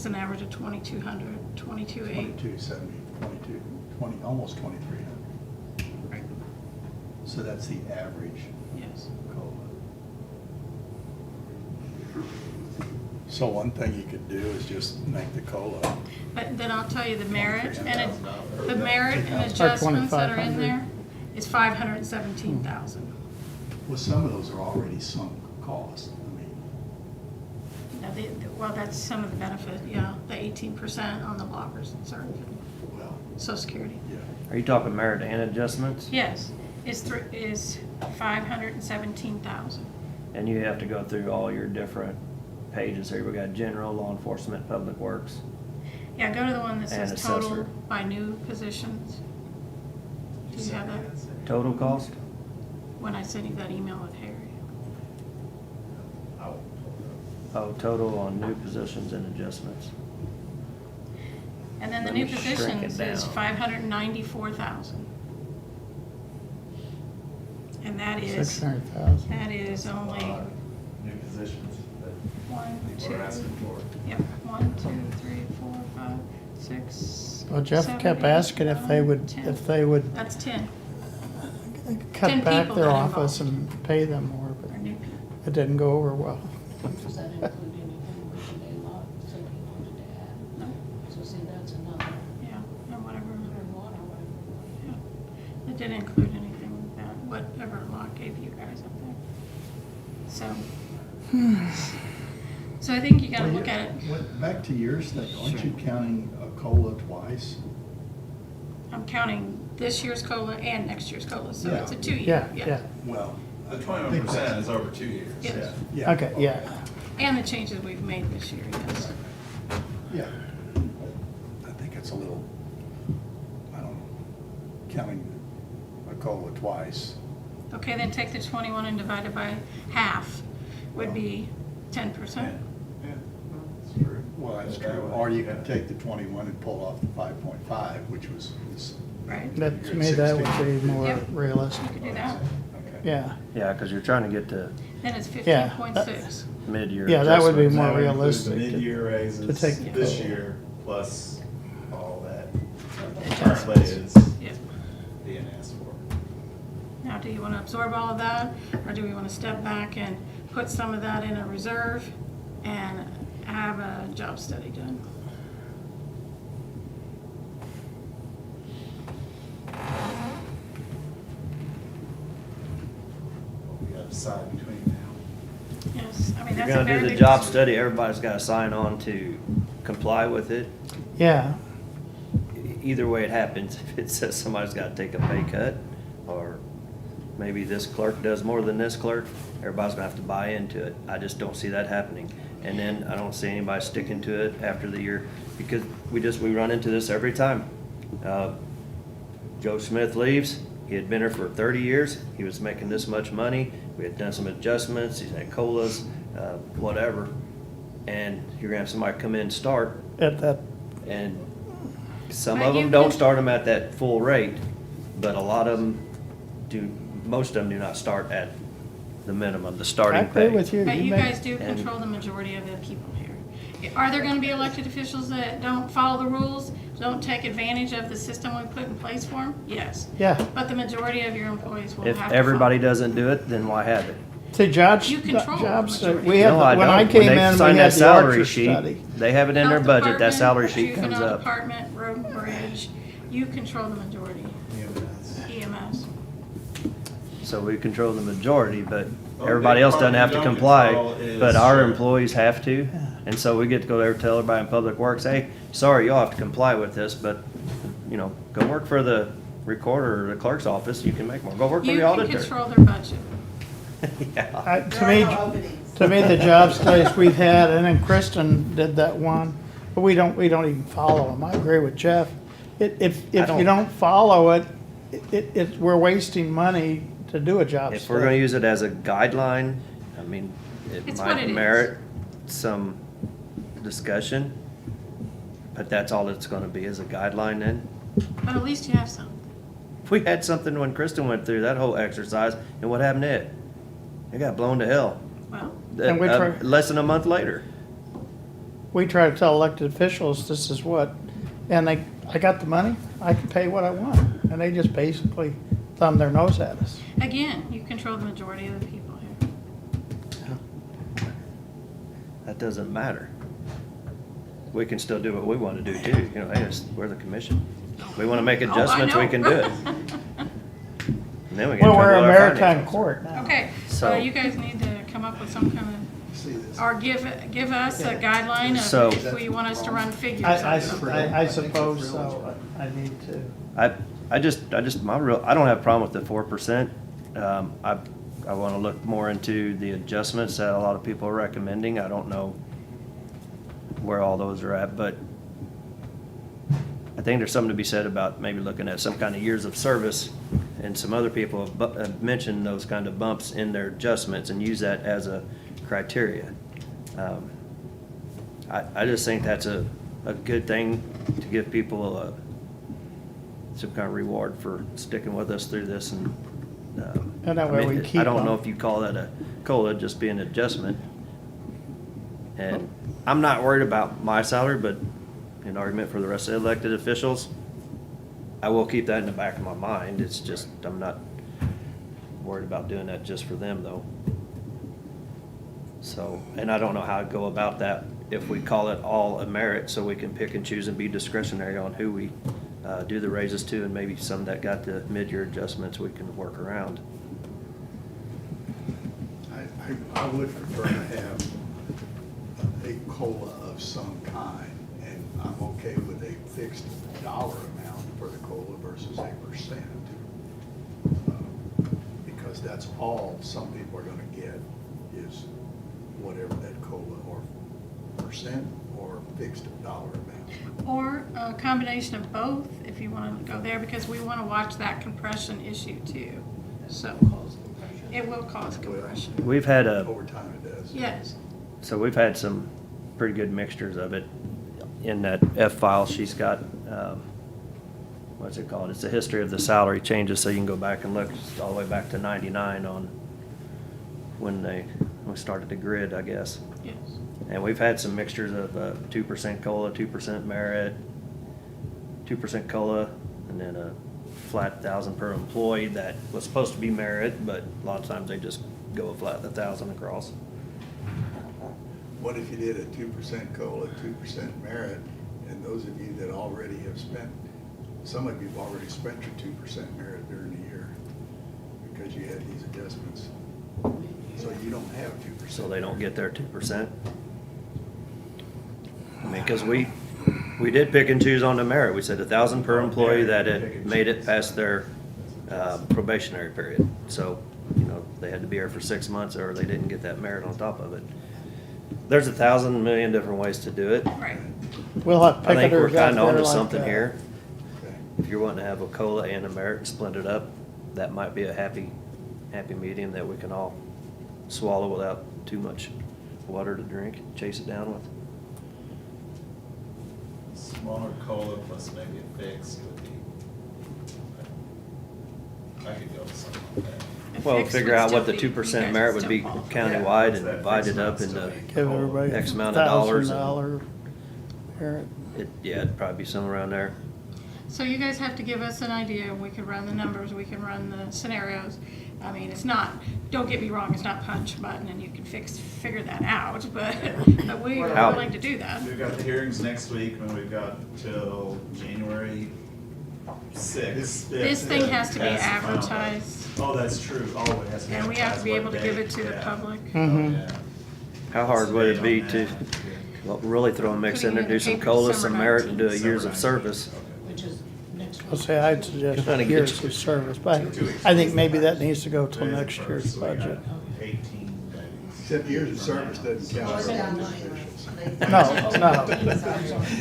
S5: is an average of 2,200, 22,800.
S6: 2270, 20, almost 2,300.
S5: Right.
S6: So that's the average
S5: Yes.
S6: COLA. So one thing you could do is just make the COLA.
S5: But then I'll tell you, the merit and
S6: $23,000.
S5: the merit and
S2: Or
S5: adjustments that are in
S2: 2,500.
S5: there is 517,000.
S6: Well, some of those are already sunk cost.
S5: Now, well, that's some of the benefit, yeah, the 18% on the lockers and certain,
S6: Well,
S5: Social Security.
S6: yeah.
S12: Are you talking merit and adjustments?
S5: Yes, is 517,000.
S12: And you have to go through all your different pages here. We got general, law enforcement, public works.
S5: Yeah, go to the one that
S12: And
S5: says total
S12: assessor.
S5: by new positions. Do you have that?
S12: Total cost?
S5: When I sent you that email with Harry.
S12: Oh, total on new positions and adjustments.
S5: And then the
S12: Let
S5: new
S12: me shrink it
S5: positions is
S12: down.
S5: 594,000. And that is,
S2: 600,000.
S5: that is only
S9: New positions that
S5: one,
S9: people
S5: two,
S9: are asking for.
S5: yep, 1, 2, 3, 4, 5, 6.
S2: Well, Jeff
S5: 7,
S2: kept
S5: 8,
S2: asking if they
S5: 9,
S2: would,
S5: 10.
S2: if they would
S5: That's 10.
S2: cut
S5: 10
S2: back
S5: people
S2: their
S5: that
S2: office
S5: involved.
S2: and pay them more, but
S5: Or new people.
S2: it didn't go over well.
S14: Does that include anything that they lot, said he wanted to add?
S5: No.
S14: So see, that's another,
S5: Yeah, or whatever.
S14: or one or whatever.
S5: Yeah. It didn't include anything that, whatever Locke gave you guys up there. So I think you gotta look at it.
S6: Back to yours thing, aren't you counting a COLA twice?
S5: I'm counting this year's COLA and next year's COLA, so it's a 2-year.
S2: Yeah, yeah.
S6: Well,
S9: The 21% is over 2 years.
S5: Yes.
S6: yeah.
S2: Okay, yeah.
S5: And the changes we've made this year, yes.
S6: Yeah. I think it's a little, I don't know, counting a COLA twice.
S5: Okay, then take the 21 and divide it by half, would be 10%.
S6: Well, that's true. Or you can take the 21 and pull off the 5.5, which was.
S5: Right.
S2: That, to me, that would be more
S5: Yep.
S2: realistic.
S5: You could do that.
S2: Yeah,
S12: Yeah, because you're trying to get to
S5: Then it's
S2: Yeah.
S5: 15.6.
S12: mid-year
S2: yeah, that would be
S12: adjustments.
S2: more
S9: That would include
S2: realistic.
S9: the
S2: to-
S9: mid-year
S2: to
S9: raises
S2: take the
S9: this
S2: COLA.
S9: year, plus all that currently is
S5: Yep.
S9: being asked for.
S5: Now, do you want to absorb all of that, or do we want to step back and put some of that in a reserve and have a job study done?
S9: We gotta decide between now.
S5: Yes, I mean,
S12: If
S5: that's
S12: you're
S5: a
S12: gonna
S5: very
S12: do the
S5: big
S12: job
S5: decision.
S12: study, everybody's gotta sign on to comply with it.
S2: Yeah,
S12: Either way it happens, if it says somebody's gotta take a pay cut, or maybe this clerk does more than this clerk, everybody's gonna have to buy into it. I just don't see that happening. And then I don't see anybody sticking to it after the year, because we run into this every time. Joe Smith leaves, he had been here for 30 years, he was making this much money, we had done some adjustments, he's had COLAs, whatever. And you're gonna have somebody come in and start,
S2: at that,
S12: and some
S5: But
S12: of
S5: you
S12: them don't
S5: can-
S12: start them at that full rate, but a lot of them do, most of them do not start at the minimum, the
S2: I
S12: starting
S2: agree
S12: pay.
S2: with you.
S5: But you
S2: make-
S5: guys do
S12: and-
S5: control the majority of the people here. Are there gonna be elected officials that don't follow the rules, don't take advantage of the system we put in place for them? Yes.
S2: Yeah.
S5: But the majority of your employees will have
S12: If
S5: to follow.
S12: everybody doesn't do it, then why have it?
S2: See, jobs,
S5: You control the
S2: jobs,
S5: majority.
S2: we had,
S12: No, I
S2: when I
S12: don't.
S2: came
S12: When
S2: in,
S12: they
S2: we
S12: sign
S2: had
S12: that
S2: the
S12: salary
S2: Archer
S12: sheet,
S2: study.
S12: they have it in their
S5: Health
S12: budget, that
S5: department,
S12: salary sheet comes
S5: Juvenile
S12: up.
S5: department, road and bridge, you control the majority. EMS.
S12: So we control the majority, but
S9: Well,
S12: everybody
S9: the
S12: else doesn't have to
S9: part we don't
S12: comply,
S9: control is
S12: but our
S9: sheriff.
S12: employees have to. And so we get to go there and tell everybody in Public Works, hey, sorry, you'll have to comply with this, but, you know, go work for the recorder or the clerk's office, you can make more. Go work for
S5: You
S12: the
S5: can
S12: auditor.
S5: control their budget.
S12: Yeah.
S2: To me, the job studies we've had, and then Kristen did that one, but we don't even follow them. I agree with Jeff. If you don't follow it, we're wasting money to do a job
S12: If we're gonna
S2: study.
S12: use it as a guideline, I mean, it
S5: It's what
S12: might
S5: it is.
S12: merit some discussion, but that's all it's gonna be, is a guideline then.
S5: But at least you have some.
S12: If we had something when Kristen went through that whole exercise, and what happened to it? It got blown to hell.
S5: Well,
S2: And we try-
S12: Less than a month later.
S2: we try to tell elected officials, this is what, and I got the money, I can pay what I want, and they just basically thumb their nose at us.
S5: Again, you control the majority of the people here.
S12: That doesn't matter. We can still do what we want to do too, you know, hey, we're the commission. We want to make adjustments, we can do it. And then we get in
S2: Well, we're
S12: trouble
S2: a
S12: with our
S2: maritime
S12: financials.
S2: court now.
S5: Okay,
S12: So-
S5: so you guys need to come up with some kind of, or give us a guideline
S12: So-
S5: of if we want us to run figures.
S2: I
S5: on something.
S2: suppose so, I need to.
S12: I don't have a problem with the 4%. I want to look more into the adjustments that a lot of people are recommending. I don't know where all those are at, but I think there's something to be said about maybe looking at some kind of years of service, and some other people have mentioned those kind of bumps in their adjustments and use that as a criteria. I just think that's a good thing to give people some kind of reward for sticking with us through this, and
S2: And that way we keep
S12: I don't know
S2: them.
S12: if you call that a COLA, just be an adjustment. And I'm not worried about my salary, but in argument for the rest of the elected officials, I will keep that in the back of my mind. It's just, I'm not worried about doing that just for them, though. So, and I don't know how to go about that if we call it all a merit, so we can pick and choose and be discretionary on who we do the raises to, and maybe some that got the mid-year adjustments we can work around.
S6: I would prefer to have a COLA of some kind, and I'm okay with a fixed dollar amount for the COLA versus a percent. Because that's all some people are gonna get, is whatever that COLA or percent or fixed dollar amount.
S5: Or a combination of both, if you want to go there, because we want to watch that compression issue too. So it will cause compression.
S12: We've had
S6: Over time it does.
S5: Yes.
S12: So we've had some pretty good mixtures of it in that F file. She's got, what's it called? It's a history of the salary changes, so you can go back and look all the way back to 99 on when we started the grid, I guess.
S5: Yes.
S12: And we've had some mixtures of 2% COLA, 2% merit, 2% COLA, and then a flat 1,000 per employee that was supposed to be merit, but a lot of times they just go a flat 1,000 across.
S6: What if you did a 2% COLA, 2% merit, and those of you that already have spent, some of you have already spent your 2% merit during the year because you had these adjustments. So you don't have 2%.
S12: So they don't get their 2%? I mean, because we did pick and choose on the merit. We said 1,000 per employee that had made it past their probationary period. So, you know, they had to be here for 6 months or they didn't get that merit on top of it. There's 1,000 million different ways to do it.
S5: Right.
S2: We'll have
S12: I think we're
S2: picketers out
S12: kind of
S2: there
S12: onto
S2: like
S12: something
S2: that.
S12: here. If you're wanting to have a COLA and a merit and split it up, that might be a happy medium that we can all swallow without too much water to drink, chase it down with.
S9: Smaller COLA plus maybe a fixed would be, I could go with something like that.
S12: Well,
S5: Fixed
S12: figure
S5: would
S12: out what
S5: still
S12: the
S5: be-
S12: 2%
S5: you
S12: merit
S5: guys
S12: would be
S5: still qualify.
S12: countywide and divide it up into
S2: Give everybody
S12: X amount of dollars. and
S2: $1,000 merit.
S12: Yeah, it'd probably be somewhere around there.
S5: So you guys have to give us an idea. We can run the numbers, we can run the scenarios. I mean, it's not, don't get me wrong, it's not punch a button and you can figure that out, but we are
S12: How-
S5: willing to do that.
S9: We've got the hearings next week, and we've got till January 6th.
S5: This thing has to be
S9: Has file.
S5: advertised.
S9: Oh, that's true. Oh, it has to be
S5: And we have to be
S9: advertised.
S5: able to
S9: What
S5: give
S9: day?
S5: it to the
S9: Yeah.
S5: public.
S9: Oh,
S2: Mhm.
S9: yeah.
S12: How hard would it be to really throw a mix in
S5: Putting it
S12: there,
S5: in
S12: do
S5: the
S12: some
S5: paper
S12: COLA,
S5: December
S12: some merit, and do a
S5: 19th.
S12: years of service?
S14: Which is next week.
S2: I'll say I'd suggest
S12: Kinda get
S2: years
S12: you-
S2: of service, but I think maybe that needs to go till
S9: Today's the
S2: next year's
S9: first, so we got
S2: budget.
S9: 18 days.
S6: Except years of service doesn't count for elected officials.
S2: No.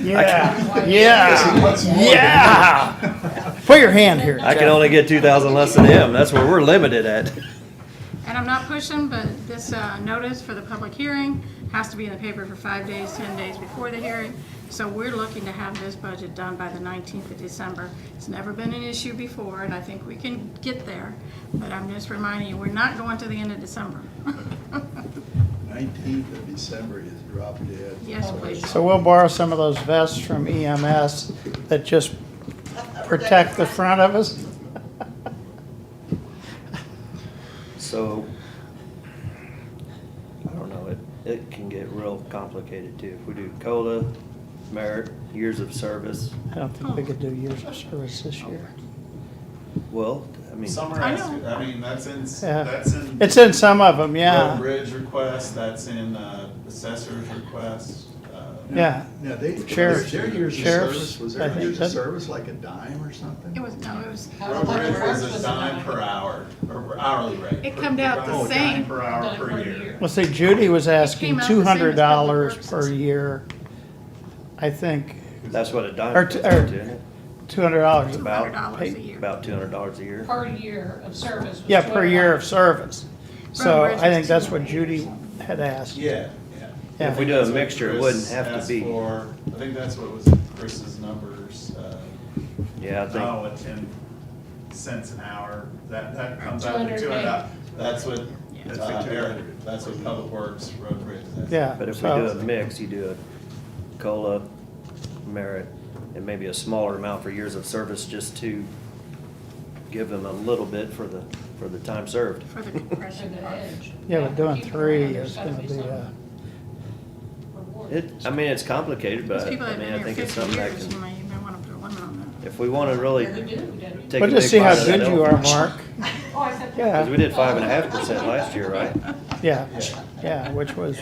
S2: Yeah, yeah. Put your hand here.
S12: I can only get 2,000 less than him. That's where we're limited at.
S5: And I'm not pushing, but this notice for the public hearing has to be in the paper for 5 days, 10 days before the hearing. So we're looking to have this budget done by the 19th of December. It's never been an issue before, and I think we can get there. But I'm just reminding you, we're not going to the end of December.
S6: 19th of December is drop dead.
S5: Yes, please.
S2: So we'll borrow some of those vests from EMS that just protect the front of us.
S12: So, I don't know, it can get real complicated too. If we do COLA, merit, years of service,
S2: I don't think we could do years of service this year.
S12: well, I mean.
S9: Some are
S5: I
S9: asking,
S5: know.
S9: I mean, that's in,
S2: Yeah.
S9: that's in.
S2: It's in some of them, yeah.
S9: Road Bridge request, that's in, assessor's request.
S2: Yeah.
S6: Now, they,
S2: Sheriff-
S6: their years of
S2: sheriff's,
S6: service, was
S2: I
S6: their
S2: think
S6: years of
S2: that-
S6: service like a dime or something?
S5: It was, no, it was.
S9: Road Bridge was a dime per hour, or hourly rate.
S5: It come out the
S9: Oh,
S5: same.
S9: dime per hour per year.
S2: Well, see, Judy was asking
S5: came out the same as public
S2: $200
S5: works.
S2: per year, I think,
S12: That's what a dime
S2: Or
S12: comes
S2: t-
S12: out
S2: or-
S12: to, isn't it?
S2: $200.
S12: About,
S5: $200 a year.
S12: about $200 a year.
S14: Per year of service. was
S2: Yeah, per year of
S14: $12.
S2: service. So
S5: Road Bridge
S2: I think
S5: was
S2: that's what
S5: 280
S2: Judy had asked.
S9: Yeah, yeah.
S2: Yeah.
S12: If we do a mixture, it wouldn't have to
S9: Chris
S12: be.
S9: asked for, I think that's what was Chris's numbers,
S12: Yeah, I think.
S9: oh, at 10 cents an hour, that comes out to
S14: 200.
S9: $200. That's what,
S6: That's like
S9: Eric,
S6: 200.
S9: that's what Public Works, Road Bridge is.
S2: Yeah.
S12: But if we do
S2: so-
S12: a mix, you do a COLA, merit, and maybe a smaller amount for years of service, just to give them a little bit for the time served.
S5: For the
S14: For
S5: compression
S14: the
S5: part.
S14: edge.
S2: Yeah, but doing
S14: Keep it
S2: 3
S14: around, there's
S2: is
S14: gotta
S2: gonna be,
S14: some reward.
S12: I mean, it's complicated, but
S5: These people
S12: I
S5: have
S12: mean,
S5: been
S12: I
S5: here
S12: think it's
S5: 50
S12: something that
S5: years, you
S12: can,
S5: might wanna put a limit on that.
S12: if we wanna really
S14: We do, Debbie.
S12: take a
S2: We'll
S12: big
S2: just see how
S12: bite of that
S2: good you are,
S12: elephant.
S2: Mark.
S14: Oh, I said.
S2: Yeah.
S12: Cause we did 5.5% last year, right?
S2: Yeah, yeah, which was,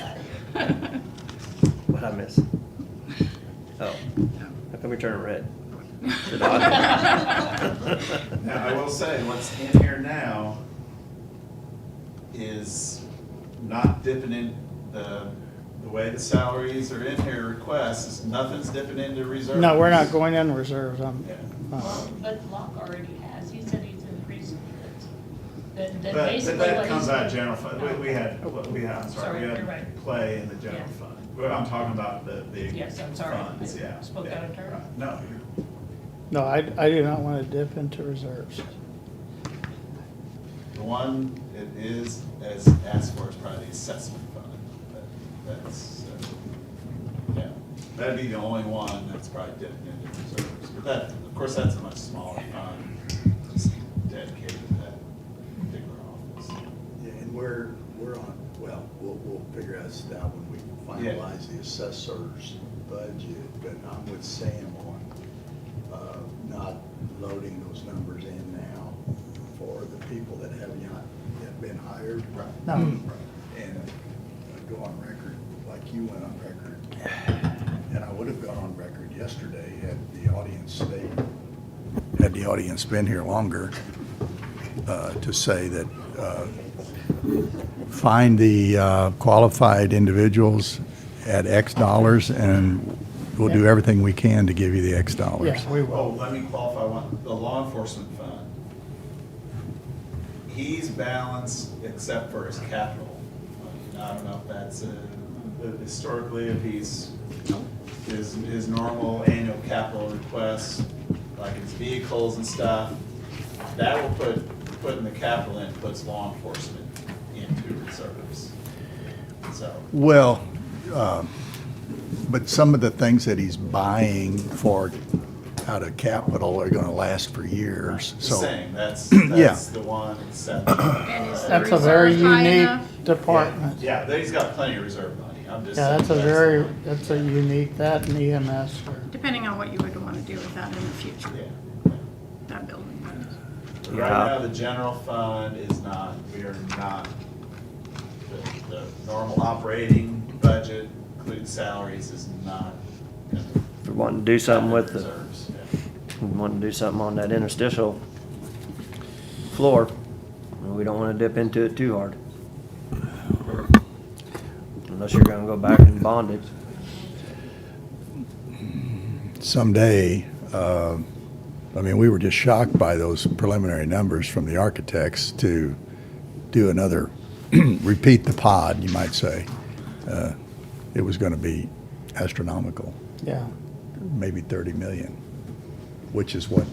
S12: What'd I miss? Oh, how come you're turning red? Did I?
S9: Now, I will say, what's in here now is not dipping in, the way the salaries are in here requests, is nothing's dipping into reserves.
S2: no, we're not going in reserves.
S9: Yeah.
S14: Well, but Locke already has, he said he's increasing it. That
S9: But
S14: basically
S9: that
S14: what
S9: comes
S14: he's
S9: out of
S14: doing-
S9: general fund, we had, I'm sorry, we
S14: Sorry, you're
S9: had
S14: right.
S9: play in the general
S14: Yeah.
S9: fund. Well, I'm talking about the big
S14: Yes, I'm sorry.
S9: funds, yeah.
S14: Spoke
S9: yeah,
S14: out of turn.
S9: right. No,
S2: No, I do not want to dip into reserves.
S9: the one it is, as asked for, is probably the assessment fund. That's, yeah, that'd be the only one that's probably dipping into reserves. But that, of course, that's a much smaller fund, just dedicated to that particular office.
S6: Yeah, and we're on, well, we'll figure this out when we finalize the assessor's budget, but I'm with Sam on, not loading those numbers in now for the people that have not yet been hired.
S2: No.
S6: And go on record, like you went on record, and I would have gone on record yesterday had the audience been here longer, to say that, find the qualified individuals at X dollars, and we'll do everything we can to give you the X dollars.
S2: Yeah, we
S9: Oh,
S2: will.
S9: let me qualify one, the law enforcement fund. He's balanced except for his capital. I don't know if that's, historically, if he's, his normal annual capital requests, like his vehicles and stuff, that will putting the capital in, puts law enforcement into reserves. So,
S6: Well, but some of the things that he's buying for out of capital are gonna last for years,
S9: just
S6: so.
S9: saying, that's
S6: Yeah.
S9: the one except.
S5: And is the
S2: That's a very
S5: reserve high
S2: unique
S5: enough?
S2: department.
S9: Yeah, he's got plenty of reserve money, I'm just.
S2: Yeah, that's a
S9: saying
S2: very, that's a unique, that and EMS.
S5: Depending on what you would want to do with that in the future,
S9: Yeah.
S5: that building.
S9: Right now, the general fund is not, we are not, the normal operating budget, including salaries, is not. gonna
S12: If we want to do something
S9: have
S12: with the,
S9: reserves, yeah.
S12: we want to do something on that interstitial floor, and we don't want to dip into it too hard. Unless you're gonna go back and bond it.
S6: Someday, I mean, we were just shocked by those preliminary numbers from the architects to do another, repeat the pod, you might say. It was gonna be astronomical,
S2: Yeah.
S6: maybe 30 million, which is what,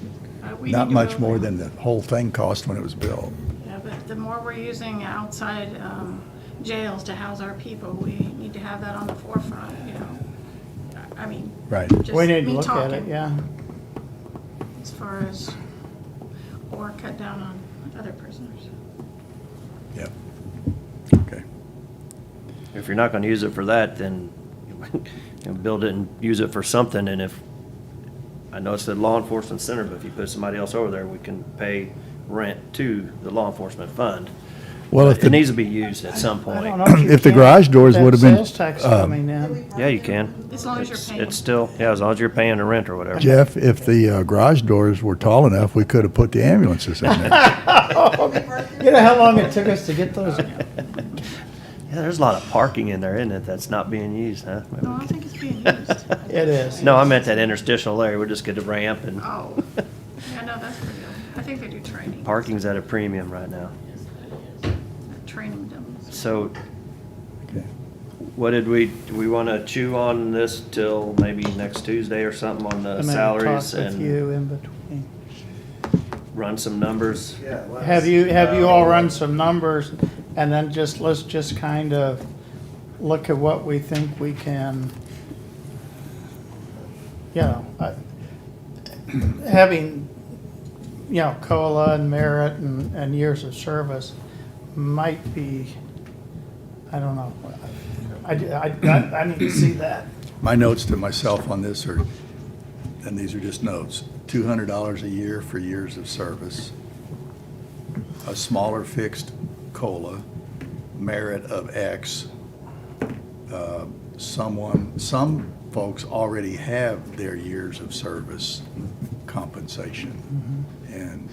S5: We
S6: not
S5: need to
S6: much
S5: build
S6: more
S5: it.
S6: than the whole thing cost when it was built.
S5: Yeah, but the more we're using outside jails to house our people. We need to have that on the forefront, you know. I mean,
S6: Right.
S5: just
S2: We need to
S5: me
S2: look at it,
S5: talking
S2: yeah.
S5: as far as, or cut down on other prisoners.
S6: Yep. Okay.
S12: If you're not gonna use it for that, then you build it and use it for something, and if, I know it's the law enforcement center, but if you put somebody else over there, we can pay rent to the law enforcement fund.
S6: Well, if
S12: It
S6: the-
S12: needs to be used at some
S2: I
S12: point.
S2: don't know if you
S6: If the
S2: can
S6: garage doors
S2: with
S6: would've
S2: that
S6: been,
S2: Sales tax coming in.
S12: Yeah, you can.
S5: As long as you're paying.
S12: It's still, yeah, as long as you're paying the rent or whatever.
S6: Jeff, if the garage doors were tall enough, we could have put the ambulances in there.
S2: You know how long it took us to get those?
S12: Yeah, there's a lot of parking in there, isn't it, that's not being used, huh? Maybe
S5: No, I
S12: we
S5: don't
S12: can-
S5: think it's being used.
S2: It is.
S12: No, I meant that interstitial area, we'll just get a ramp and
S5: Oh, yeah, no, that's pretty good. I think they do training.
S12: parking's at a premium right now.
S5: Training demos.
S12: So,
S6: Okay.
S12: what do we wanna chew on this till maybe next Tuesday or something on the
S2: And maybe
S12: salaries
S2: talk with
S12: and
S2: you in between.
S12: run some numbers?
S2: Have you all run some numbers, and then let's just kind of look at what we think we can, you know, having, you know, COLA and merit and years of service might be, I don't know. I need to see that.
S6: My notes to myself on this are, and these are just notes, $200 a year for years of service, a smaller fixed COLA, merit of X. Some folks already have their years of service compensation. And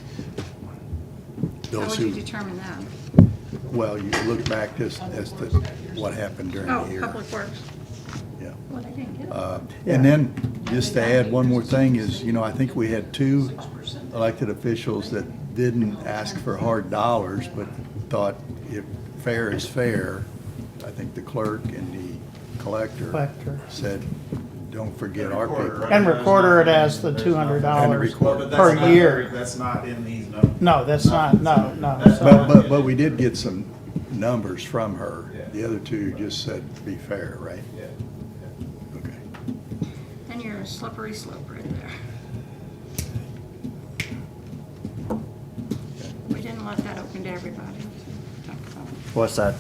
S5: How
S6: those
S5: would you
S6: who,
S5: determine that?
S6: well, you look back just as to what happened during
S5: Oh,
S6: the year.
S5: Public Works.
S6: Yeah.
S5: Well, they didn't get it.
S6: And then, just to add one more thing is, you know, I think we had two elected officials that didn't ask for hard dollars, but thought if fair is fair. I think the clerk and the collector
S2: Collector.
S6: said, don't forget our people.
S2: And recorder it as the
S6: And
S2: $200
S6: the recorder.
S2: per year.
S9: That's not in these numbers.
S2: No, that's not, no.
S6: But we did get some numbers from her. The other two just said, be fair, right?
S9: Yeah.
S6: Okay.
S5: And you're a slippery slope right there. We didn't let that open to everybody.
S12: What's that,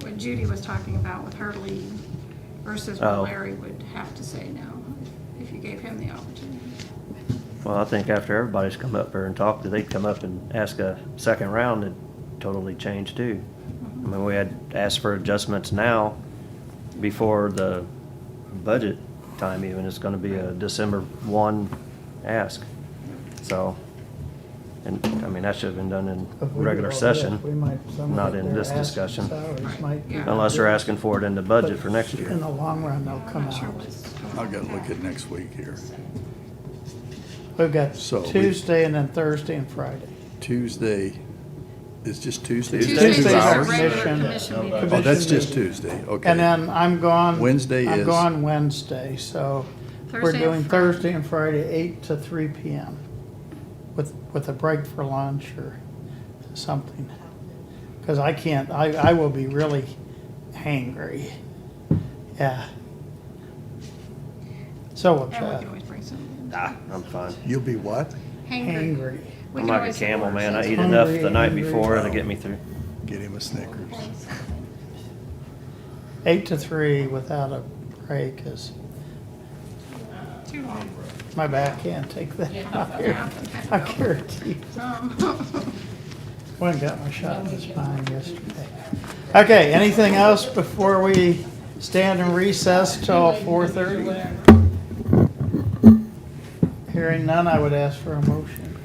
S5: What Judy was talking about with her lead versus
S12: Oh.
S5: what Larry would have to say now, if you gave him the opportunity.
S12: well, I think after everybody's come up there and talked, they'd come up and ask a second round, it totally changed too. I mean, we had asked for adjustments now before the budget time even. It's gonna be a December 1 ask. So, and, I mean, that should have been done in
S2: If we do
S12: regular
S2: all this,
S12: session,
S2: we might- some of
S12: not
S2: it
S12: in
S2: their
S12: this
S2: asking
S12: discussion.
S2: salaries might be-
S12: Unless they're asking for it in the budget for next year.
S2: In the long run, they'll come out.
S6: I've got to look at next week here.
S2: We've got
S6: So we-
S2: Tuesday and then Thursday and Friday.
S6: Tuesday, it's just Tuesday?
S5: Tuesday's
S6: Two
S5: our
S6: hours?
S5: regular commission meeting.
S6: Oh, that's just Tuesday, okay.
S2: And then I'm gone.
S6: Wednesday
S2: I'm
S6: is-
S2: gone Wednesday, so we're
S5: Thursday and
S2: doing
S5: Friday.
S2: Thursday and Friday, 8 to 3 PM with a break for lunch or something. Because I can't, I will be really hangry. Yeah. So
S5: And we
S2: upset.
S5: can always bring some.
S12: Ah, I'm fine.
S6: You'll be what?
S2: Hangry.
S5: We
S12: I'm
S5: can
S12: like a
S5: always have
S12: camel,
S5: work
S12: man. I
S5: sessions.
S12: eat enough
S2: Hungry,
S12: the night
S2: hungry.
S12: before to get me through.
S6: Get him a Snickers.
S2: 8 to 3 without a break is,
S5: Too long.
S2: my back can't take that.
S5: Yeah.
S2: I guarantee.
S5: Um,
S2: Went and got my shot in the spine yesterday. Okay, anything else before we stand in recess till 4:30? Hearing none, I would ask for a motion.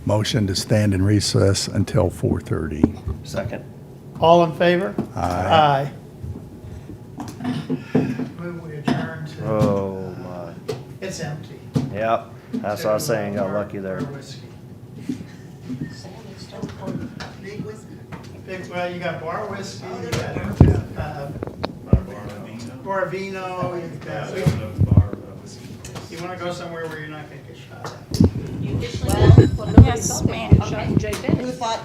S6: Motion to stand in recess until 4:30.
S12: Second.
S2: All in favor?
S6: Aye.
S2: Move we adjourn to,
S12: Oh, my.
S2: it's empty.
S12: Yep, that's what I was saying. Got lucky there.
S2: Big, well, you got bar whiskey, you got, bar vino, you've got, you wanna go somewhere where you're not gonna get shot at?
S5: Yes, man.
S19: Who thought